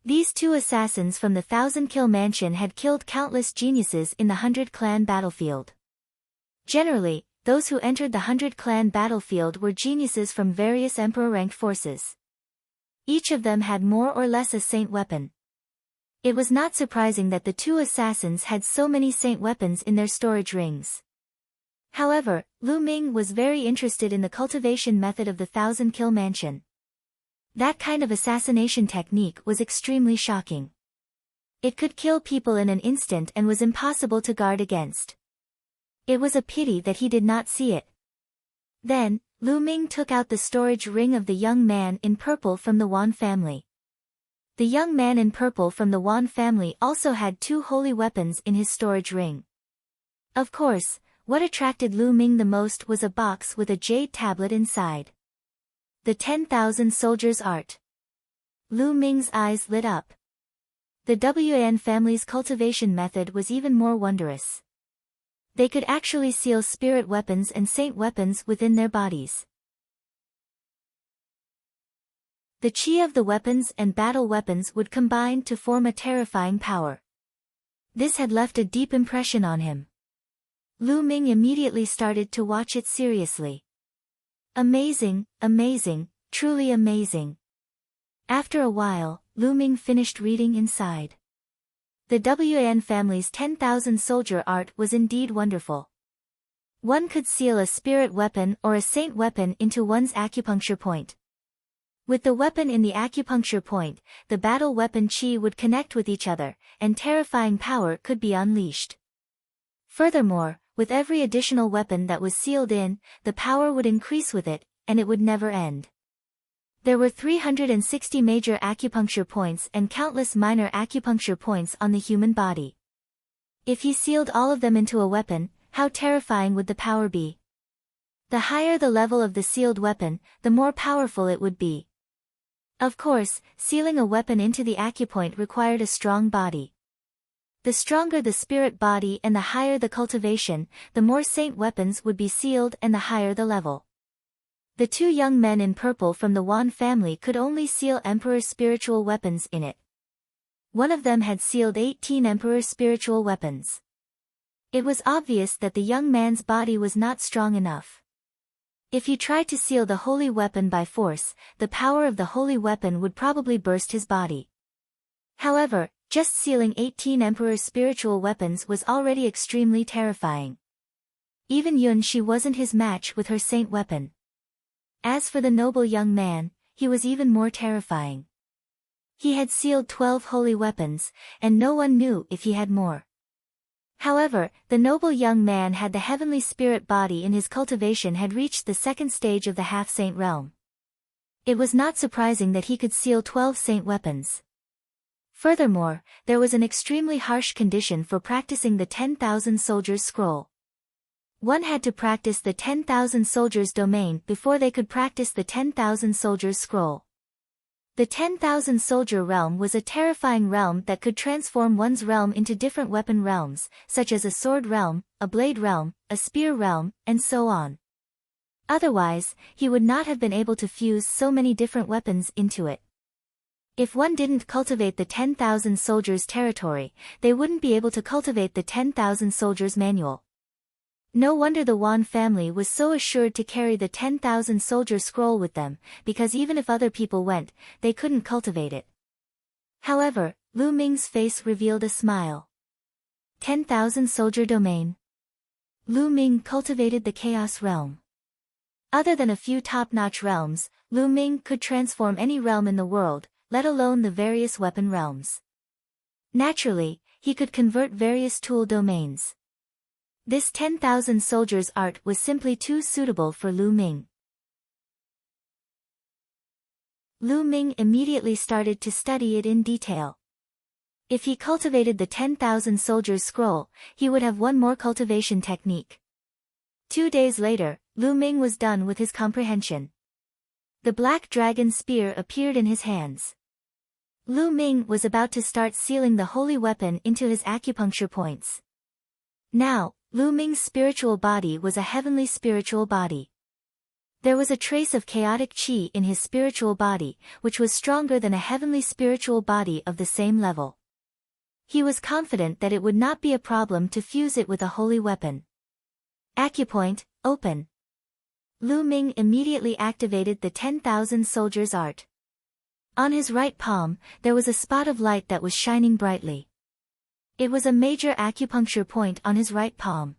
These 2 assassins from the 1,000 Kill Mansion had killed countless geniuses in the 100 Clan battlefield. Generally, those who entered the 100 Clan battlefield were geniuses from various emperor-ranked forces. Each of them had more or less a saint weapon. It was not surprising that the 2 assassins had so many saint weapons in their storage rings. However, Lu Ming was very interested in the cultivation method of the 1,000 Kill Mansion. That kind of assassination technique was extremely shocking. It could kill people in an instant and was impossible to guard against. It was a pity that he did not see it. Then, Lu Ming took out the storage ring of the young man in purple from the Wan family. The young man in purple from the Wan family also had 2 holy weapons in his storage ring. Of course, what attracted Lu Ming the most was a box with a jade tablet inside. The 10,000 Soldiers Art. Lu Ming's eyes lit up. The Wan family's cultivation method was even more wondrous. They could actually seal spirit weapons and saint weapons within their bodies. The chi of the weapons and battle weapons would combine to form a terrifying power. This had left a deep impression on him. Lu Ming immediately started to watch it seriously. Amazing, amazing, truly amazing. After a while, Lu Ming finished reading inside. The Wan family's 10,000 soldier art was indeed wonderful. One could seal a spirit weapon or a saint weapon into one's acupuncture point. With the weapon in the acupuncture point, the battle weapon chi would connect with each other, and terrifying power could be unleashed. Furthermore, with every additional weapon that was sealed in, the power would increase with it, and it would never end. There were 360 major acupuncture points and countless minor acupuncture points on the human body. If he sealed all of them into a weapon, how terrifying would the power be? The higher the level of the sealed weapon, the more powerful it would be. Of course, sealing a weapon into the acupoint required a strong body. The stronger the spirit body and the higher the cultivation, the more saint weapons would be sealed and the higher the level. The 2 young men in purple from the Wan family could only seal Emperor spiritual weapons in it. One of them had sealed 18 Emperor spiritual weapons. It was obvious that the young man's body was not strong enough. If he tried to seal the holy weapon by force, the power of the holy weapon would probably burst his body. However, just sealing 18 Emperor spiritual weapons was already extremely terrifying. Even Yun Shi wasn't his match with her saint weapon. As for the noble young man, he was even more terrifying. He had sealed 12 holy weapons, and no one knew if he had more. However, the noble young man had the heavenly spirit body in his cultivation had reached the second stage of the half-saint realm. It was not surprising that he could seal 12 saint weapons. Furthermore, there was an extremely harsh condition for practicing the 10,000 soldiers scroll. One had to practice the 10,000 soldiers domain before they could practice the 10,000 soldiers scroll. The 10,000 soldier realm was a terrifying realm that could transform one's realm into different weapon realms, such as a sword realm, a blade realm, a spear realm, and so on. Otherwise, he would not have been able to fuse so many different weapons into it. If one didn't cultivate the 10,000 soldiers territory, they wouldn't be able to cultivate the 10,000 soldiers manual. No wonder the Wan family was so assured to carry the 10,000 soldier scroll with them, because even if other people went, they couldn't cultivate it. However, Lu Ming's face revealed a smile. 10,000 soldier domain. Lu Ming cultivated the chaos realm. Other than a few top-notch realms, Lu Ming could transform any realm in the world, let alone the various weapon realms. Naturally, he could convert various tool domains. This 10,000 soldiers art was simply too suitable for Lu Ming. Lu Ming immediately started to study it in detail. If he cultivated the 10,000 soldiers scroll, he would have one more cultivation technique. 2 days later, Lu Ming was done with his comprehension. The black dragon spear appeared in his hands. Lu Ming was about to start sealing the holy weapon into his acupuncture points. Now, Lu Ming's spiritual body was a heavenly spiritual body. There was a trace of chaotic qi in his spiritual body, which was stronger than a heavenly spiritual body of the same level. He was confident that it would not be a problem to fuse it with a holy weapon. Acupoint, open. Lu Ming immediately activated the 10,000 soldiers art. On his right palm, there was a spot of light that was shining brightly. It was a major acupuncture point on his right palm.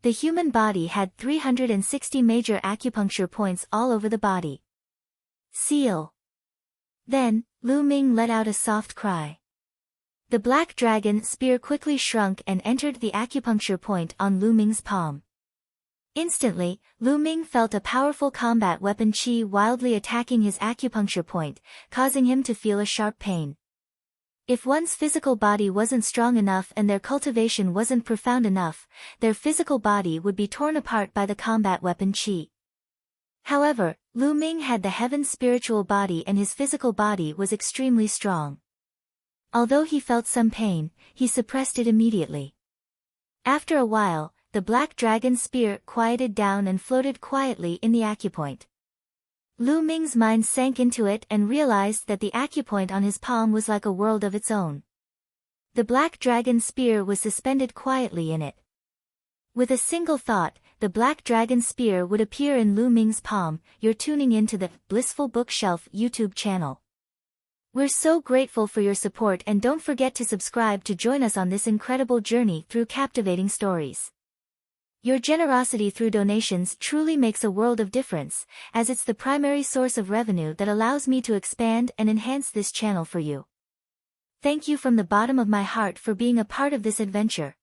The human body had 360 major acupuncture points all over the body. Seal. Then, Lu Ming let out a soft cry. The black dragon spear quickly shrunk and entered the acupuncture point on Lu Ming's palm. Instantly, Lu Ming felt a powerful combat weapon qi wildly attacking his acupuncture point, causing him to feel a sharp pain. If one's physical body wasn't strong enough and their cultivation wasn't profound enough, their physical body would be torn apart by the combat weapon qi. However, Lu Ming had the heaven spiritual body and his physical body was extremely strong. Although he felt some pain, he suppressed it immediately. After a while, the black dragon spear quieted down and floated quietly in the acupoint. Lu Ming's mind sank into it and realized that the acupoint on his palm was like a world of its own. The black dragon spear was suspended quietly in it. With a single thought, the black dragon spear would appear in Lu Ming's palm. You're tuning into the Blissful Bookshelf YouTube channel. We're so grateful for your support and don't forget to subscribe to join us on this incredible journey through captivating stories. Your generosity through donations truly makes a world of difference, as it's the primary source of revenue that allows me to expand and enhance this channel for you. Thank you from the bottom of my heart for being a part of this adventure.